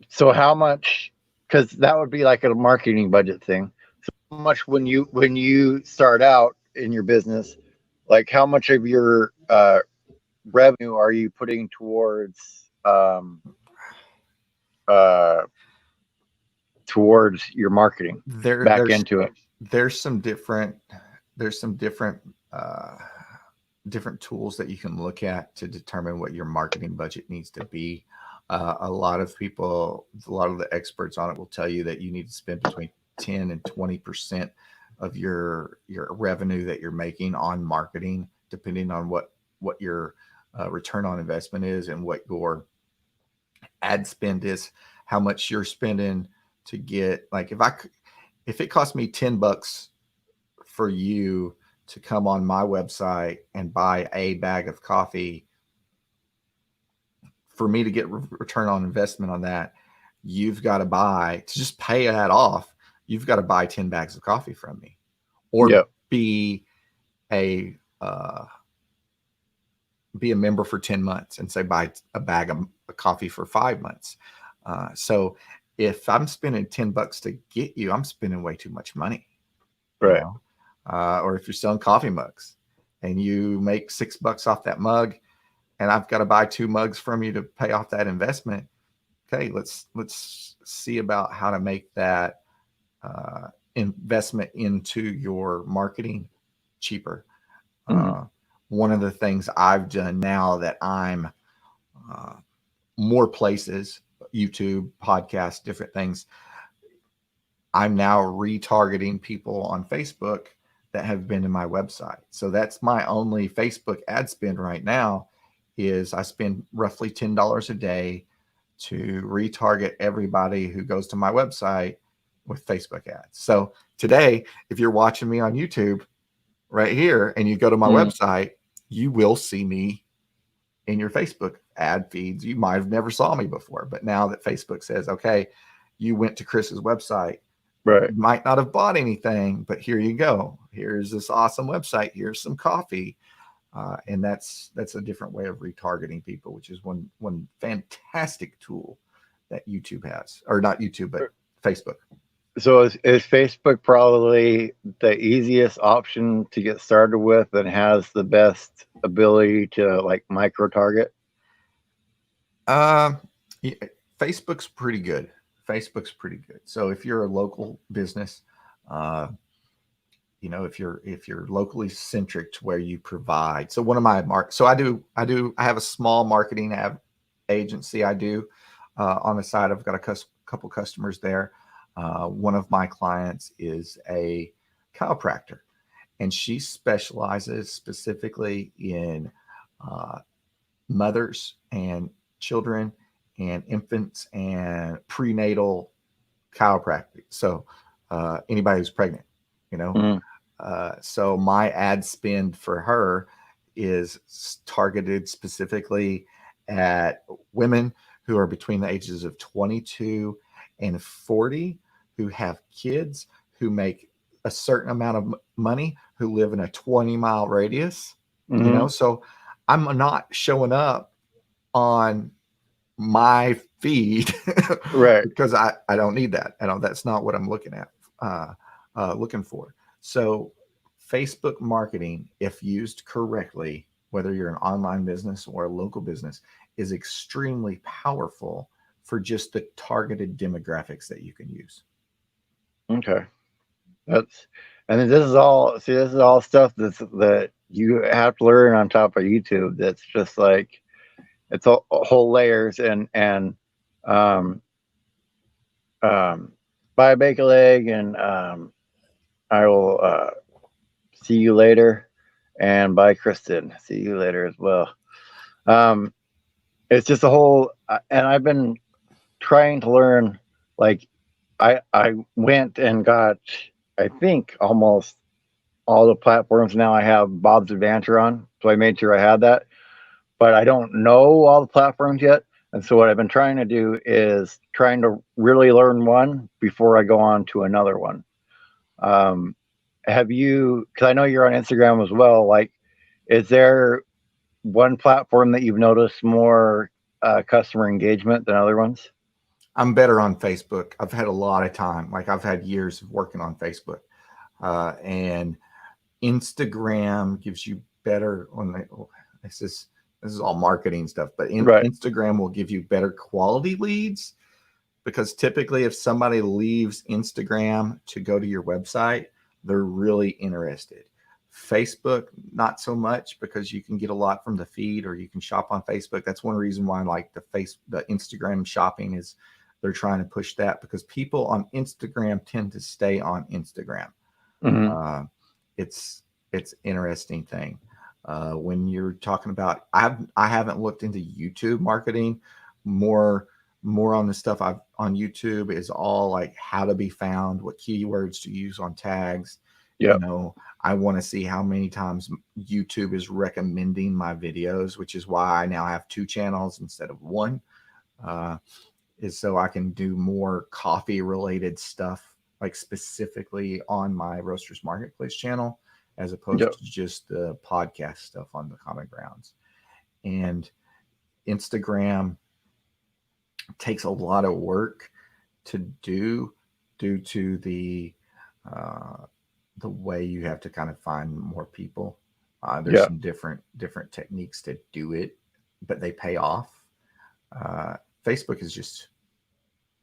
so how much, because that would be like a marketing budget thing. So how much, when you start out in your business, like how much of your revenue are you putting uh towards your marketing There, back there's into it? there's some different there's some different uh, different tools that you can look at to determine what your marketing budget needs to be. A lot of people, a lot of the experts on it will tell you that you need to spend between 10 and 20% of your revenue that you're making on marketing, depending on what your return on investment is, and what your ad spend is, how much you're spending to get. Like, if it cost me $10 for you to come on my website and buy a bag of coffee, for me to get return on investment on that, you've got to buy, to just pay that off, you've got to buy 10 bags of coffee from me, or Yep. be a uh, be a member for 10 months and say buy a bag of coffee for 5 months. So if I'm spending $10 to get you, I'm spending way too much money, you Right. know. Or if you're selling coffee mugs and you make $6 off that mug, and I've got to buy 2 mugs from you to pay off that investment. Okay, let's see about how to make that investment into your marketing cheaper. Mhm. One of the things I've done now that I'm more places, YouTube, podcasts, different things, I'm now retargeting people on Facebook that have been to my website. So that's my only Facebook ad spend right now is I spend roughly $10 a day to retarget everybody who goes to my website with Facebook ads. So today, if you're watching me on YouTube right here and you go to my Mhm. website, you will see me in your Facebook ad feeds. You might have never saw me before, but now that Facebook says, okay, you went to Chris's website, Right. you might not have bought anything, but here you go. Here's this awesome website. Here's some coffee. And that's a different way of retargeting people, which is one fantastic tool that YouTube has, or not YouTube, but Facebook. So is Facebook probably the easiest option to get started with and has the best ability to like micro target? Uh, yeah, Facebook's pretty good. Facebook's pretty good. So if you're a local business, uh, if you're locally centric to where you provide. So one of my so I have a small marketing agency. I do on the side. I've got a couple customers there. One of my clients is a chiropractor, and she specializes specifically in uh, mothers and children and infants and prenatal chiropractic. So anybody who's pregnant, you know. Mm. So my ad spend for her is targeted specifically at women who are between the ages of 22 and 40 who have kids who make a certain amount of money who live in a 20-mile radius, Hmm. so I'm not showing up on my feed Right. because I don't need that. That's not what I'm looking at, looking for. So Facebook marketing, if used correctly, whether you're an online business or a local business, is extremely powerful for just the targeted demographics that you can use. Okay. That's and then this is all stuff that you have to learn on top of YouTube. That's just like it's all whole layers and um buy a bake a leg and I will see you later and bye Kristen. See you later as well. Um it's just a whole and I've been trying to learn like I went and got I think almost all the platforms now. I have Bob's Adventure on, so I made sure I had that. But I don't know all the platforms yet, and so what I've been trying to do is trying to really learn one before I go on to another one. Um, have you? Because I know you're on Instagram as well. Like, is there one platform that you've noticed more customer engagement than other ones? I'm better on Facebook. I've had a lot of time. Like I've had years of working on Facebook, and Instagram gives you better on the. This is this is all marketing stuff, but Right. Instagram will give you better quality leads because typically, if somebody leaves Instagram to go to your website, they're really interested. Facebook, not so much because you can get a lot from the feed or you can shop on Facebook. That's one reason why I like the Instagram shopping is they're trying to push that because people on Instagram tend to stay on Instagram. Hmm. Uh, it's it's interesting thing. When you're talking about, I haven't looked into YouTube marketing more on the stuff I've on YouTube is all like how to be found, what keywords to use on tags. You Yep. know, I want to see how many times YouTube is recommending my videos, which is why I now have two channels instead of one. Uh, is so I can do more coffee related stuff, like specifically on my Roasters Marketplace channel, as opposed Yep. to just the podcast stuff on the Common Grounds. And Instagram takes a lot of work to do due to uh, the way you have to kind of find more people. There's Yeah. some different techniques to do it, but they pay off. Uh, Facebook is just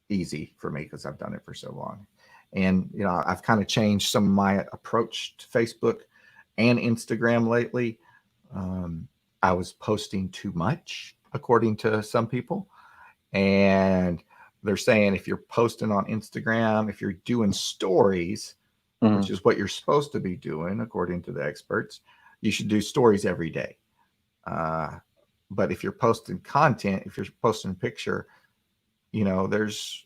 easy for me because I've done it for so long. And I've kind of changed some of my approach to Facebook, and Instagram lately. I was posting too much, according to some people. And they're saying if you're posting on Instagram, if you're doing stories, which is what you're supposed to be doing, according to the experts, you should do stories every day. But if you're posting content, if you're posting a picture, there's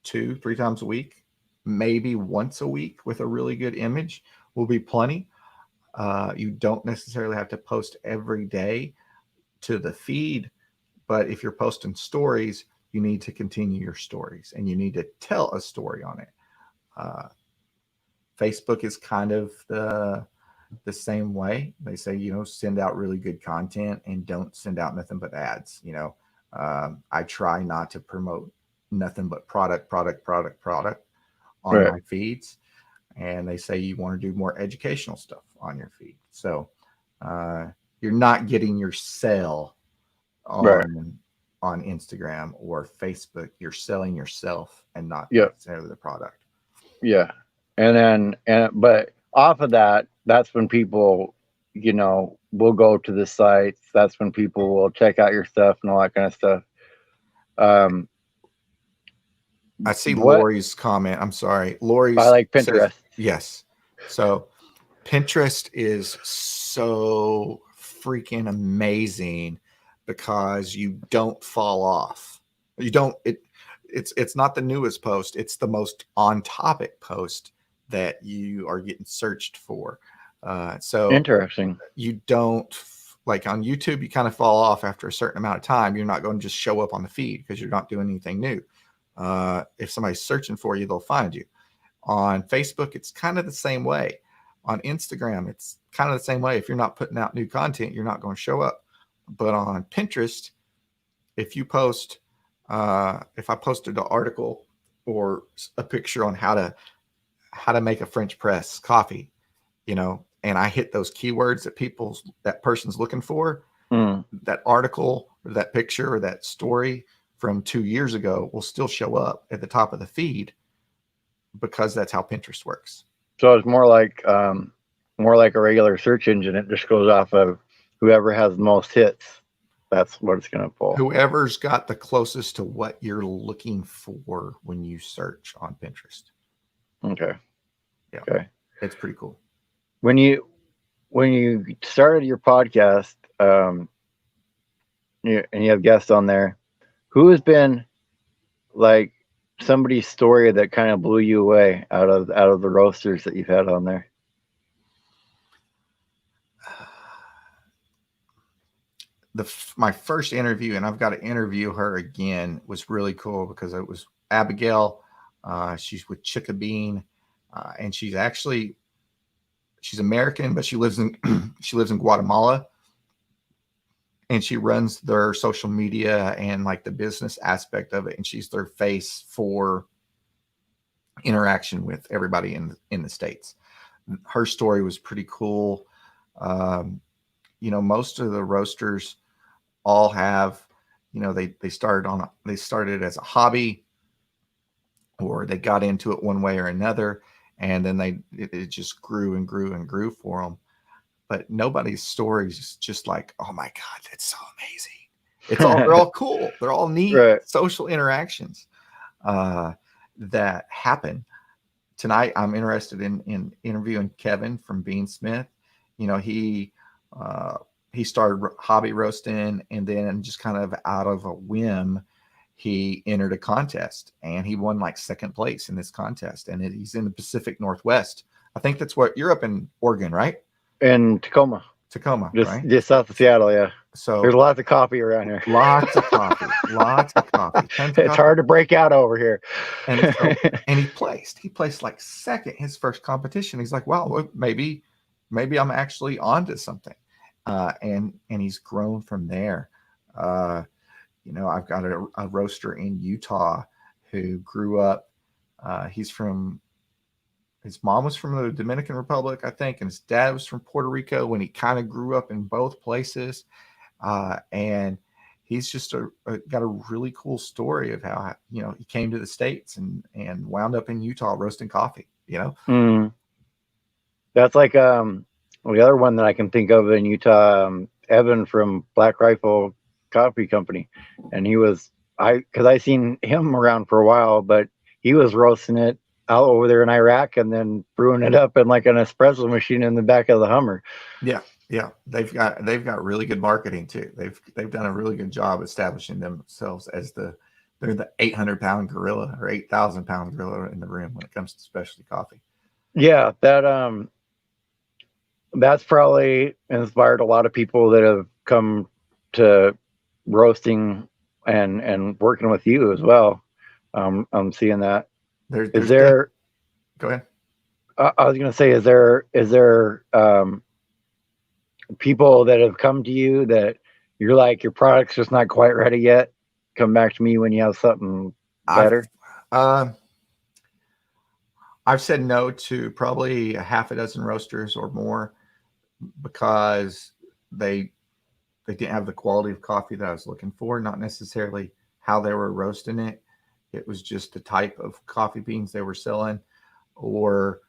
2-3 times a week, maybe once a week with a really good image will be plenty. You don't necessarily have to post every day to the feed, but if you're posting stories, you need to continue your stories and you need to tell a story on it. Facebook is kind of the same way. They say, send out really good content and don't send out nothing but ads. I try not to promote nothing but product on Right. my feeds. And they say you want to do more educational stuff on your feed. So you're not getting your sale Right. on Instagram or Facebook. You're selling yourself and not Yep. necessarily the product. Yeah. But off of that, that's when people, will go to the sites. That's when people will check out your stuff and all that kind of stuff. I see What Lori's comment. I'm sorry. I Lori's like says Pinterest. yes. So Pinterest is so freaking amazing because you don't fall off. You don't it's not the newest post, it's the most on topic post that you are getting searched for. So Interesting. you don't, like on YouTube, you kind of fall off after a certain amount of time. You're not going to just show up on the feed because you're not doing anything new. If somebody's searching for you, they'll find you. On Facebook, it's kind of the same way. On Instagram, it's kind of the same way. If you're not putting out new content, you're not going to show up. But on Pinterest, if you post, if I posted an article or a picture on how to make a French press coffee, and I hit those keywords that person's looking for, that article or that picture or that story from 2 years ago will still show up at the top of the feed because that's how Pinterest works. So it's more like a regular search engine. It just goes off of whoever has the most hits. That's what it's going to pull. Whoever's got the closest to what you're looking for when you search on Pinterest. Okay. Yeah. Okay. It's pretty cool. When you started your podcast, and you have guests on there, who has been like somebody's story that kind of blew you away out of the roasters that you've had on there? My first interview, and I've got to interview her again, was really cool because it was Abigail. She's with Chickabean, and she's American, but she lives in Guatemala, and she runs their social media and like the business aspect of it, and she's their face for interaction with everybody in the States. Her story was pretty cool. Most of the roasters all have, they started as a hobby, or they got into it one way or another, and then it just grew and grew and grew for them. But nobody's story is just like, oh my God, that's so amazing. They're all cool. They're all neat social interactions that happen. Tonight, I'm interested in interviewing Kevin from Bean Smith. He started hobby roasting, and then just kind of out of a whim, he entered a contest, and he won like second place in this contest. And he's in the Pacific Northwest. I think that's what you're up in Oregon, right? In Tacoma, right? Just south of Seattle. Yeah. So there's lots of coffee around here. Lots of coffee. It's hard to break out over here. And he placed like second his first competition. He's like, wow, maybe I'm actually onto something. And he's grown from there. I've got a roaster in Utah who grew up. His mom was from the Dominican Republic, I think, and his dad was from Puerto Rico, when he kind of grew up in both places. And he's just got a really cool story of how, he came to the States and wound up in Utah roasting coffee, That's like the other one that I can think of in Utah, Evan from Black Rifle Coffee Company, and he was because I seen him around for a while, but he was roasting it out over there in Iraq and then brewing it up in like an espresso machine in the back of the Hummer. Yeah, yeah, they've got really good marketing too. They've done a really good job establishing themselves as they're the 800-pound gorilla or 8,000-pound gorilla in the room when it comes to specialty coffee. Yeah, that's probably inspired a lot of people that have come to roasting and working with you as well. I'm seeing that. Is There's there? go ahead. I was going to say, is there people that have come to you that you're like your product's just not quite ready yet? Come back to me when you have something better. Uh, I've said no to probably a half a dozen roasters or more because they didn't have the quality of coffee that I was looking for, not necessarily how they were roasting it. It was just the type of coffee beans they were selling, or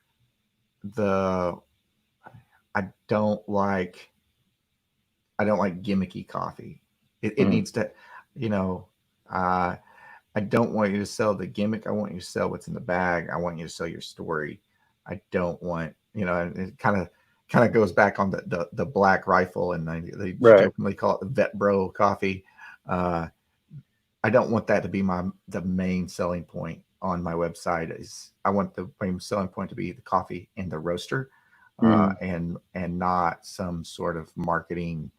the I don't like I don't like gimmicky coffee. It Mm, needs to, you know, uh, I don't want you to sell the gimmick. I want you to sell what's in the bag. I want you to sell your story. I don't want, and it kind of goes back on the Black Rifle, and they right. jokingly call it the Vet Bro coffee. Uh, I don't want that to be the main selling point on my website. Is I want the main selling point to be the coffee and the roaster, Mm, and not some sort of marketing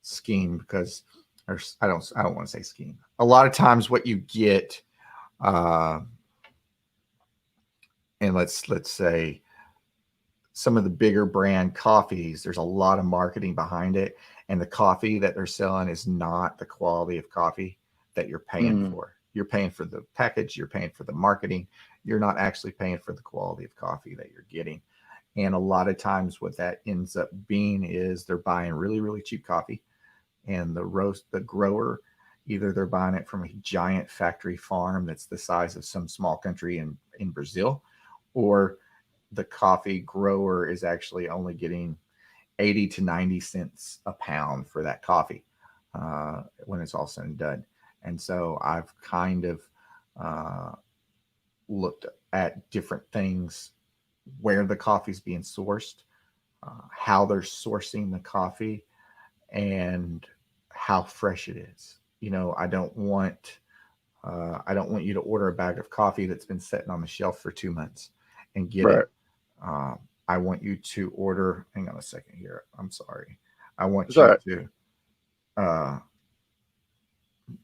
scheme, because or I don't want to say scheme. A lot of times what you get, uh, and let's say some of the bigger brand coffees, there's a lot of marketing behind it, and the coffee that they're selling is not the quality of coffee that you're paying mm, for. You're paying for the package, you're paying for the marketing, you're not actually paying for the quality of coffee that you're getting. And a lot of times what that ends up being is they're buying really, really cheap coffee, and the grower, either they're buying it from a giant factory farm that's the size of some small country in Brazil, or the coffee grower is actually only getting 80 to 90 cents a pound for that coffee when it's all said and done. And so I've kind of uh, looked at different things, where the coffee's being sourced, how they're sourcing the coffee, and how fresh it is. I don't want you to order a bag of coffee that's been sitting on the shelf for 2 months and get right. it. I want you to order. Hang on a second here. I'm sorry. I It's want all you right. to. Uh,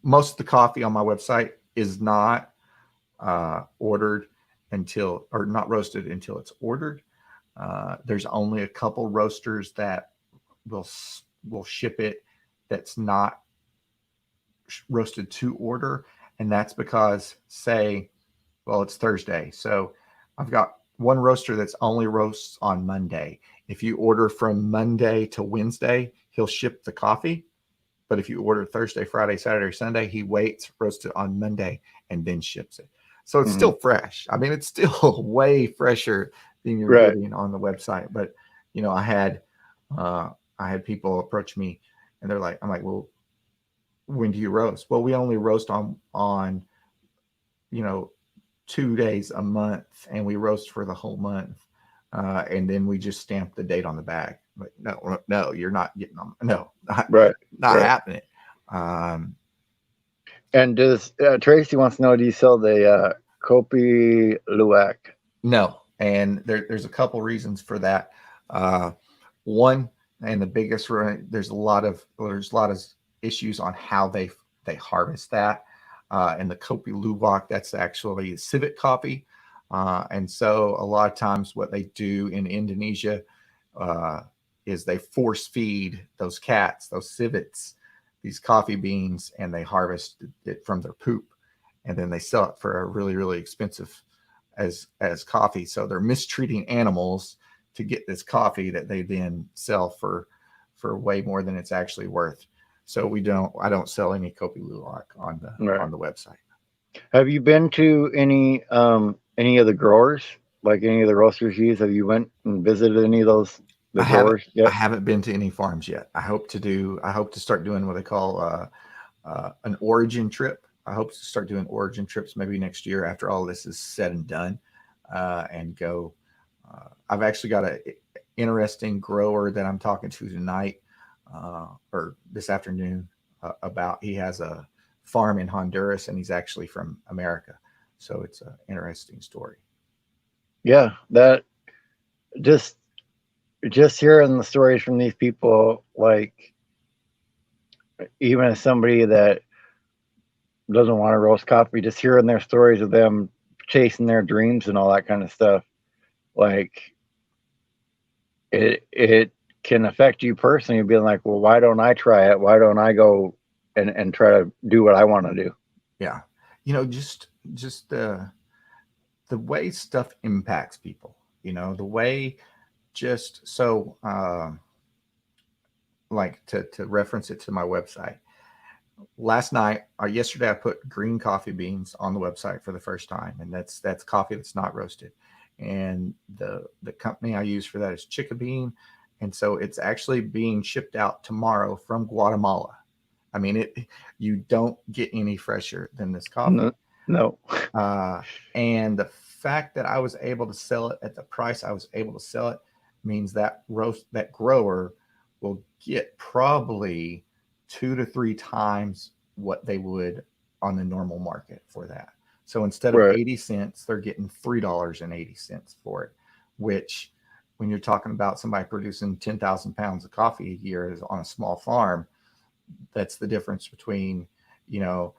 Most of the coffee on my website is not ordered until, or not roasted until it's ordered. There's only a couple roasters that will will ship it that's not roasted to order, and that's because, say, well, it's Thursday, so I've got one roaster that's only roasts on Monday. If you order from Monday to Wednesday, he'll ship the coffee. But if you order Thursday, Friday, Saturday, or Sunday, he waits, roasts it on Monday, and then ships it. So it's Mm, still fresh. I mean, it's still way fresher than you're right. getting on the website. But I had people approach me, and I'm like, well, when do you roast? Well, we only roast on you know 2 days a month, and we roast for the whole month, and then we just stamp the date on the bag. Like, no, no, you're not getting them. No, Right. not Right. happening. Um, And does Tracy wants to know? Do you sell the Kopi Luwak? no, and there's a couple reasons for that. Uh, One, and the biggest, there's a lot of issues on how they harvest that. And the Kopi Luwak, that's actually civet coffee. And so a lot of times what they do in Indonesia uh, is they force feed those cats, those civets, these coffee beans, and they harvest it from their poop, and then they sell it for a really, really expensive as coffee. So they're mistreating animals to get this coffee that they then sell for way more than it's actually worth. So I don't sell any Kopi Luwak Right. on the website. Have you been to any of the growers, like any of the roasters use? Have you went and visited any of those the I haven't. growers yet? I haven't been to any farms yet. I hope to do. I hope to start doing what they call an origin trip. I hope to start doing origin trips maybe next year after all this is said and done, and go. I've actually got a interesting grower that I'm talking to tonight or this afternoon about. He has a farm in Honduras and he's actually from America, so it's an interesting story. Yeah, that just just hearing the stories from these people, like even as somebody that doesn't want to roast coffee, just hearing their stories of them chasing their dreams and all that kind of stuff, like it can affect you personally, being like, well, why don't I try it? Why don't I go and try to do what I want to do? Yeah, just the way stuff impacts people. The way just so like to reference it to my website. Last night or yesterday, I put green coffee beans on the website for the first time, and that's coffee that's not roasted. And the company I use for that is Chica Bean, and so it's actually being shipped out tomorrow from Guatemala. I mean, you don't get any fresher than this coffee. No, no. Uh, and the fact that I was able to sell it at the price I was able to sell it means that grower will get probably 2 to 3 times what they would on the normal market for that. So instead of Right. 80 cents, they're getting $3.80 for it, which when you're talking about somebody producing 10,000 pounds of coffee a year on a small farm, that's the difference between, you know,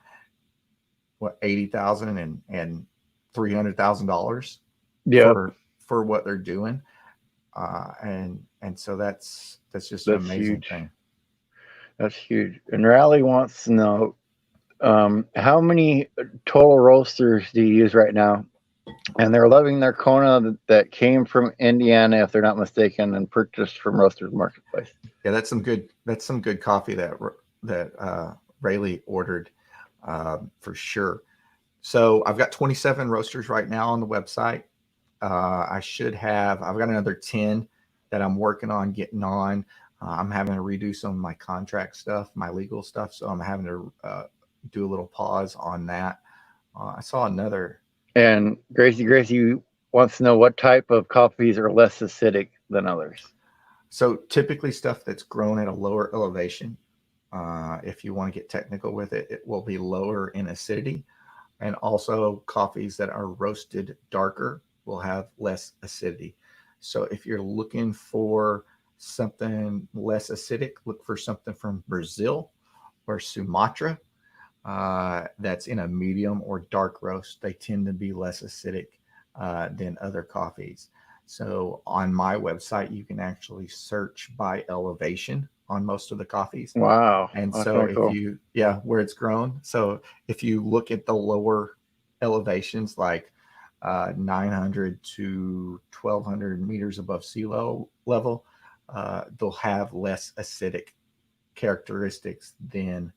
what 80,000 and $300,000 Yep. for what they're doing, and so that's just an That's amazing huge. thing. That's huge. And Raleigh wants to know how many total roasters do you use right now? And they're loving their Kona that came from Indiana, if they're not mistaken, and purchased from Roasters Marketplace. Yeah, that's some good coffee that Rayleigh ordered, for sure. So I've got 27 roasters right now on the website. I've got another 10 that I'm working on getting on. I'm having to redo some of my contract stuff, my legal stuff. So I'm having to do a little pause on that. I saw another. And Gracie wants to know what type of coffees are less acidic than others. So typically stuff that's grown at a lower elevation. If you want to get technical with it, it will be lower in acidity. And also coffees that are roasted darker will have less acidity. So if you're looking for something less acidic, look for something from Brazil or Sumatra that's in a medium or dark roast. They tend to be less acidic than other coffees. So on my website, you can actually search by elevation on most of the coffees. Wow, And that's so kind of if cool. you, yeah, where it's grown. So if you look at the lower elevations, like 900 to 1200 meters above level, they'll have less acidic characteristics than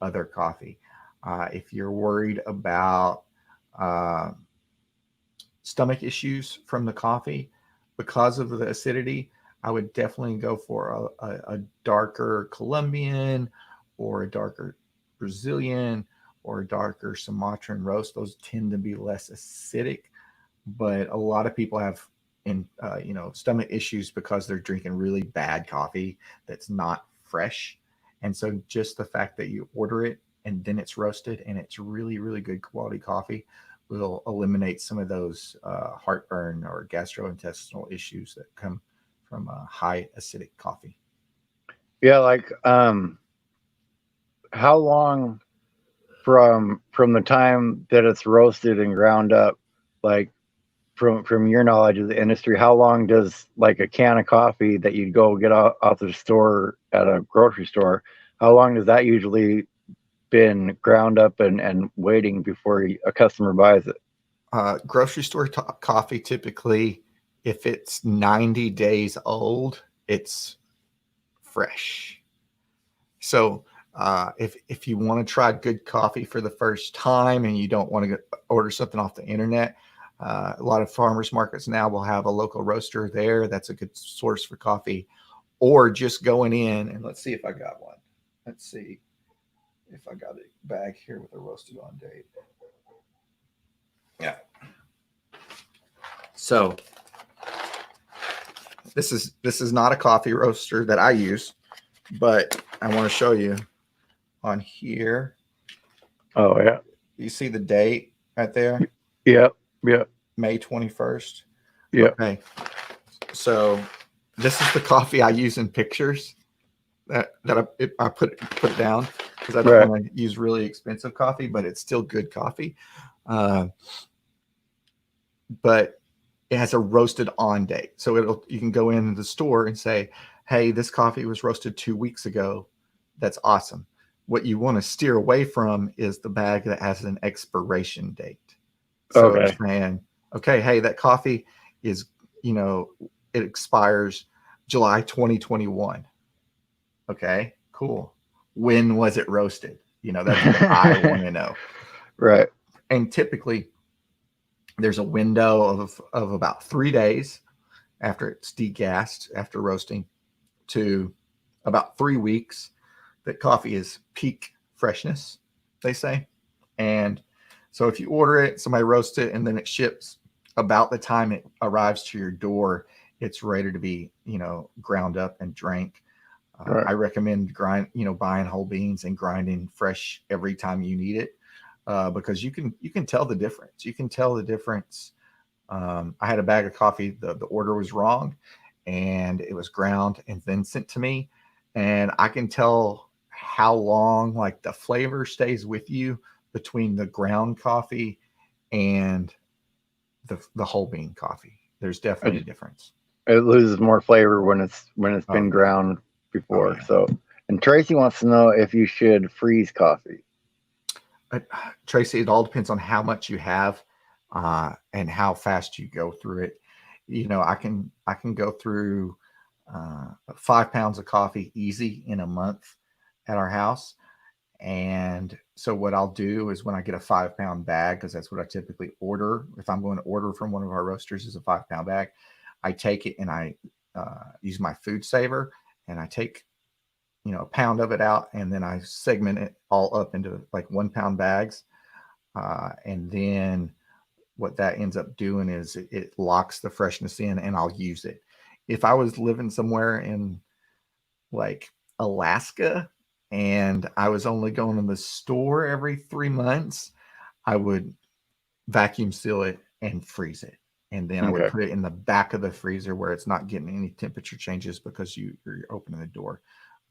other coffee. If you're worried about uh, stomach issues from the coffee because of the acidity, I would definitely go for a darker Colombian or a darker Brazilian or a darker Sumatran roast. Those tend to be less acidic, but a lot of people have stomach issues because they're drinking really bad coffee that's not fresh. And so just the fact that you order it and then it's roasted and it's really, really good quality coffee will eliminate some of those heartburn or gastrointestinal issues that come from high acidic coffee. Yeah, like how long from the time that it's roasted and ground up, like from your knowledge of the industry, how long does like a can of coffee that you'd go get off the store at a grocery store, how long does that usually been ground up and waiting before a customer buys it? Grocery store coffee, typically, if it's 90 days old, it's fresh. So if you want to try good coffee for the first time and you don't want to order something off the internet, A lot of farmers markets now will have a local roaster there. That's a good source for coffee. Or just going in and let's see if I got one. Let's see if I got a bag here with a roasted on date. Yeah. So this is not a coffee roaster that I use, but I want to show you on here. Oh yeah. You see the date right there? Yep. Yep. May 21st. Yep. Okay. So this is the coffee I use in pictures that I put it down because I don't want to use really expensive coffee, but it's still good coffee. But it has a roasted on date. So you can go into the store and say, hey, this coffee was roasted 2 weeks ago. That's awesome. What you want to steer away from is the bag that has an expiration date. So it's saying, okay, hey, that coffee is, it expires July 2021. Okay, cool. When was it roasted? That's what I want to know. Right. And typically there's a window of about 3 days after it's degassed, after roasting, to about 3 weeks that coffee is peak freshness, they say. And so if you order it, somebody roasts it, and then it ships about the time it arrives to your door, it's ready to be, ground up and drank. I recommend buying whole beans and grinding fresh every time you need it, because you can tell the difference. You can tell the difference. I had a bag of coffee. The order was wrong, and it was ground and then sent to me, and I can tell how long like the flavor stays with you between the ground coffee and the whole bean coffee. There's definitely a difference. It loses more flavor when it's been ground before. So, and Tracy wants to know if you should freeze coffee. Tracy, it all depends on how much you have and how fast you go through it. I can go through 5 pounds of coffee easy in a month at our house. And so what I'll do is when I get a 5 pound bag, because that's what I typically order. If I'm going to order from one of our roasters is a 5 pound bag, I take it and I use my food saver, and I take, a pound of it out, and then I segment it all up into like 1 pound bags. And then what that ends up doing is it locks the freshness in, and I'll use it. If I was living somewhere in like Alaska and I was only going to the store every 3 months, I would vacuum seal it and freeze it. And then I would put it in the back of the freezer where it's not getting any temperature changes because you're opening the door.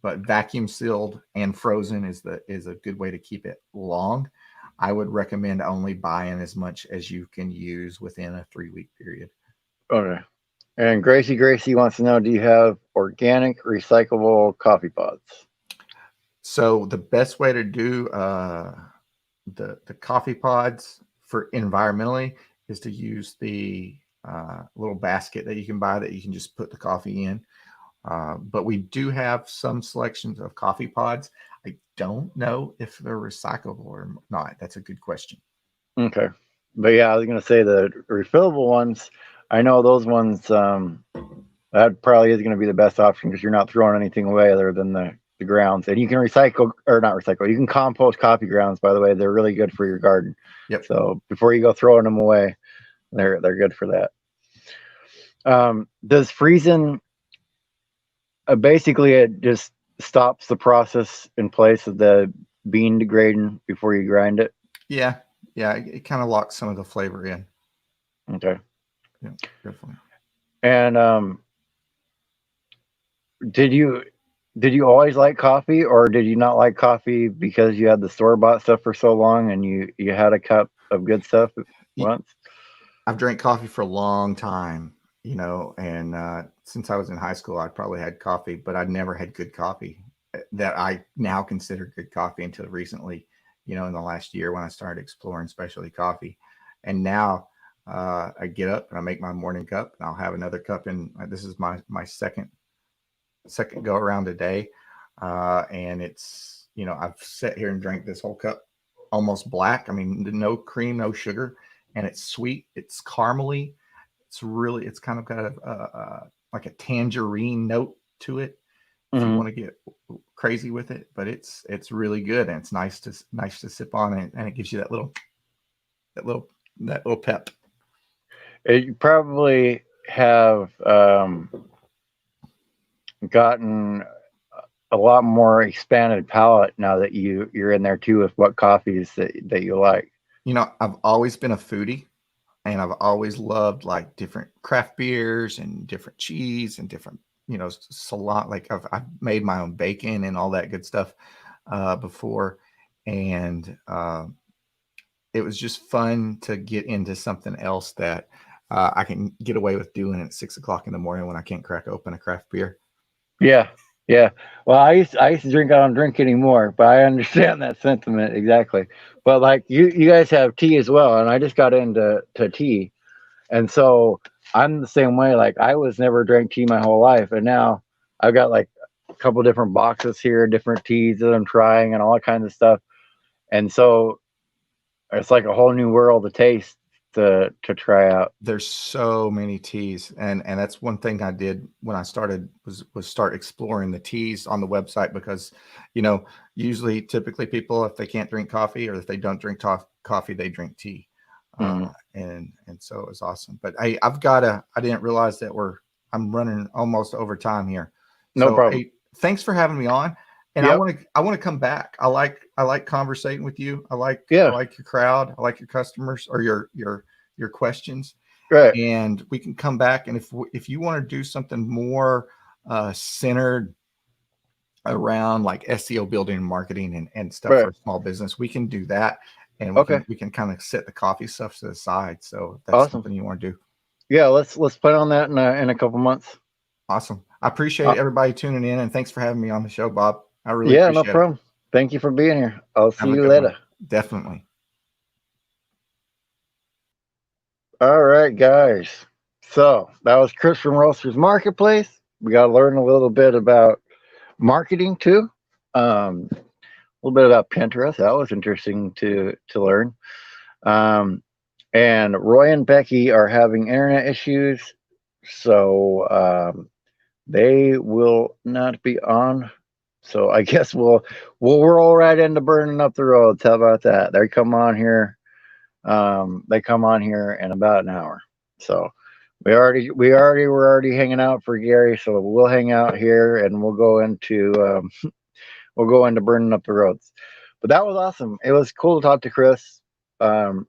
But vacuum sealed and frozen is a good way to keep it long. I would recommend only buying as much as you can use within a 3-week period. Okay. And Gracie wants to know, do you have organic recyclable coffee pods? So the best way to do the coffee pods for environmentally is to use the little basket that you can buy that you can just put the coffee in. But we do have some selections of coffee pods. I don't know if they're recyclable or not. That's a good question. Okay. But yeah, I was going to say the refillable ones, I know those ones, that probably is going to be the best option because you're not throwing anything away other than the grounds. And you can recycle, or not recycle, you can compost coffee grounds, by the way. They're really good for your garden. Yep. So before you go throwing them away, they're good for that. Does freezing, basically it just stops the process in place of the bean degrading before you grind it? Yeah. It kind of locks some of the flavor in. Okay. Yeah, definitely. And did you always like coffee, or did you not like coffee because you had the store-bought stuff for so long and you had a cup of good stuff once? I've drank coffee for a long time, and since I was in high school, I probably had coffee, but I'd never had good coffee that I now consider good coffee until recently, in the last year when I started exploring specialty coffee. And now I get up and I make my morning cup, and I'll have another cup this is my second go around a day. And it's, I've sat here and drank this whole cup almost black. I mean, no cream, no sugar. and it's sweet. It's caramely. It's kind of got like a tangerine note to it if you want to get crazy with it, but it's really good, and it's nice to sip on it, and it gives you that little pep. You probably have gotten a lot more expanded palate now that you're in there too with what coffees that you like. You know, I've always been a foodie, and I've always loved like different craft beers and different cheese and different, salon. Like I've made my own bacon and all that good stuff before, and it was just fun to get into something else that I can get away with doing at 6 o'clock in the morning when I can't crack open a craft beer. Yeah, yeah. Well, I used to drink. I don't drink anymore, but I understand that sentiment exactly. But like you guys have tea as well, and I just got into tea, and so I'm the same way. Like I was never drank tea my whole life, and now I've got like a couple different boxes here, different teas that I'm trying, and all kinds of stuff. And so it's like a whole new world of taste to try out. There's so many teas, and that's one thing I did when I started was start exploring the teas on the website, because usually typically people, if they can't drink coffee or if they don't drink coffee, they drink tea. And so it was awesome. But I didn't realize that I'm running almost over time here. No So problem. hey, thanks for having me on. And Yep. I want to come back. I like conversating with you. I like Yeah. your crowd. I like your customers, or your questions. Right. And we can come back. And if you want to do something more centered around like SEO building and marketing and stuff Right. for a small business, we can do that. And Okay. we can kind of set the coffee stuff to the side. So if that's Awesome. something you want to do. Yeah. Let's plan on that in a couple months. Awesome. I appreciate everybody tuning in, and thanks for having me on the show, Bob. I really Yeah, no appreciate problem. Thank you for being here. I'll it. see Have a you good later. one. Definitely. All right, guys. So that was Chris from Roasters Marketplace. We got to learn a little bit about marketing too. A little bit about Pinterest. That was interesting to learn. And Roy and Becky are having internet issues, so they will not be on. So I guess we'll roll right into burning up the roads. How about that? They come on here. They come on here in about an hour. So we're already hanging out for Gary. So we'll hang out here and we'll go into burning up the roads. But that was awesome. It was cool to talk to Chris. And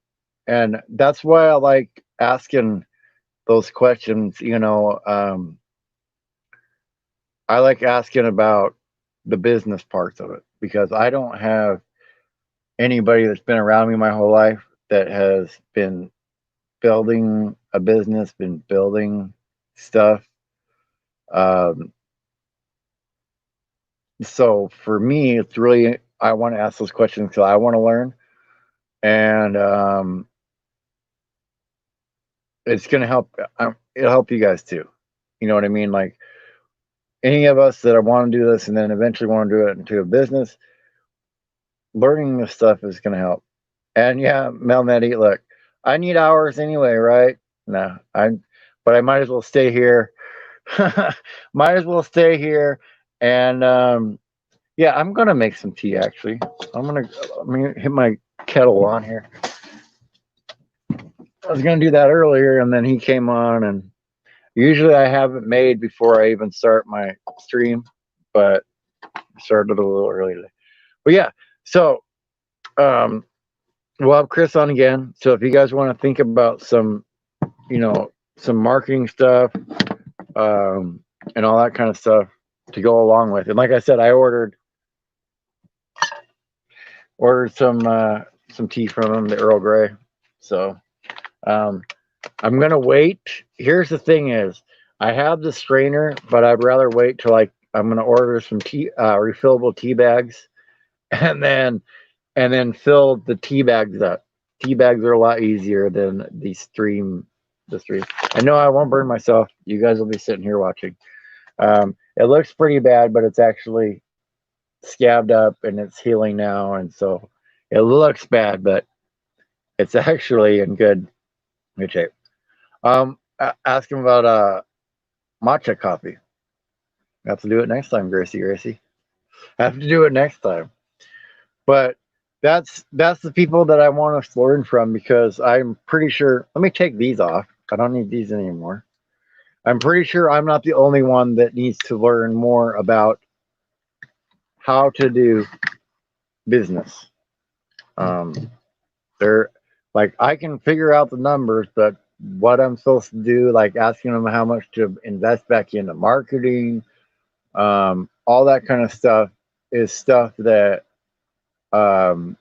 that's why I like asking those questions. I like asking about the business parts of it, because I don't have anybody that's been around me my whole life that has been building a business, been building stuff. So for me, it's really, I want to ask those questions because I want to learn, and it's going to help. It'll help you guys too. You know what I mean? Like any of us that want to do this and then eventually want to do it into a business, learning this stuff is going to help. And yeah, Melmedi, look, I need hours anyway, right? No, but I might as well stay here. Might as well stay here. And yeah, I'm gonna make some tea actually. I'm gonna hit my kettle on here. I was gonna do that earlier, and then he came on, and usually I have it made before I even start my stream, but I started a little early today. But yeah, so we'll have Chris on again. So if you guys want to think about some marketing stuff, and all that kind of stuff to go along with. And like I said, I ordered some tea from him, the Earl Grey. So I'm gonna wait. Here's the thing: is I have the strainer, but I'd rather wait till I'm gonna order some tea, refillable tea bags, and then fill the tea bags up. Tea bags are a lot easier than the stream. I know I won't burn myself. You guys will be sitting here watching. It looks pretty bad, but it's actually scabbed up and it's healing now, and so it looks bad, but it's actually in good Good shape. Ask him about matcha coffee. Have to do it next time, Gracie. Have to do it next time. But that's the people that I want us to learn from, because I'm pretty sure. Let me take these off. I don't need these anymore. I'm pretty sure I'm not the only one that needs to learn more about how to do business. Um, they're like, I can figure out the numbers, but what I'm supposed to do, like asking them how much to invest back into marketing, all that kind of stuff, is stuff that um,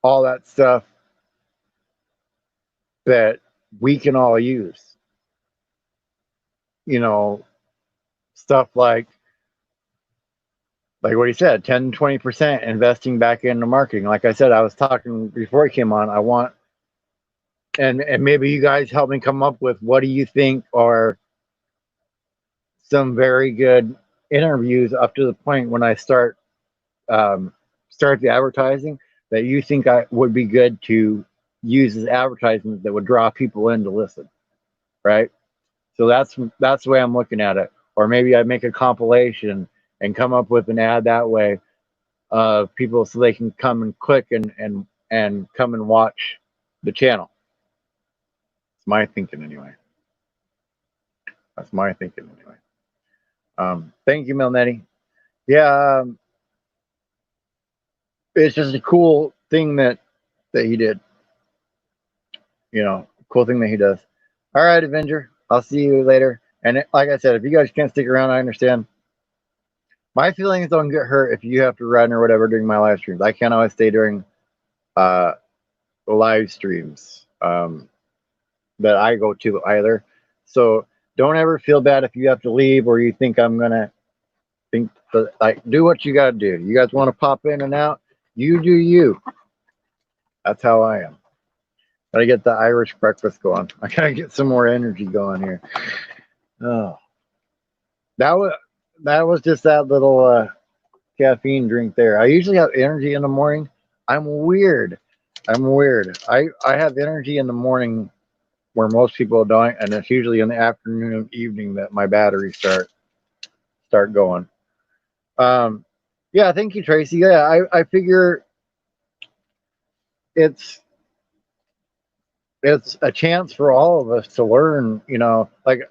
all that stuff that we can all use. You know, stuff like what he said, 10-20% investing back into marketing. Like I said, I was talking before he came on. I want, and maybe you guys help me come up with, what do you think are some very good interviews up to the point when I start the advertising, that you think I would be good to use as advertisements that would draw people in to listen, right? So that's the way I'm looking at it. Or maybe I make a compilation and come up with an ad that way of people, so they can come and click and come and watch the channel. It's my thinking anyway. That's my thinking anyway. Thank you, Milnetti. Yeah, it's just a cool thing that he did. You know, cool thing that he does. All right, Avenger. I'll see you later. And like I said, if you guys can't stick around, I understand. My feelings don't get hurt if you have to run or whatever during my live streams. I can't always stay during uh, live streams that I go to either. So don't ever feel bad if you have to leave, or you think I'm gonna think. Like, do what you gotta do. You guys want to pop in and out? You do you. That's how I am. Gotta get the Irish breakfast going. I gotta get some more energy going here. Oh, that was that was just that little caffeine drink there. I usually have energy in the morning. I'm weird. I'm weird. I have energy in the morning where most people don't, and it's usually in the afternoon and evening that my batteries start going. Um, yeah, thank you, Tracy. Yeah, I figure it's it's a chance for all of us to learn. You know, like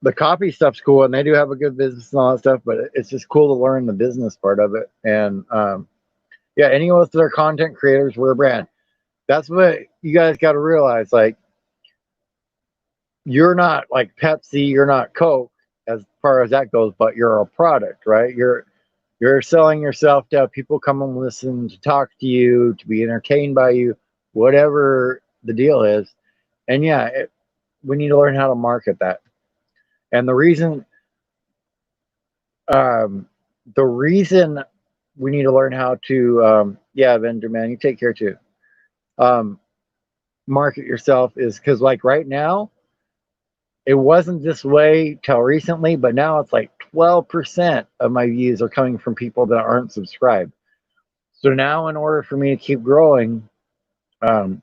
the copy stuff's cool, and they do have a good business and all that stuff. But it's just cool to learn the business part of it. And yeah, any of us that are content creators, we're a brand. That's what you guys got to realize. Like, you're not like Pepsi, you're not Coke as far as that goes, but you're a product, right? You're selling yourself to have people come and listen, to talk to you, to be entertained by you, whatever the deal is. And yeah, we need to learn how to market that. And um, the reason we need to learn how to, yeah, vendor man, you take care too. Um, market yourself is because, like, right now, it wasn't this way till recently, but now it's like 12% of my views are coming from people that aren't subscribed. So now, in order for me to keep growing, um,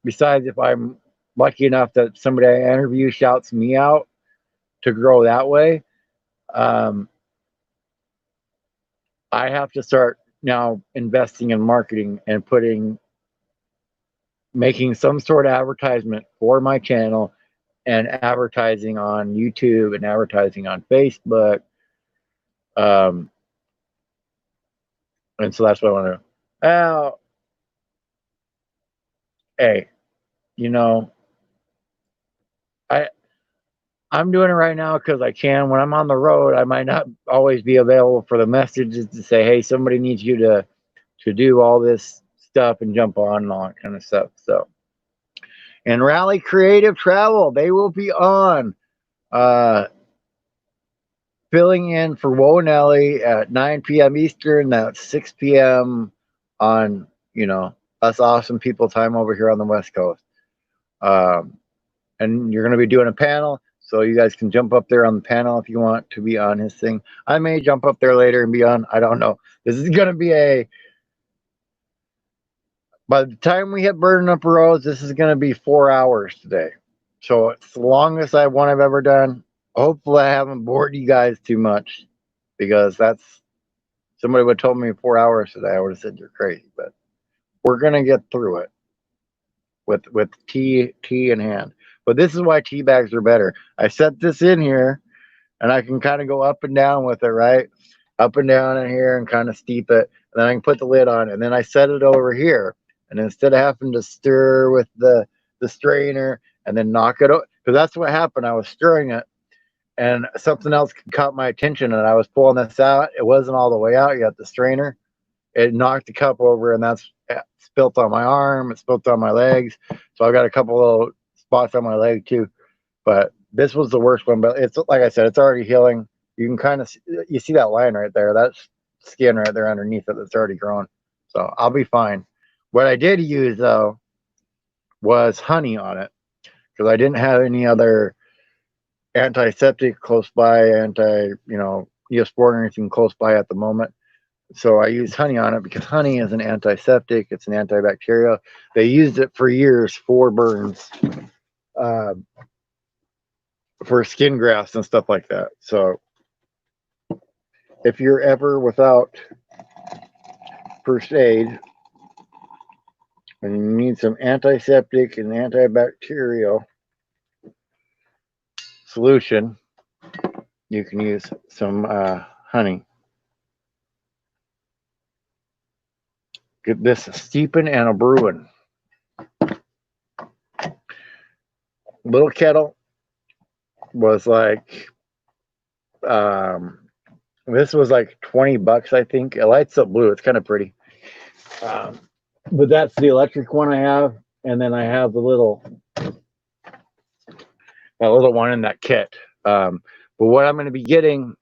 besides if I'm lucky enough that somebody I interview shouts me out to grow that way, um, I have to start now investing in marketing and making some sort of advertisement for my channel, and advertising on YouTube and advertising on Facebook. Um, and so that's what I want to. Well, hey, you know, I I'm doing it right now because I can. When I'm on the road, I might not always be available for the messages to say, "Hey, somebody needs you to do all this stuff and jump on and all that kind of stuff." So, and Rally Creative Travel, they will be on, uh, filling in for Woe and Ellie at 9 p.m. Eastern. That's 6 p.m. on, us awesome people time over here on the West Coast. And you're going to be doing a panel, so you guys can jump up there on the panel if you want to be on his thing. I may jump up there later and be on. I don't know. This is going to be By the time we hit burning up roads, this is going to be 4 hours today. So it's the longest I've ever done. Hopefully, I haven't bored you guys too much, because that's somebody would have told me 4 hours today. I would have said you're crazy, but we're going to get through it with tea in hand. But this is why tea bags are better. I set this in here, and I can kind of go up and down with it, right? Up and down in here and kind of steep it. And then I can put the lid on, and then I set it over here. And instead of having to stir with the strainer and then knock it out, because that's what happened. I was stirring it, and something else caught my attention, and I was pulling this out. It wasn't all the way out yet, the strainer. It knocked the cup over, and that's spilt on my arm. It spilt on my legs. So I got a couple little spots on my leg too. But this was the worst one. But it's like I said, it's already healing. You can kind of you see that line right there. That's skin right there underneath it that's already grown. So I'll be fine. What I did use though was honey on it, because I didn't have any other antiseptic close by, Neosporin or anything close by at the moment. So I used honey on it because honey is an antiseptic. It's an antibacterial. They used it for years for burns, uh, for skin grafts and stuff like that. So if you're ever without first aid and you need some antiseptic and antibacterial solution, you can use some honey. Get this a steeping and a brewing. Little kettle was like, this was like $20, I think. It lights up blue. It's kind of pretty. But that's the electric one I have, and then I have the little one in that kit. But what I'm going to be getting,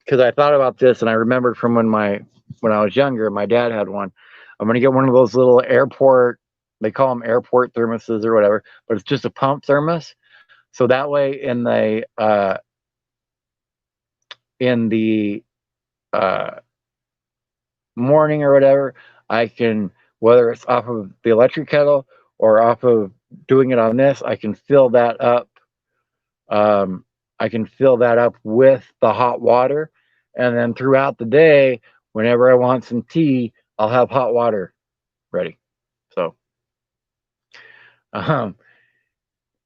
because I thought about this and I remembered from when I was younger, my dad had one. I'm going to get one of those little airport, they call them airport thermoses or whatever, but it's just a pump thermos. So that way in the morning or whatever, I can, whether it's off of the electric kettle or off of doing it on this, I can fill that up. I can fill that up with the hot water, and then throughout the day, whenever I want some tea, I'll have hot water ready. So,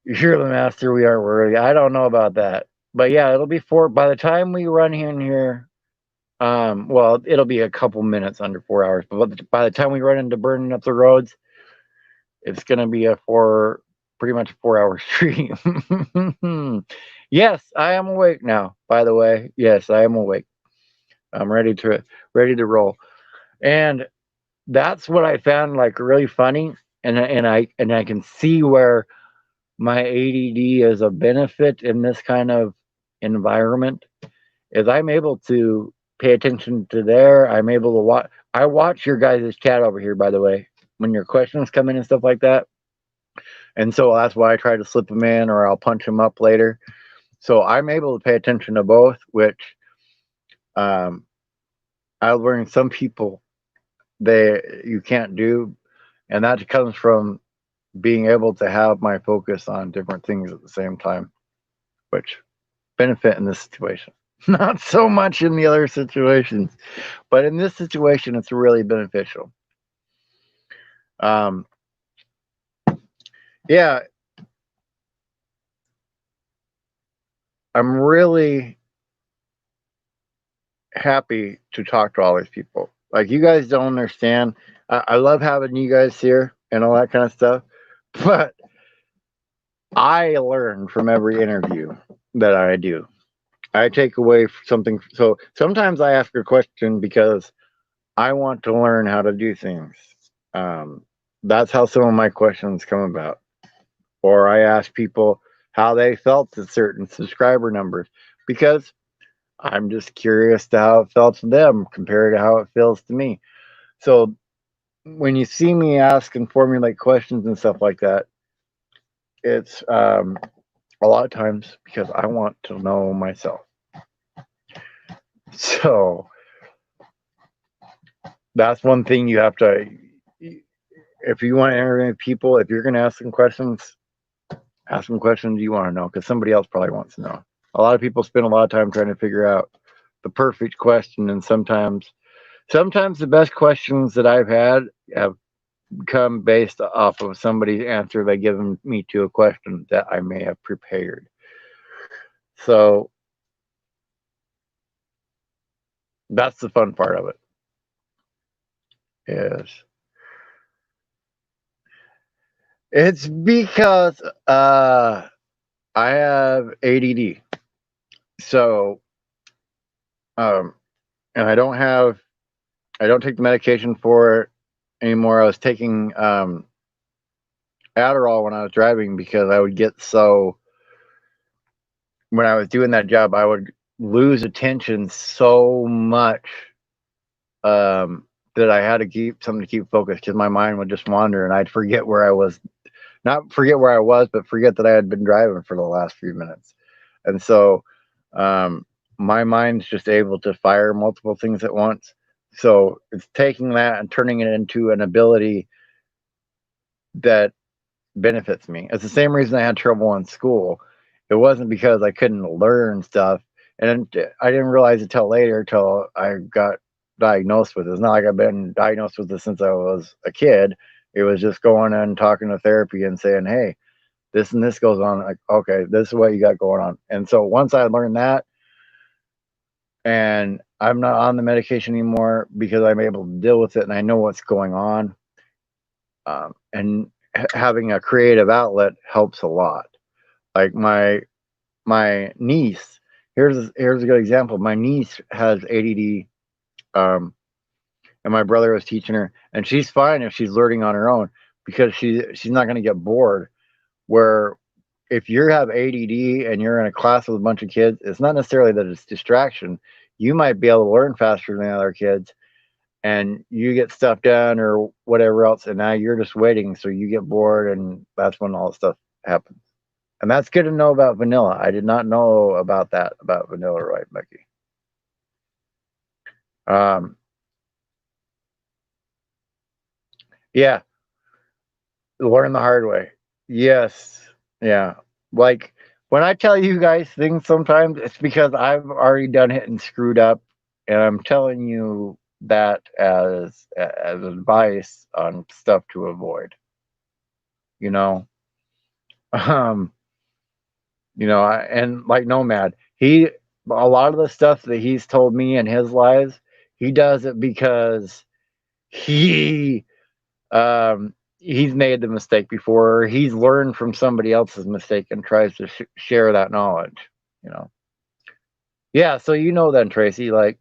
you're the master, we are worthy. I don't know about that, but yeah, it'll be by the time we run in here. Well, it'll be a couple minutes under 4 hours, but by the time we run into burning up the roads, it's gonna be pretty much a 4 hour stream. Yes, I am awake now. By the way, yes, I am awake. I'm ready to roll, and that's what I found like really funny, and I can see where my ADD is a benefit in this kind of environment. Is I'm able to pay attention to there. I'm able to watch. I watch your guys' chat over here, by the way, when your questions come in and stuff like that. And so that's why I try to slip them in, or I'll punch them up later. So I'm able to pay attention to both, which I learned some people you can't do, and that comes from being able to have my focus on different things at the same time, which benefit in this situation. Not so much in the other situations, but in this situation, it's really beneficial. Yeah, I'm really happy to talk to all these people. Like, you guys don't understand. I love having you guys here and all that kind of stuff, but I learn from every interview that I do. I take away something. So sometimes I ask a question because I want to learn how to do things. That's how some of my questions come about. Or I ask people how they felt at certain subscriber numbers, because I'm just curious to how it felt to them compared to how it feels to me. So when you see me ask and formulate questions and stuff like that, it's a lot of times because I want to know myself. So that's one thing you have to, if you want to interview people, if you're going to ask them questions you want to know, because somebody else probably wants to know. A lot of people spend a lot of time trying to figure out the perfect question, and sometimes the best questions that I've had have come based off of somebody's answer they given me to a question that I may have prepared. So that's the fun part of it. Is it's because I have ADD. So and I don't take the medication for it anymore. I was taking Adderall when I was driving because I would get so when I was doing that job, I would lose attention so much that I had to keep something to keep focused because my mind would just wander and I'd forget where I was, not forget where I was, but forget that I had been driving for the last few minutes. And so my mind's just able to fire multiple things at once. So it's taking that and turning it into an ability that benefits me. It's the same reason I had trouble in school. It wasn't because I couldn't learn stuff, and I didn't realize it till later, till I got diagnosed with it. It's not like I've been diagnosed with this since I was a kid. It was just going and talking to therapy and saying, "Hey, this and this goes on." Like, okay, this is what you got going on. And so once I learned that, and I'm not on the medication anymore because I'm able to deal with it and I know what's going on. And having a creative outlet helps a lot. Like my niece, here's a good example. My niece has ADD, and my brother was teaching her, and she's fine if she's learning on her own because she's not going to get bored. Where if you have ADD and you're in a class with a bunch of kids, it's not necessarily that it's distraction. You might be able to learn faster than the other kids, and you get stuff done or whatever else, and now you're just waiting, so you get bored, and that's when all the stuff happens. And that's good to know about vanilla. I did not know about that about vanilla, right, Becky? Um, yeah, learn the hard way. Yes, yeah. Like when I tell you guys things, sometimes it's because I've already done it and screwed up, and I'm telling you that as advice on stuff to avoid. You know, um, and like Nomad, a lot of the stuff that he's told me in his lives, he does it because he he's made the mistake before. Or he's learned from somebody else's mistake and tries to share that knowledge. You know, yeah. So then, Tracy, like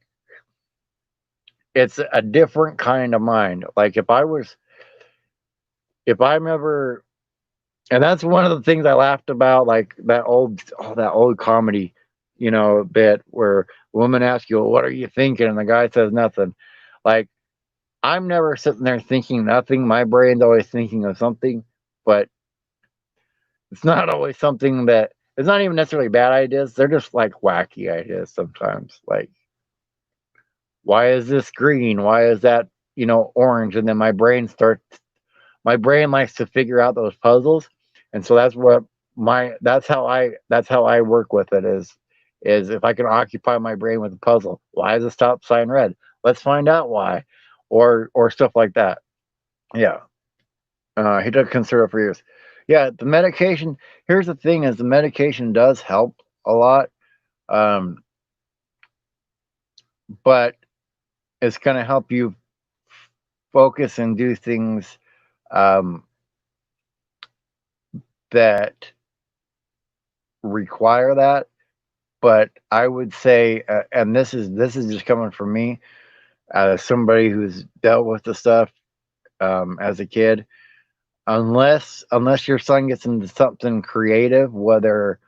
it's a different kind of mind. Like if I'm ever, and that's one of the things I laughed about, like that old comedy, bit where women ask you, well, "What are you thinking?" and the guy says nothing. Like I'm never sitting there thinking nothing. My brain's always thinking of something, but it's not always something that it's not even necessarily bad ideas. They're just like wacky ideas sometimes. Like, why is this green? Why is that, orange? And then my brain likes to figure out those puzzles. And so that's how I work with it is if I can occupy my brain with a puzzle. Why is the stop sign red? Let's find out why. Or stuff like that. Yeah. He took consider for years. Yeah, the medication. Here's the thing: is the medication does help a lot, um, but it's going to help you focus and do things um, that require that. But I would say, and this is just coming from me, as somebody who's dealt with the stuff as a kid. Unless your son gets into something creative, whether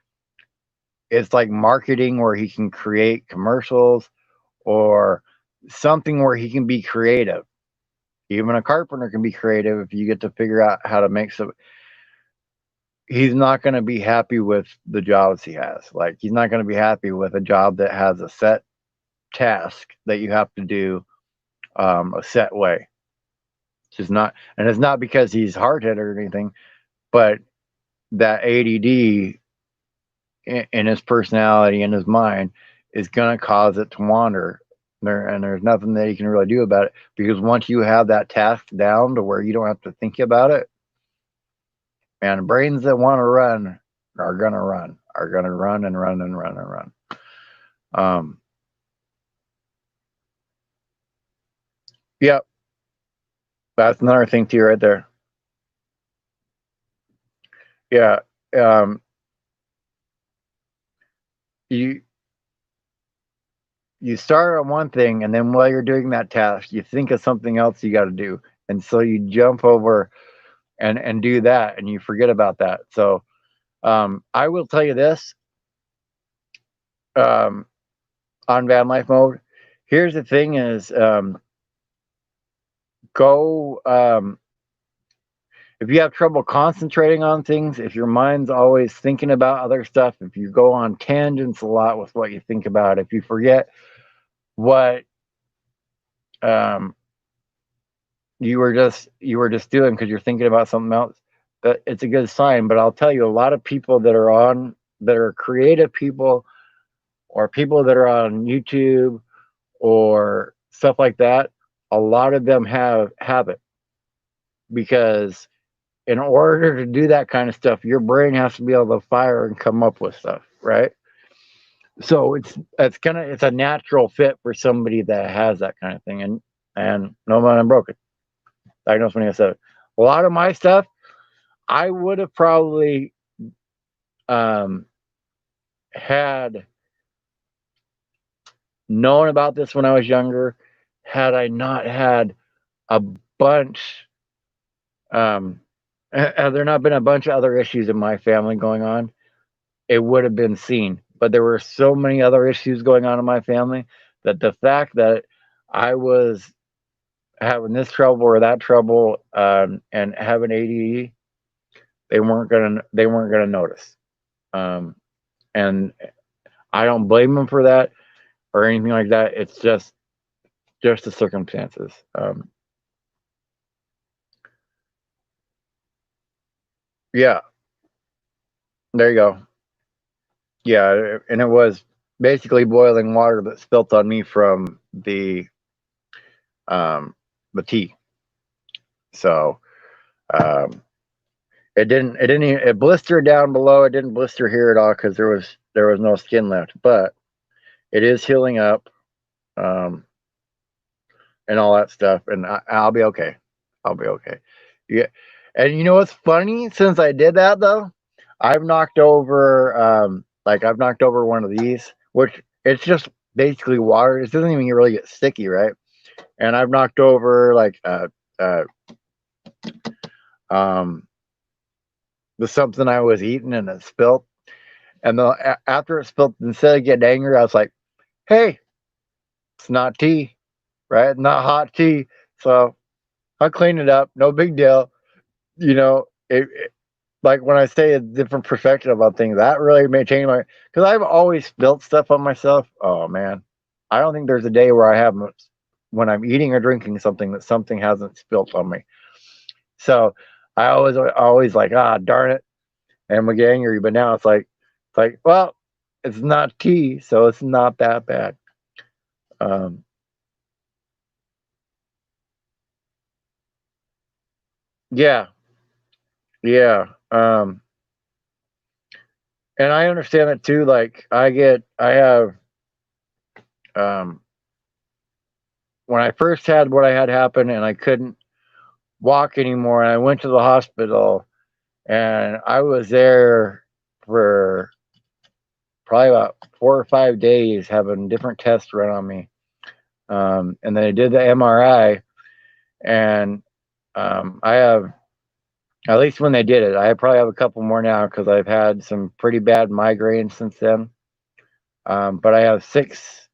it's like marketing where he can create commercials or something where he can be creative. Even a carpenter can be creative if you get to figure out how to make some. He's not going to be happy with the jobs he has. Like he's not going to be happy with a job that has a set task that you have to do a set way. just not, and it's not because he's hard-headed or anything, but that ADD in his personality, in his mind, is going to cause it to wander. And there's nothing that you can really do about it, because once you have that task down to where you don't have to think about it, and brains that want to run are going to run, and run and run and run. Yep. That's another thing too, right there. Yeah. You start on one thing, and then while you're doing that task, you think of something else you got to do, and so you jump over and do that, and you forget about that. So I will tell you this, on van life mode. Here's the thing: is go if you have trouble concentrating on things, if your mind's always thinking about other stuff, if you go on tangents a lot with what you think about, if you forget what you were just doing because you're thinking about something else, that it's a good sign. But I'll tell you, a lot of people that are creative people, or people that are on YouTube or stuff like that, a lot of them have it, because in order to do that kind of stuff, your brain has to be able to fire and come up with stuff, right? So it's a natural fit for somebody that has that kind of thing. And no man, I'm broken. Diagnosed when I said a lot of my stuff, I would have probably had known about this when I was younger, had I not had a bunch. Had there not been a bunch of other issues in my family going on, it would have been seen. But there were so many other issues going on in my family that the fact that I was having this trouble or that trouble, and having ADD, they weren't gonna notice. And I don't blame them for that or anything like that. It's just the circumstances. Yeah, there you go. Yeah, and it was basically boiling water that spilt on me from the tea. So it blistered down below. It didn't blister here at all because there was no skin left, but it is healing up, and all that stuff, and I'll be okay. I'll be okay. Yeah, and you know what's funny? Since I did that though, I've knocked over I've knocked over one of these, which it's just basically water. It doesn't even really get sticky, right? And I've knocked over the something I was eating, and it spilled. And after it spilled, instead of getting angry, I was like, "Hey, it's not tea, right? Not hot tea." So I cleaned it up. No big deal. You know, like when I say a different perspective about things, that really may change my. Because I've always spilt stuff on myself. Oh man, I don't think there's a day where I haven't, when I'm eating or drinking something, that something hasn't spilt on me. So I always like, darn it, and we get angry. But now well, it's not tea, so it's not that bad. Um, yeah, yeah. And I understand it too. Like I have, um, when I first had what I had happen, and I couldn't walk anymore, and I went to the hospital, and I was there for probably about 4 or 5 days having different tests run on me. And then I did the MRI, and I have, at least when they did it, I probably have a couple more now because I've had some pretty bad migraines since then. But I have 6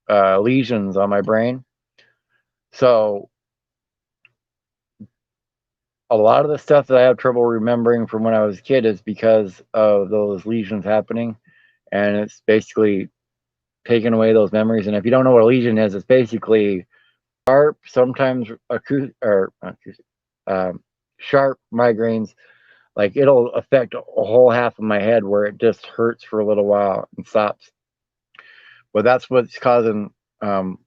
lesions on my brain. So a lot of the stuff that I have trouble remembering from when I was a kid is because of those lesions happening. And it's basically taking away those memories. And if you don't know what a lesion is, it's basically sharp, sometimes acoustic or not acoustic, sharp migraines. Like it'll affect a whole half of my head where it just hurts for a little while and stops. But that's what's causing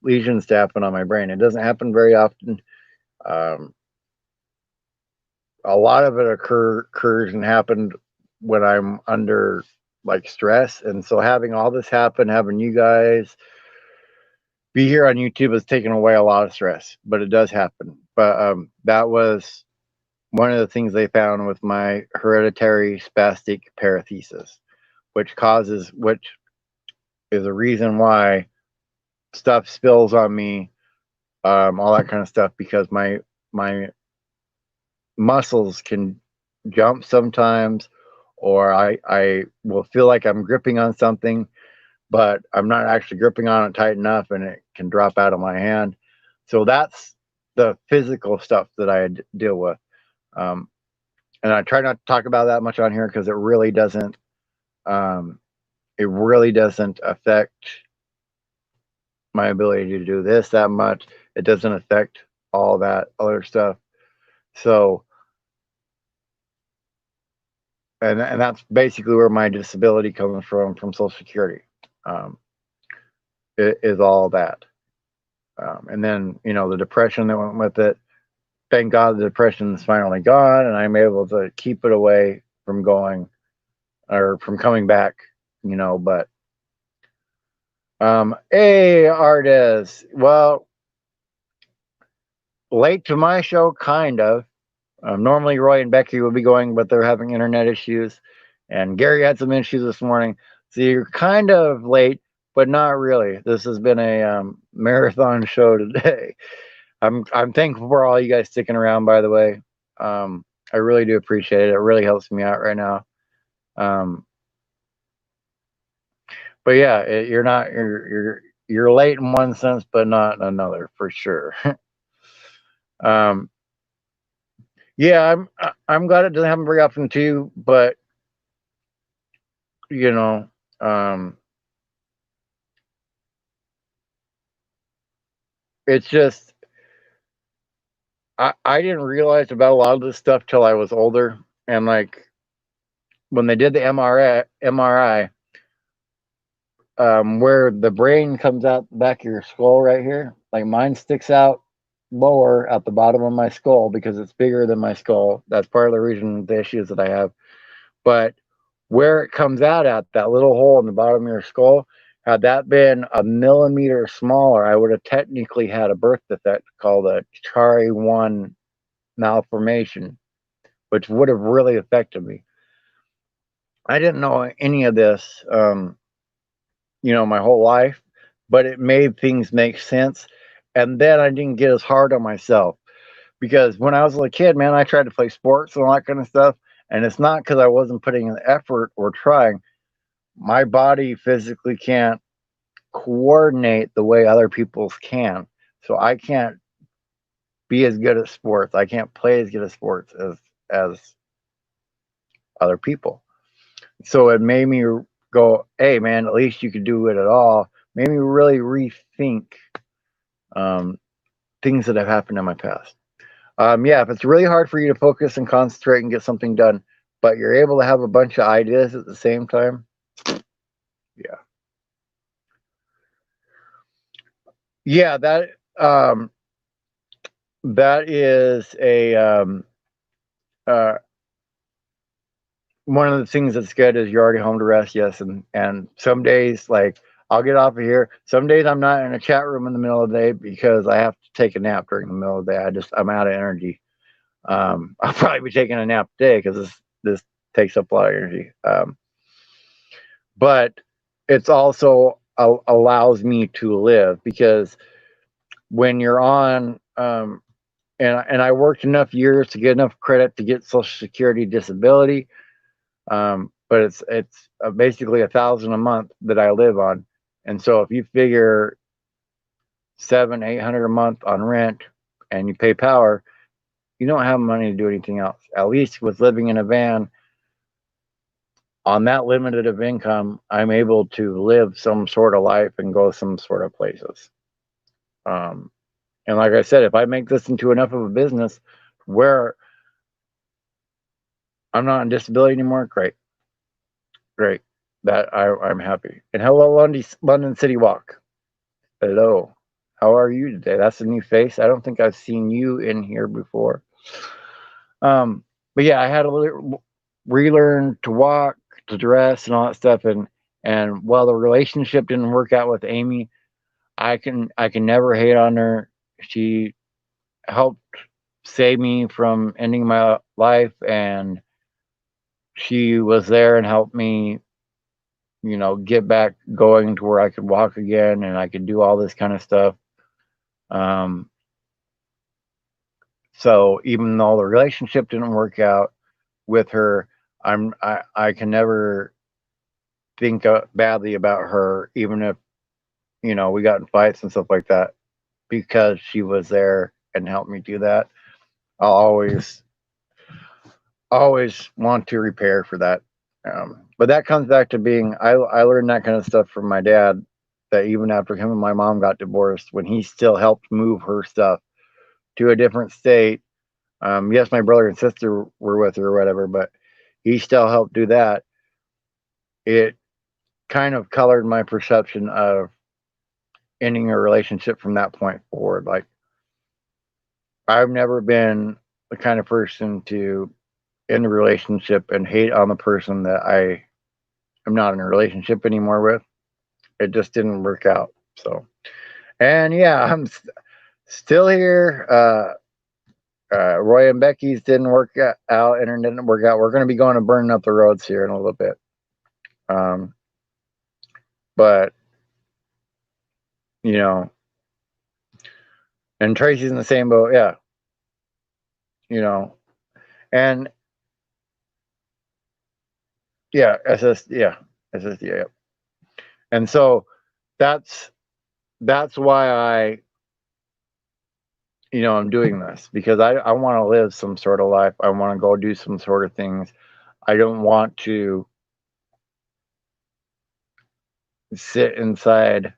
lesions to happen on my brain. It doesn't happen very often. Um, a lot of it occurs and happened when I'm under like stress, and so having all this happen, having you guys be here on YouTube has taken away a lot of stress. But it does happen. But that was one of the things they found with my hereditary spastic parathesis, which is a reason why stuff spills on me, all that kind of stuff, because my muscles can jump sometimes, or I will feel like I'm gripping on something, but I'm not actually gripping on it tight enough, and it can drop out of my hand. So that's the physical stuff that I deal with. Um, and I try not to talk about that much on here because um, it really doesn't affect my ability to do this that much. It doesn't affect all that other stuff. So, and that's basically where my disability comes from Social Security. Um, it is all that. And then, the depression that went with it. Thank God the depression is finally gone, and I'm able to keep it away from going or from coming back, but hey, artists. Well, late to my show, kind of. Normally, Roy and Becky would be going, but they're having internet issues. And Gary had some issues this morning. So you're kind of late, but not really. This has been a marathon show today. I'm thankful for all you guys sticking around, by the way. I really do appreciate it. It really helps me out right now. But yeah, you're late in one sense, but not in another, for sure. um, yeah, I'm glad it doesn't happen very often too, but you know, um, it's just I didn't realize about a lot of this stuff till I was older, and like when they did the MRI, where the brain comes out the back of your skull right here, like mine sticks out lower at the bottom of my skull because it's bigger than my skull. That's part of the reason the issues that I have. But where it comes out at, that little hole in the bottom of your skull, had that been a millimeter smaller, I would have technically had a birth defect called a Chari 1 malformation, which would have really affected me. I didn't know any of this, my whole life, but it made things make sense. And then I didn't get as hard on myself because when I was a little kid, man, I tried to play sports and all that kind of stuff. And it's not because I wasn't putting in the effort or trying. My body physically can't coordinate the way other people's can. So I can't be as good at sports. I can't play as good at sports as other people. So it made me go, hey man, at least you could do it at all. Made me really rethink um, things that have happened in my past. Yeah, if it's really hard for you to focus and concentrate and get something done, but you're able to have a bunch of ideas at the same time, yeah, yeah, that is a uh, one of the things that's good is you're already home to rest, yes, and some days like I'll get off of here. Some days I'm not in a chat room in the middle of the day because I have to take a nap during the middle of the day. I'm out of energy. I'll probably be taking a nap today because this takes up a lot of energy. But it's also allows me to live because when you're on and I worked enough years to get enough credit to get Social Security disability, but it's basically 1,000 a month that I live on, and so if you figure 700-800 a month on rent and you pay power, you don't have money to do anything else. At least with living in a van on that limited of income, I'm able to live some sort of life and go some sort of places. Um, And like I said, if I make this into enough of a business where I'm not on disability anymore, great, great. I'm happy. And hello, London City Walk. Hello. How are you today? That's a new face. I don't think I've seen you in here before. But yeah, I had to relearn to walk, to dress, and all that stuff. And while the relationship didn't work out with Amy, I can never hate on her. She helped save me from ending my life, and she was there and helped me, get back going to where I could walk again and I could do all this kind of stuff. Um, so even though the relationship didn't work out with her, I can never think badly about her, even if we got in fights and stuff like that, because she was there and helped me do that. I'll always want to repair for that. But that comes back to being I learned that kind of stuff from my dad. That even after him and my mom got divorced, when he still helped move her stuff to a different state. Yes, my brother and sister were with her or whatever, but he still helped do that. It kind of colored my perception of ending a relationship from that point forward. Like, I've never been the kind of person to end a relationship and hate on the person that I am not in a relationship anymore with. It just didn't work out. So, and yeah, I'm still here. Roy and Becky's didn't work out, and it didn't work out. We're going to be going to burning up the roads here in a little bit. But you know, and Tracy's in the same boat. Yeah, and yeah, SSD. Yeah. And so that's why I'm doing this, because I want to live some sort of life. I want to go do some sort of things. I don't want to sit inside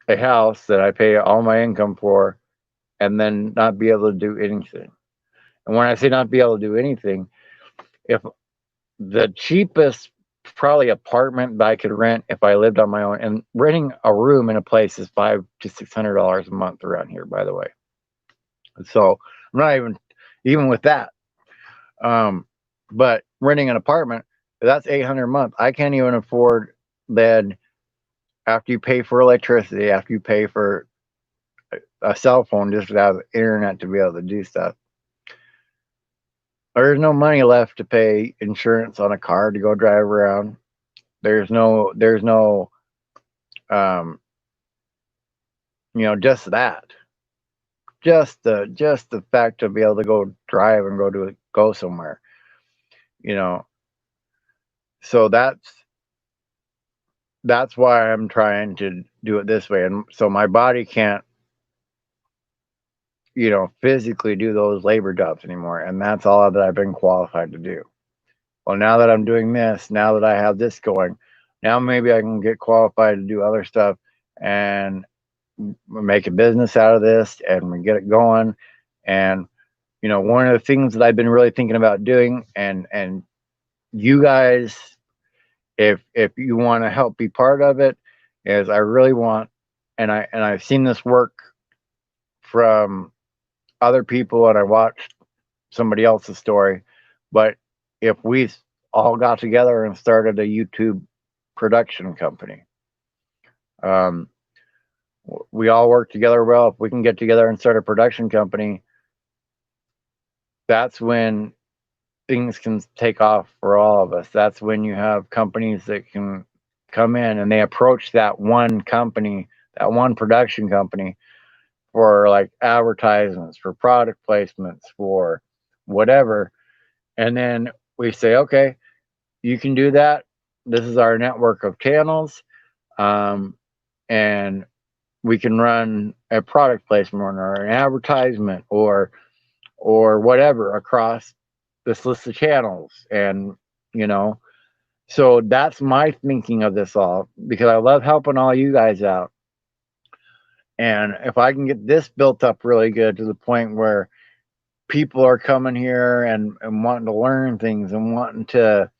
a house that I pay all my income for and then not be able to do anything. And when I say not be able to do anything, if the cheapest probably apartment that I could rent if I lived on my own, and renting a room in a place is $500 to $600 a month around here, by the way. So I'm not even with that. But renting an apartment, that's $800 a month. I can't even afford then, after you pay for electricity, after you pay for a cell phone just to have internet to be able to do stuff. There's no money left to pay insurance on a car to go drive around. There's no just that. Just the fact to be able to go drive and go somewhere. So that's why I'm trying to do it this way. And so my body can't, physically do those labor jobs anymore. And that's all that I've been qualified to do. Well, now that I'm doing this, now that I have this going, now maybe I can get qualified to do other stuff and make a business out of this, and we get it going. And one of the things that I've been really thinking about doing, and you guys, if you want to help be part of it, is I really want, and I've seen this work from other people, and I watched somebody else's story, but if we all got together and started a YouTube production company, we all work together well. If we can get together and start a production company, that's when things can take off for all of us. That's when you have companies that can come in and they approach that one company, that one production company, for like advertisements, for product placements, for whatever. And then we say, okay, you can do that. This is our network of channels. And we can run a product placement or an advertisement or whatever across this list of channels. And, so that's my thinking of this all, because I love helping all you guys out. And if I can get this built up really good to the point where people are coming here and wanting to learn things and wanting to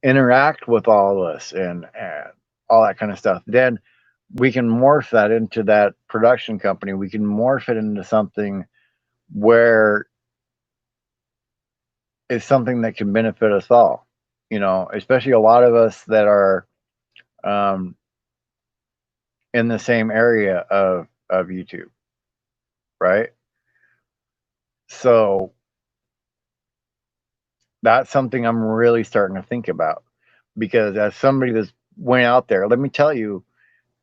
interact with all of us and all that kind of stuff, then we can morph that into that production company. We can morph it into something where it's something that can benefit us all, especially a lot of us that are um, in the same area of YouTube, right? So that's something I'm really starting to think about, because as somebody that's went out there, let me tell you,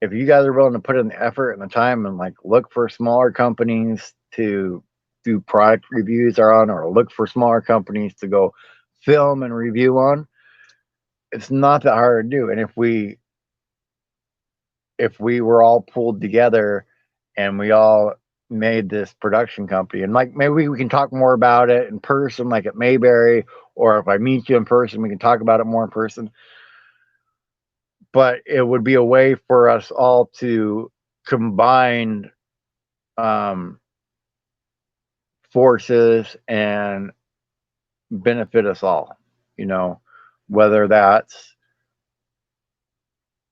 if you guys are willing to put in the effort and the time and like look for smaller companies to do product reviews on, or look for smaller companies to go film and review on, it's not that hard to do. And if we were all pulled together and we all made this production company, and like maybe we can talk more about it in person, like at Mayberry, or if I meet you in person, we can talk about it more in person. But it would be a way for us all to combine um, forces and benefit us all, whether that's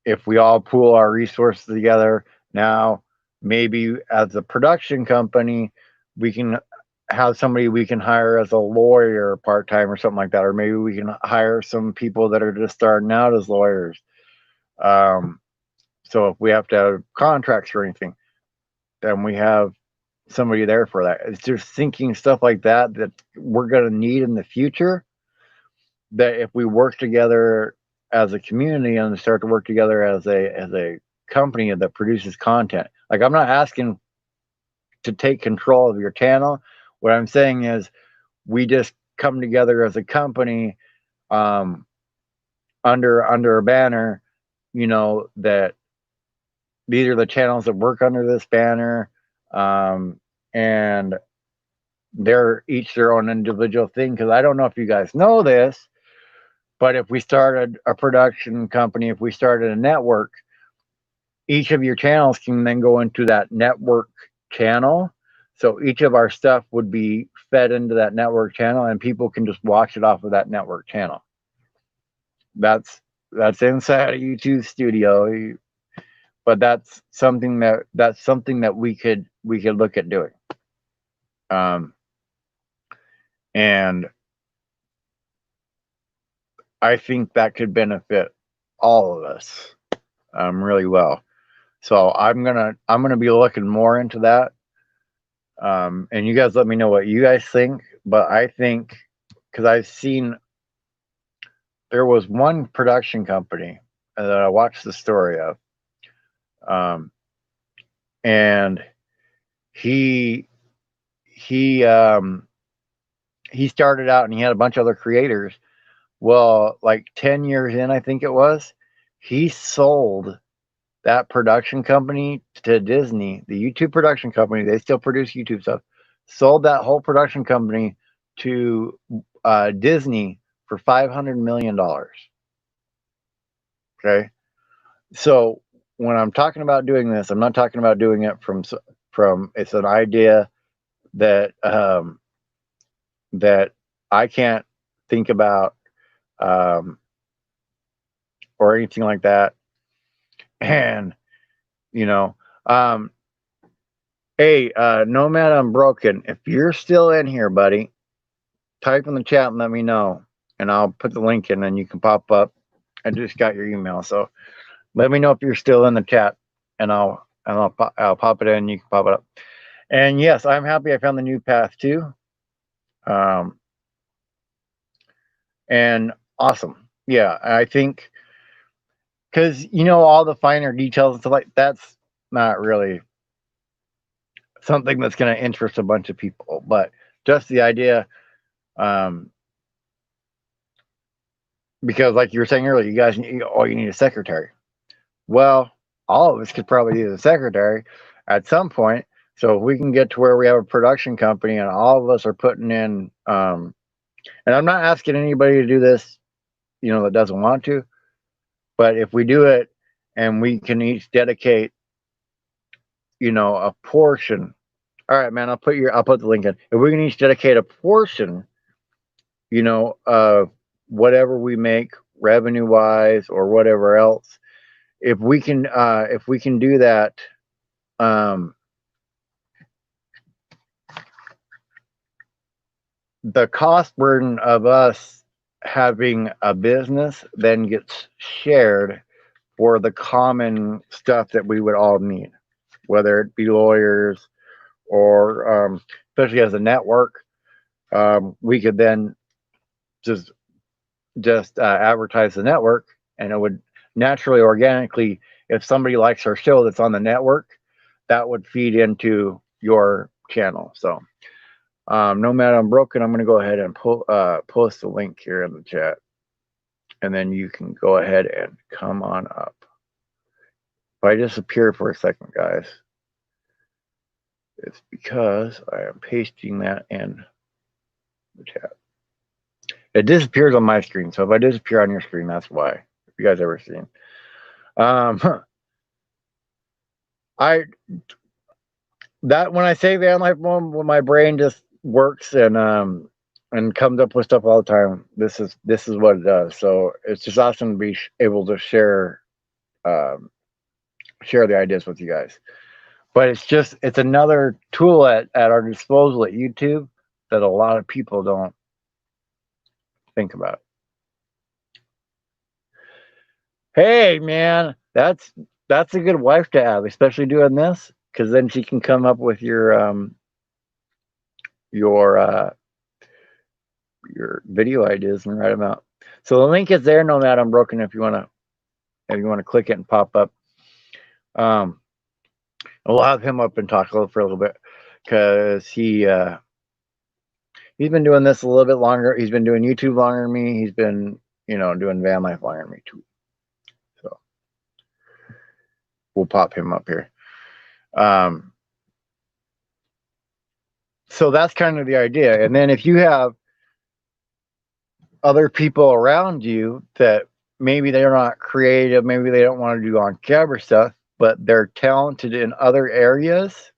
if we all pool our resources together. Now, maybe as a production company, we can have somebody we can hire as a lawyer part time or something like that, or maybe we can hire some people that are just starting out as lawyers. Um, so if we have to have contracts or anything, then we have somebody there for that. It's just thinking stuff like that we're going to need in the future. That if we work together as a community and start to work together as a company that produces content, like I'm not asking to take control of your channel. What I'm saying is we just come together as a company um, under a banner, that these are the channels that work under this banner, and they're each their own individual thing. Because I don't know if you guys know this, but if we started a production company, if we started a network, each of your channels can then go into that network channel. So each of our stuff would be fed into that network channel, and people can just watch it off of that network channel. That's inside a YouTube studio, but that's something that we could look at doing. And I think that could benefit all of us really well. So I'm gonna be looking more into that. And you guys let me know what you guys think. But I think, because I've seen there was one production company that I watched the story of, and he started out and he had a bunch of other creators. Well, like 10 years in, I think it was, he sold that production company to Disney, the YouTube production company. They still produce YouTube stuff. Sold that whole production company to Disney for $500 million. Okay. So when I'm talking about doing this, I'm not talking about doing it from it's an idea that that I can't think about or anything like that. And you know, hey, Nomad Unbroken, if you're still in here, buddy, type in the chat and let me know, and I'll put the link in, and you can pop up. I just got your email, so let me know if you're still in the chat, and I'll pop it in. And you can pop it up. And yes, I'm happy I found the new path too. And awesome. Yeah, I think because all the finer details and stuff like that's not really something that's going to interest a bunch of people, but just the idea, because like you were saying earlier, you guys, you need a secretary. Well, all of us could probably use a secretary at some point. So if we can get to where we have a production company and all of us are putting in, and I'm not asking anybody to do this, that doesn't want to, but if we do it and we can each dedicate, a portion. All right, man. I'll put the link in. If we can each dedicate a portion, of whatever we make revenue wise or whatever else, if we can do that, um, the cost burden of us having a business then gets shared for the common stuff that we would all need, whether it be lawyers or, especially as a network, we could then just advertise the network, and it would naturally, organically, if somebody likes our show that's on the network, that would feed into your channel. So, Nomad Unbroken, I'm going to go ahead and post the link here in the chat, and then you can go ahead and come on up. If I disappear for a second, guys, it's because I am pasting that in the chat. It disappears on my screen, so if I disappear on your screen, that's why. If you guys ever seen, when I say van life mode, when my brain just works and comes up with stuff all the time, this is what it does. So it's just awesome to be able to share the ideas with you guys. But it's another tool at our disposal at YouTube that a lot of people don't think about. Hey, man, that's a good wife to have, especially doing this, because then she can come up with your video ideas and write them out. So the link is there, Nomad Unbroken, if you want to click it and pop up. We'll have him up and talk for a little bit, because he's been doing this a little bit longer. He's been doing YouTube longer than me. He's been, doing van life longer than me too. So we'll pop him up here. So that's kind of the idea. And then if you have other people around you that maybe they're not creative, maybe they don't want to do on camera stuff, but they're talented in other areas,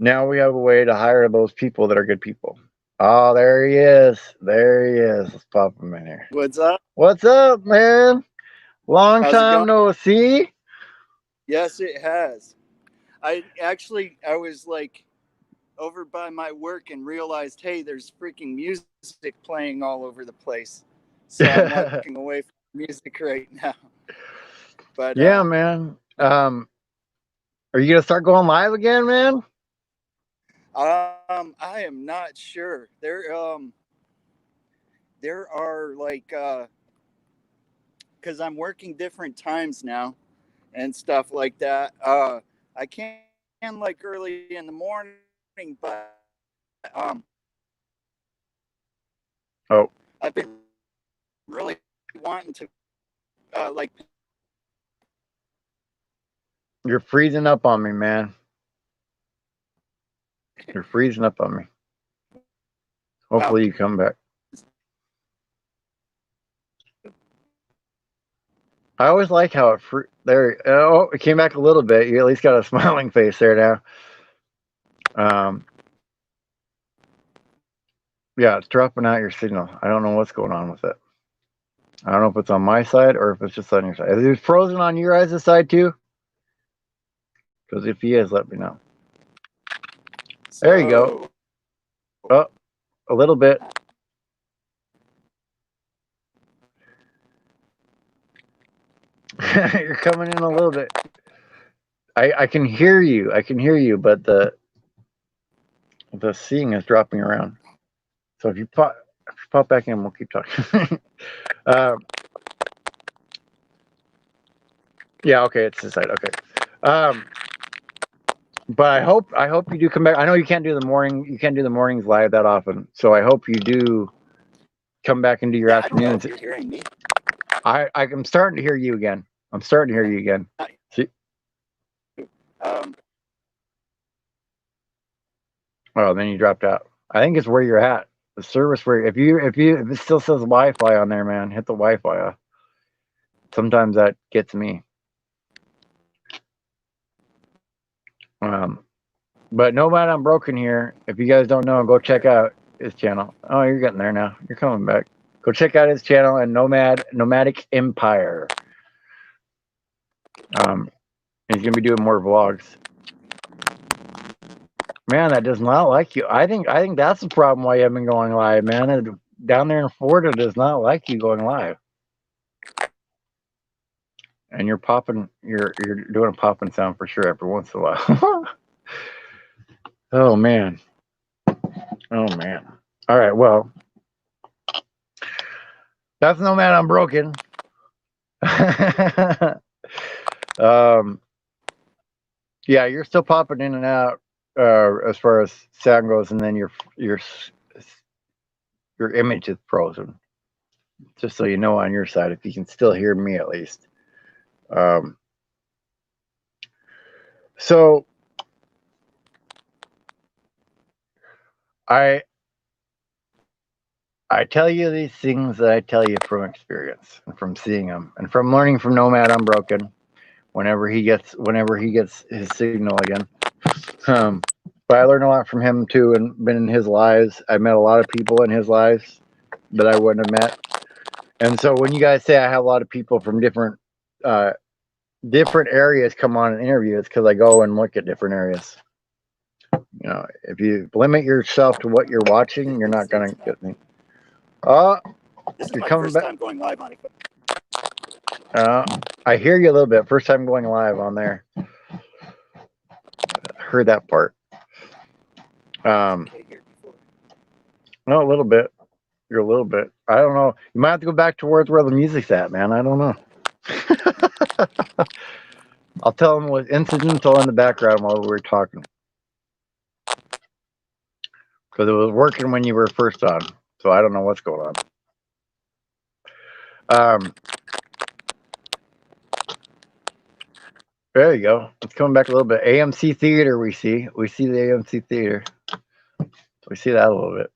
now we have a way to hire those people that are good people. Oh, there he is. Let's pop him in here. What's up? What's up, man? Long time no see. Yes, it has. I was like over by my work and realized, hey, there's freaking music playing all over the place. So I'm walking away from music right now. But yeah, man. Are you gonna start going live again, man? I am not sure. There are like because I'm working different times now and stuff like that. I can like early in the morning, but I've been really wanting to like. You're freezing up on me, man. You're freezing up on me. Hopefully you come back. I always like how it it came back a little bit. You at least got a smiling face there now. Yeah, it's dropping out your signal. I don't know what's going on with it. I don't know if it's on my side or if it's just on your side. Is it frozen on your guys' side too? Because if he is, let me know. There you go. Oh, a little bit. You're coming in a little bit. I can hear you. But the seeing is dropping around. So if you pop back in, we'll keep talking. Yeah, okay, it's this side. Okay. But I hope you do come back. I know you can't do the mornings live that often. So I hope you do come back and do your afternoons. You're hearing me. I'm starting to hear you again. See? Oh, then you dropped out. I think it's where you're at. The service where if it still says Wi-Fi on there, man, hit the Wi-Fi off. sometimes that gets me. But Nomad Unbroken here. If you guys don't know, go check out his channel. Oh, you're getting there now. You're coming back. Go check out his channel and Nomadic Empire. He's gonna be doing more vlogs. Man, that does not like you. I think that's the problem why you haven't been going live, man. Down there in Florida does not like you going live. And you're popping, you're doing a popping sound for sure every once in a while. Oh man. Oh man. All right, well. That's Nomad Unbroken. Yeah, you're still popping in and out as far as sound goes, and then your image is frozen. Just so you know on your side, if you can still hear me at least. So I tell you these things that I tell you from experience and from seeing them and from learning from Nomad Unbroken whenever he gets his signal again. But I learned a lot from him too, and been in his lives. I met a lot of people in his lives that I wouldn't have met. And so when you guys say I have a lot of people from different areas come on and interview, it's because I go and look at different areas. You know, if you limit yourself to what you're watching, you're not gonna get me. Oh, This is you're my coming first back. time going live on it. I hear you a little bit. First time going live on there. Heard that part. No, a little bit. You're a little bit. I don't know. You might have to go back towards where the music's at, man. I don't know. I'll tell them with incidental in the background while we were talking. Because it was working when you were first on. So I don't know what's going on. There you go. It's coming back a little bit. AMC Theater we see. We see the AMC Theater. We see that a little bit.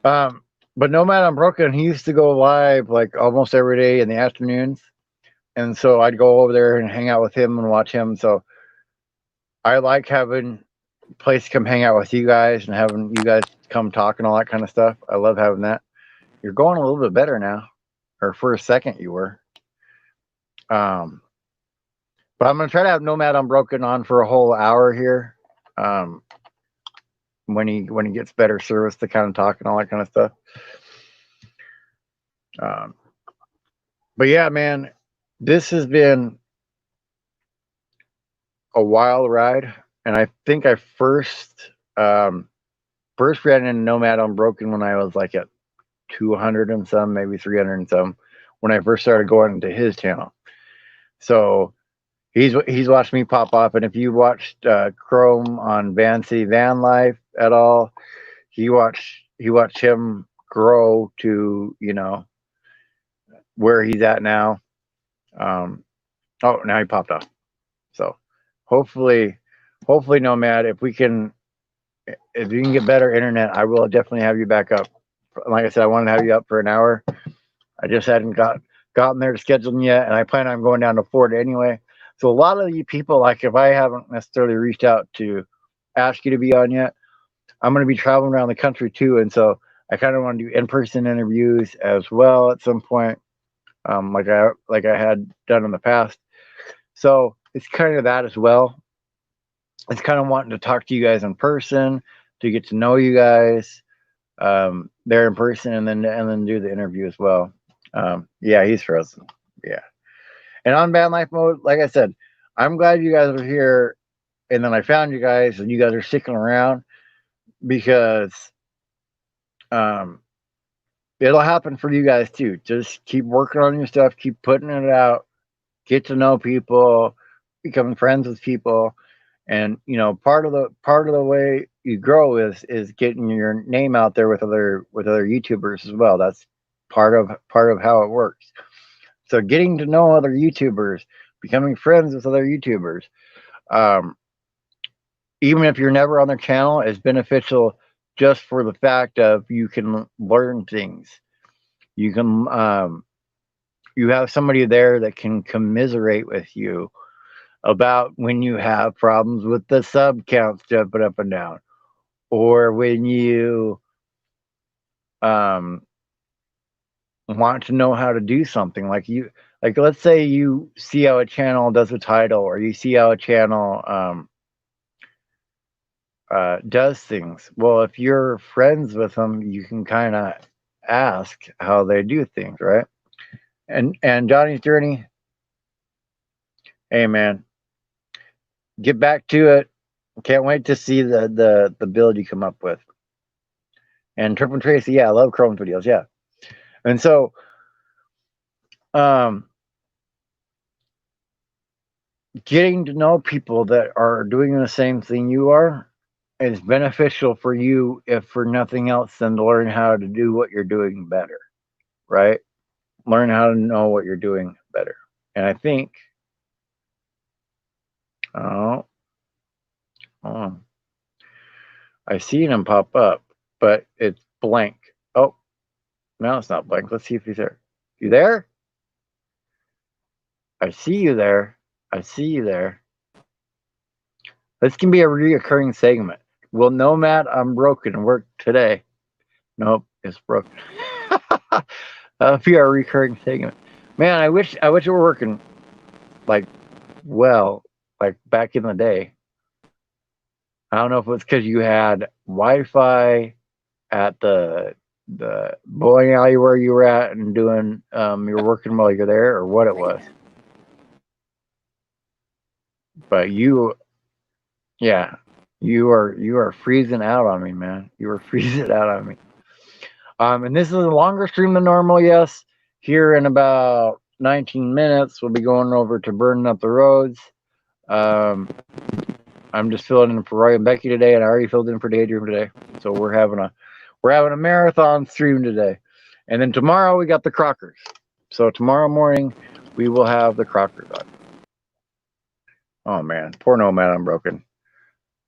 But Nomad Unbroken, he used to go live like almost every day in the afternoons. And so I'd go over there and hang out with him and watch him. So I like having a place to come hang out with you guys and having you guys come talk and all that kind of stuff. I love having that. You're going a little bit better now. Or for a second you were. But I'm going to try to have Nomad Unbroken on for a whole hour here. When he gets better service to kind of talk and all that kind of stuff. But yeah, man, this has been a wild ride. And I think I first ran into Nomad Unbroken when I was like at 200 and some, maybe 300 and some, when I first started going into his channel. So he's watched me pop off, and if you watched Chrome on Vamily Van Life at all, he watched him grow to, you know, where he's at now. Oh, now he popped off. So hopefully Nomad, if you can get better internet, I will definitely have you back up. Like I said, I wanted to have you up for an hour. I just hadn't gotten there to scheduling yet, and I plan on going down to Florida anyway. So a lot of you people, like if I haven't necessarily reached out to ask you to be on yet, I'm going to be traveling around the country too. And so I kind of want to do in-person interviews as well at some point, like I had done in the past. So it's kind of that as well. It's kind of wanting to talk to you guys in person, to get to know you guys there in person, and then do the interview as well. Yeah, he's frozen. Yeah. And on Van Life mode, like I said, I'm glad you guys are here, and then I found you guys, and you guys are sticking around, because it'll happen for you guys too. Just keep working on your stuff, keep putting it out, get to know people, becoming friends with people, and you know, part of the way you grow is getting your name out there with other YouTubers as well. That's part of how it works. So getting to know other YouTubers, becoming friends with other YouTubers, even if you're never on their channel, is beneficial just for the fact of you can learn things. You can you have somebody there that can commiserate with you about when you have problems with the sub counts jumping up and down, or when you um, want to know how to do something. Like let's say you see how a channel does a title, or you see how a channel does things. Well, if you're friends with them, you can kind of ask how they do things, right? And Johnny's Journey, hey man, get back to it. Can't wait to see the build you come up with. And Triple and Tracy, yeah, I love Chrome videos, yeah. And so getting to know people that are doing the same thing you are is beneficial for you, if for nothing else than to learn how to do what you're doing better, right? Learn how to know what you're doing better. And I think, oh, I seen him pop up, but it's blank. Oh, no, it's not blank. Let's see if he's there. You there? I see you there. I see you there. This can be a reoccurring segment. Will Nomad, I'm broken, work today? Nope, it's broken. That'll be our recurring segment. Man, I wish it were working like back in the day. I don't know if it's because you had Wi-Fi at the bowling alley where you were at and doing you were working while you're there, or what it was. But you are freezing out on me, man. You are freezing out on me. And this is a longer stream than normal, yes. Here in about 19 minutes, we'll be going over to burning up the roads. I'm just filling in for Roy and Becky today, and I already filled in for Daydream today. So we're having a marathon stream today. And then tomorrow we got the Crockers. So tomorrow morning we will have the Crockers on. Oh man, poor Nomad, I'm broken.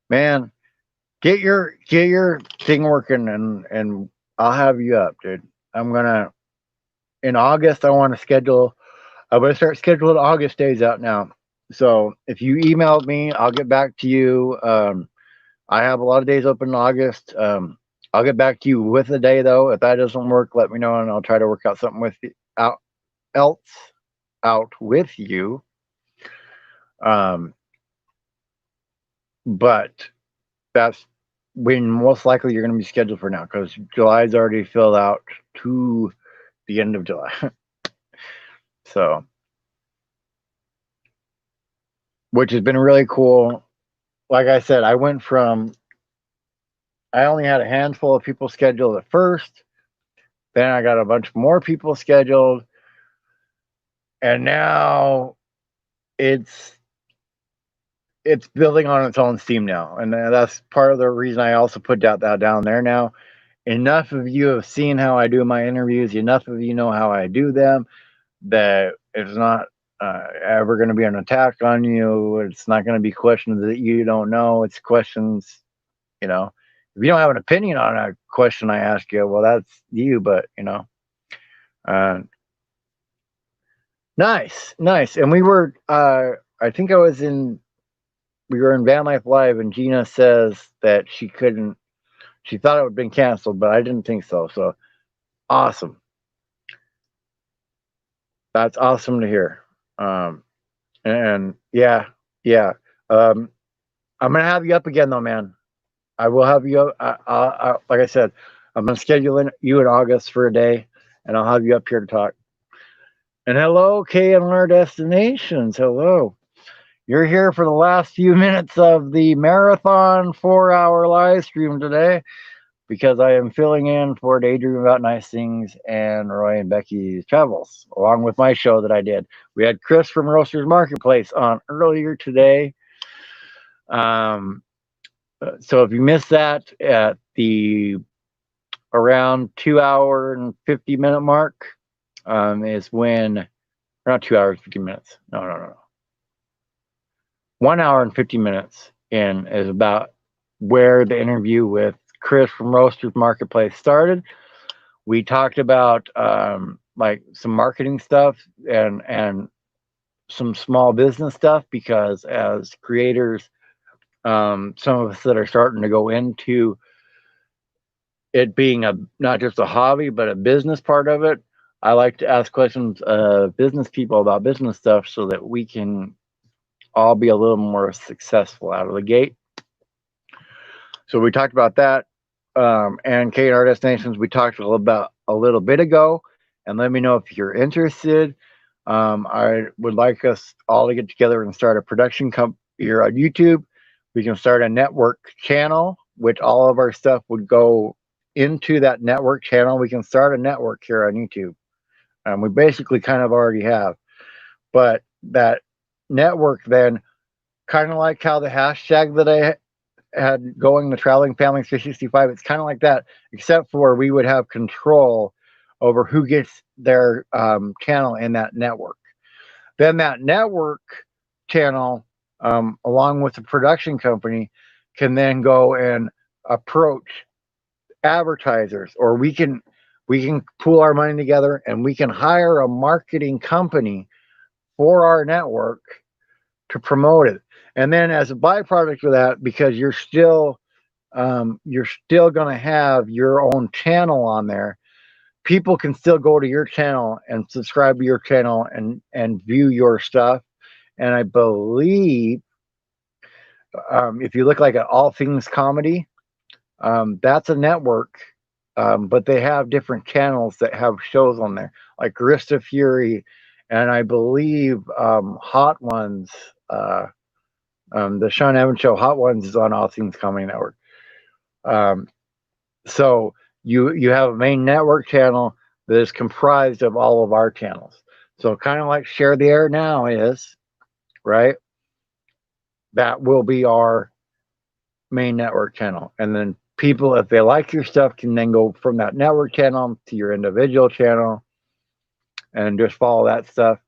Man, get your thing working, and I'll have you up, dude. In August, I'm going to start scheduling August days out now. So if you email me, I'll get back to you. I have a lot of days open in August. I'll get back to you with a day though. If that doesn't work, let me know, and I'll try to work out something out with you. But that's when most likely you're going to be scheduled for now, because July's already filled out to the end of July. So, which has been really cool. Like I said, I only had a handful of people scheduled at first. Then I got a bunch more people scheduled. And now it's building on its own steam now. And that's part of the reason I also put that down there now. Enough of you have seen how I do my interviews. Enough of you know how I do them, that it's not ever going to be an attack on you. It's not going to be questions that you don't know. It's questions, if you don't have an opinion on a question I ask you, well, that's you. But nice. And we were, I think we were in Van Life Live, and Gina says that she thought it would have been canceled, but I didn't think so. So awesome. That's awesome to hear. And yeah. I'm gonna have you up again though, man. I will have you up. Like I said, I'm gonna schedule you in August for a day, and I'll have you up here to talk. And hello, KNR Destinations. Hello. You're here for the last few minutes of the marathon 4-hour live stream today, because I am filling in for Daydream About Nice Things and Roy and Becky's Travels, along with my show that I did. We had Chris from Roasters Marketplace on earlier today. So if you missed that at the around 2-hour and 50-minute mark, is when, not 2 hours, 50 minutes. No. 1 hour and 50 minutes in is about where the interview with Chris from Roasters Marketplace started. We talked about like some marketing stuff and some small business stuff, because as creators, some of us that are starting to go into it being a not just a hobby but a business part of it, I like to ask questions of business people about business stuff so that we can all be a little more successful out of the gate. So we talked about that, and K&R Destinations we talked about a little bit ago, and let me know if you're interested. I would like us all to get together and start a production company here on YouTube. We can start a network channel, which all of our stuff would go into that network channel. We can start a network here on YouTube. We basically kind of already have, but that network then, kind of like how the hashtag that I had going, the Traveling Family 365, it's kind of like that, except for we would have control over who gets their channel in that network. Then that network channel, along with the production company, can then go and approach advertisers, or we can pool our money together and we can hire a marketing company for our network to promote it. And then as a byproduct of that, because you're still going to have your own channel on there, people can still go to your channel and subscribe to your channel and view your stuff. And I believe, if you look like at All Things Comedy, that's a network, but they have different channels that have shows on there, like Arista Fury, and I believe Hot Ones, the Sean Evans Show, Hot Ones is on All Things Comedy Network. So you have a main network channel that is comprised of all of our channels. So kind of like Share the Air Now is, right? That will be our main network channel. And then people, if they like your stuff, can then go from that network channel to your individual channel and just follow that stuff.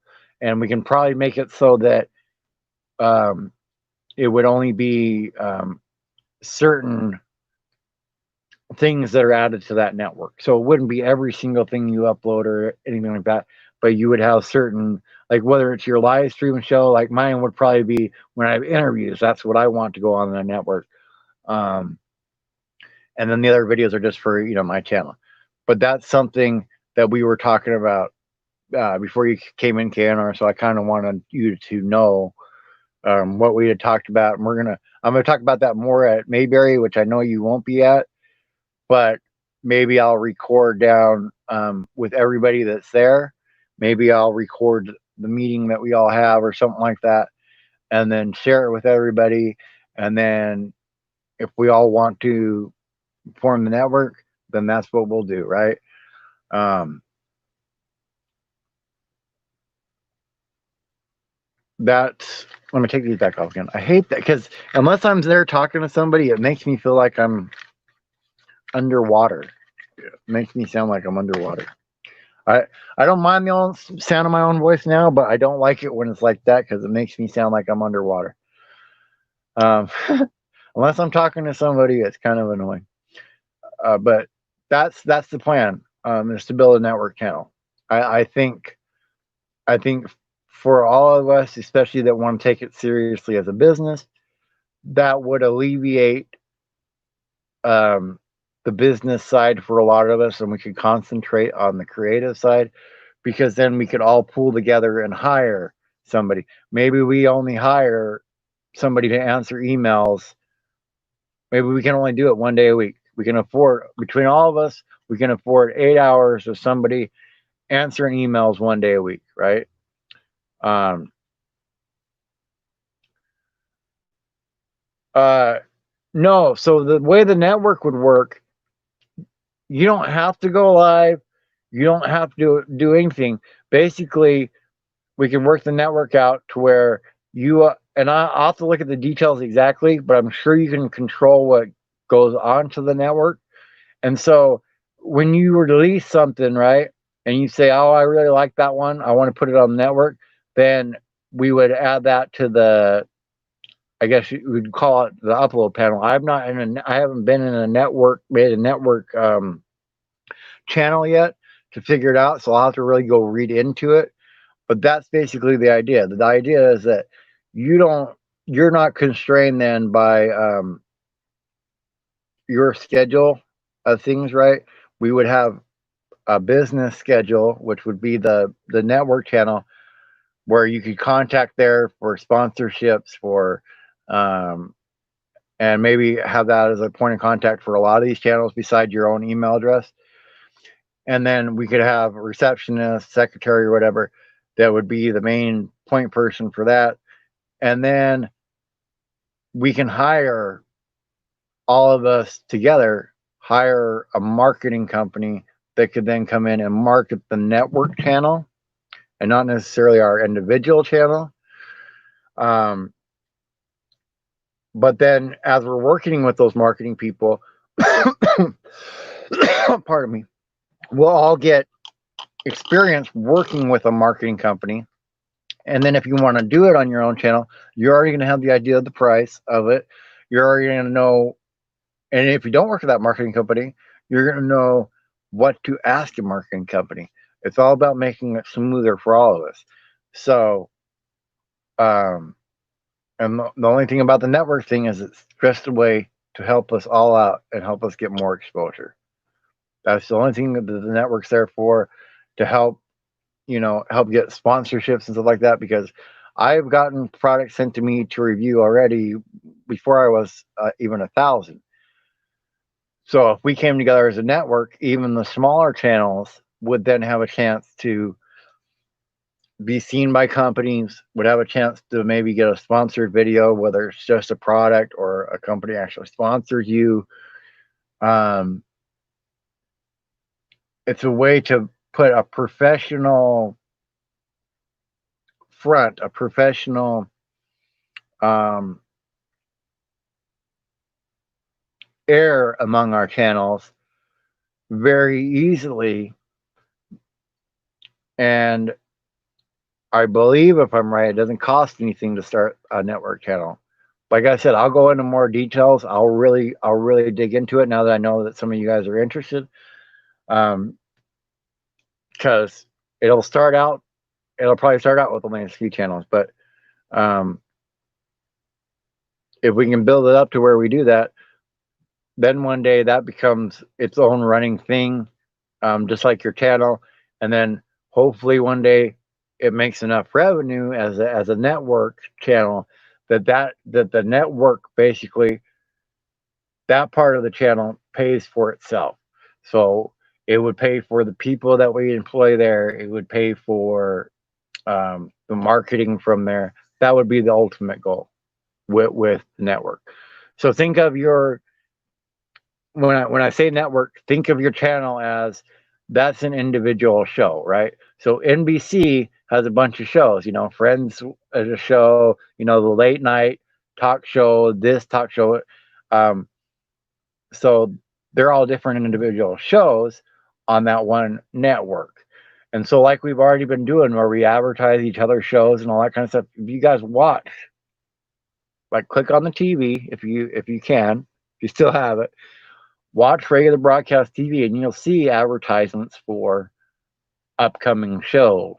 And we can probably make it so that it would only be certain things that are added to that network. So it wouldn't be every single thing you upload or anything like that, but you would have certain, like whether it's your live stream show, like mine would probably be when I have interviews. That's what I want to go on the network. And then the other videos are just for, my channel. But that's something that we were talking about before you came in, K&R. So I kind of wanted you to know what we had talked about. And I'm gonna talk about that more at Mayberry, which I know you won't be at, but maybe I'll record down with everybody that's there. Maybe I'll record the meeting that we all have or something like that, and then share it with everybody. And then if we all want to form the network, then that's what we'll do, right? Let me take these back off again. I hate that, because unless I'm there talking to somebody, it makes me feel like I'm underwater. It makes me sound like I'm underwater. I don't mind the sound of my own voice now, but I don't like it when it's like that, because it makes me sound like I'm underwater. Unless I'm talking to somebody, it's kind of annoying. But that's the plan, is to build a network channel. I think for all of us, especially that want to take it seriously as a business, that would alleviate the business side for a lot of us, and we could concentrate on the creative side, because then we could all pool together and hire somebody. Maybe we only hire somebody to answer emails. Maybe we can only do it one day a week. We can afford, between all of us, we can afford 8 hours of somebody answering emails one day a week, right? No, so the way the network would work, you don't have to go live. You don't have to do anything. Basically, we can work the network out to where you, and I'll have to look at the details exactly, but I'm sure you can control what goes onto the network. And so when you release something, right, and you say, oh, I really like that one, I want to put it on the network, then we would add that to the, I guess you would call it the upload panel. I haven't been in a network, made a network channel yet. to figure it out, so I'll have to really go read into it. But that's basically the idea. The idea is that you're not constrained then by your schedule of things, right? We would have a business schedule, which would be the network channel, where you could contact there for sponsorships, for um, and maybe have that as a point of contact for a lot of these channels beside your own email address. And then we could have a receptionist, secretary, or whatever that would be the main point person for that. And then we can hire all of us together, hire a marketing company that could then come in and market the network channel and not necessarily our individual channel. Um, but then as we're working with those marketing people, pardon me, we'll all get experience working with a marketing company. And then if you want to do it on your own channel, you're already going to have the idea of the price of it. You're already going to know. And if you don't work with that marketing company, you're going to know what to ask a marketing company. It's all about making it smoother for all of us. So, and the only thing about the network thing is it's just a way to help us all out and help us get more exposure. That's the only thing that the network's there for, to help, help get sponsorships and stuff like that. Because I've gotten products sent to me to review already before I was even 1,000. So if we came together as a network, even the smaller channels would then have a chance to be seen by companies, would have a chance to maybe get a sponsored video, whether it's just a product or a company actually sponsors you. It's a way to put a professional front, a professional air among our channels very easily. And I believe, if I'm right, it doesn't cost anything to start a network channel. Like I said, I'll go into more details. I'll really dig into it now that I know that some of you guys are interested. Because it'll probably start out with only a few channels, but if we can build it up to where we do that, then one day that becomes its own running thing, just like your channel. And then hopefully one day it makes enough revenue as a network channel that the network, basically that part of the channel, pays for itself. So it would pay for the people that we employ there. It would pay for the marketing from there. That would be the ultimate goal with the network. So think of when I say network, think of your channel as that's an individual show, right? So NBC has a bunch of shows, Friends is a show, the late night talk show, this talk show. So they're all different individual shows on that one network. And so, like we've already been doing, where we advertise each other's shows and all that kind of stuff, if you guys watch, like, click on the TV if you can, if you still have it, watch regular broadcast TV, and you'll see advertisements for upcoming shows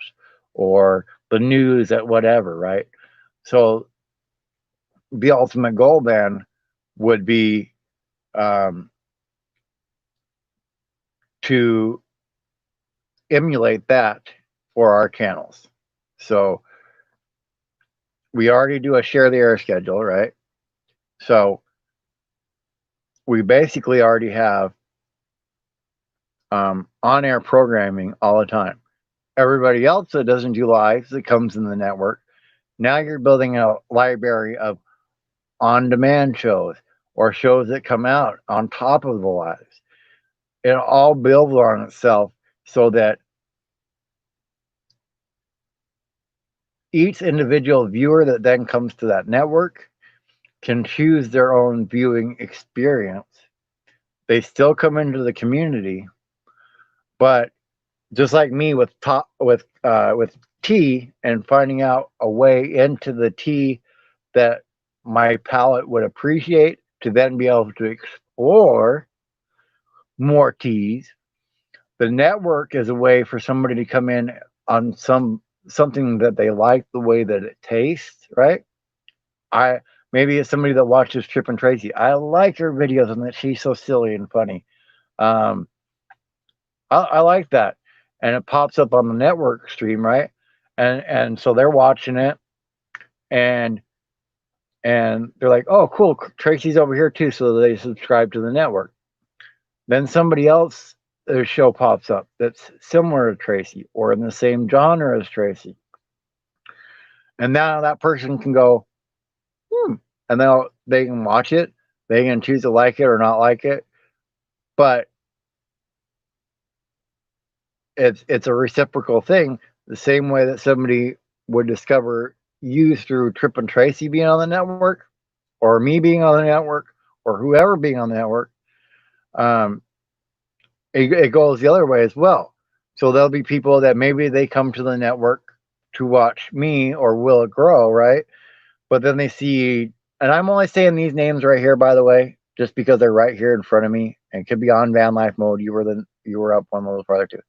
or the news at whatever, right? So the ultimate goal then would be to emulate that for our channels. So we already do a share the air schedule, right? So we basically already have on-air programming all the time. Everybody else that doesn't do lives that comes in the network, now you're building a library of on-demand shows or shows that come out on top of the lives. It all builds on itself so that each individual viewer that then comes to that network can choose their own viewing experience. They still come into the community, but just like me with tea and finding out a way into the tea that my palate would appreciate, to then be able to explore more teas, The network is a way for somebody to come in on something that they like the way that it tastes, right? I maybe it's somebody that watches Trip and Tracy. I like her videos and that she's so silly and funny. Um, I like that, and it pops up on the network stream, right? And so they're watching it, and they're like, "Oh, cool, Tracy's over here too," so they subscribe to the network. Then somebody else, their show pops up that's similar to Tracy or in the same genre as Tracy, and now that person can go, and they can watch it. They can choose to like it or not like it, but it's a reciprocal thing. The same way that somebody would discover you through Trip and Tracy being on the network, or me being on the network, or whoever being on the network. Um, it goes the other way as well. So there'll be people that maybe they come to the network to watch me or Will It Grow, right? But then they see, and I'm only saying these names right here, by the way, just because they're right here in front of me, and it could be on van life mode. You were up one little farther too.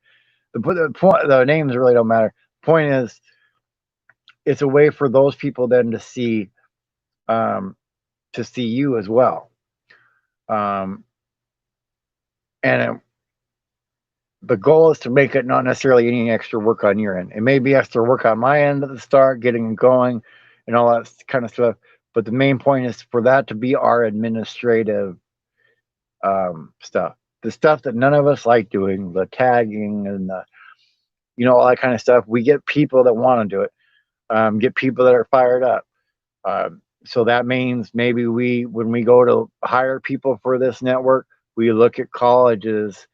The names really don't matter. Point is, it's a way for those people then um, to see you as well. Um, and the goal is to make it not necessarily any extra work on your end. It may be extra work on my end at the start, getting it going, and all that kind of stuff. But the main point is for that to be our administrative stuff, the stuff that none of us like doing, the tagging and all that kind of stuff. We get people that want to do it, get people that are fired up. So that means maybe when we go to hire people for this network, we look at colleges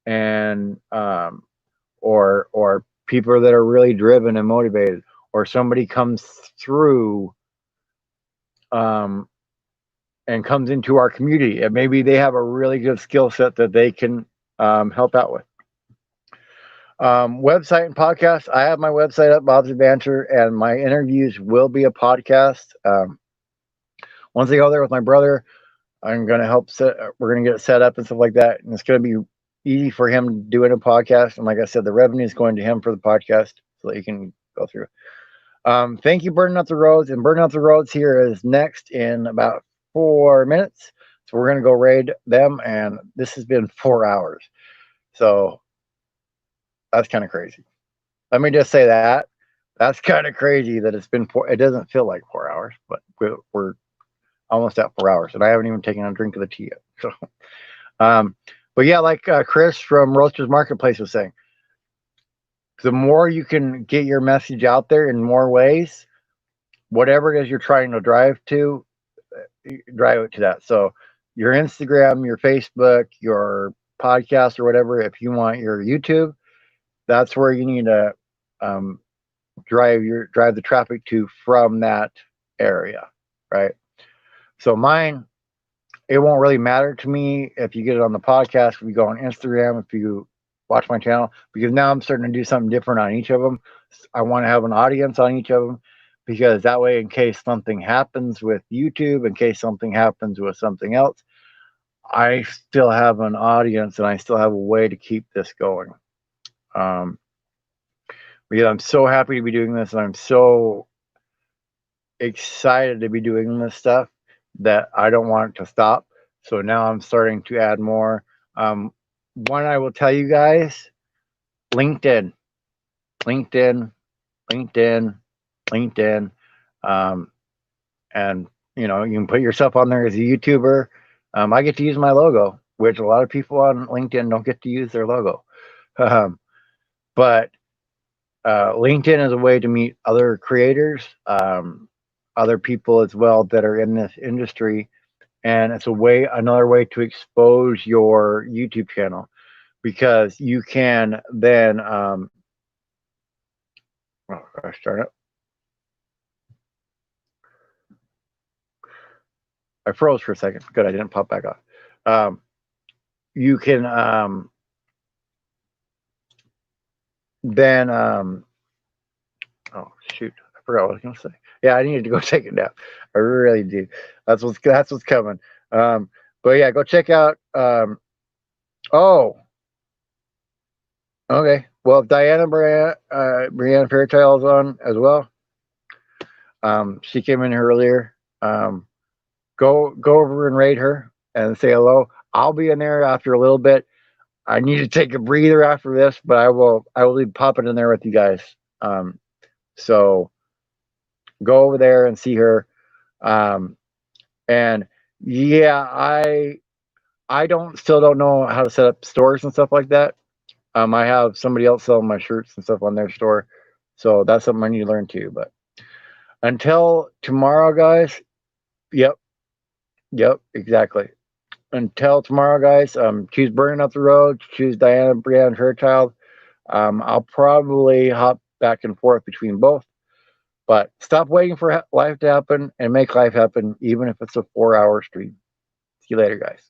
and or people that are really driven and motivated, or somebody comes through and comes into our community, and maybe they have a really good skill set that they can help out with. Website and podcast. I have my website up, Bob's Adventure, and my interviews will be a podcast. Once I go there with my brother, I'm going to help we're going to get it set up and stuff like that. And it's going to be easy for him doing a podcast. And like I said, the revenue is going to him for the podcast so that he can go through. Thank you, Burning Up the Roads. And Burning Up the Roads here is next in about 4 minutes. So we're going to go raid them. And this has been 4 hours. So that's kind of crazy. Let me just say that. That's kind of crazy that it's been it doesn't feel like 4 hours, but we're almost at 4 hours, and I haven't even taken a drink of the tea yet. So, but yeah, like Chris from Roasters Marketplace was saying, the more you can get your message out there in more ways, whatever it is you're trying to drive it to that. So your Instagram, your Facebook, your podcast, or whatever. If you want your YouTube, that's where you need to drive the traffic to from that area, right? So mine, it won't really matter to me if you get it on the podcast, if you go on Instagram, if you watch my channel, because now I'm starting to do something different on each of them. I want to have an audience on each of them, because that way, in case something happens with YouTube, in case something happens with something else, I still have an audience and I still have a way to keep this going. Because I'm so happy to be doing this, and I'm so excited to be doing this stuff that I don't want it to stop. So now I'm starting to add more. One I will tell you guys, LinkedIn. And you can put yourself on there as a YouTuber. I get to use my logo, which a lot of people on LinkedIn don't get to use their logo. But LinkedIn is a way to meet other creators, other people as well that are in this industry, and it's another way to expose your YouTube channel, because you can then darn it, I froze for a second. Good, I didn't pop back off. You can then oh shoot, I forgot what I was gonna say. Yeah, I needed to go take a nap. I really do. That's what's coming. But yeah, go check out oh, Okay. Well, if Brianna Fairchild's on as well. She came in here earlier. Go over and rate her and say hello. I'll be in there after a little bit. I need to take a breather after this, but I will be popping in there with you guys. So go over there and see her. Um, and yeah, I don't know how to set up stores and stuff like that. I have somebody else selling my shirts and stuff on their store, so that's something I need to learn too. But until tomorrow, guys. Yep, yep, exactly. Until tomorrow, guys. Choose Burning Up the Road. Choose Diana, Brianna, Fairchild. I'll probably hop back and forth between both. But stop waiting for life to happen and make life happen, even if it's a 4-hour stream. See you later, guys.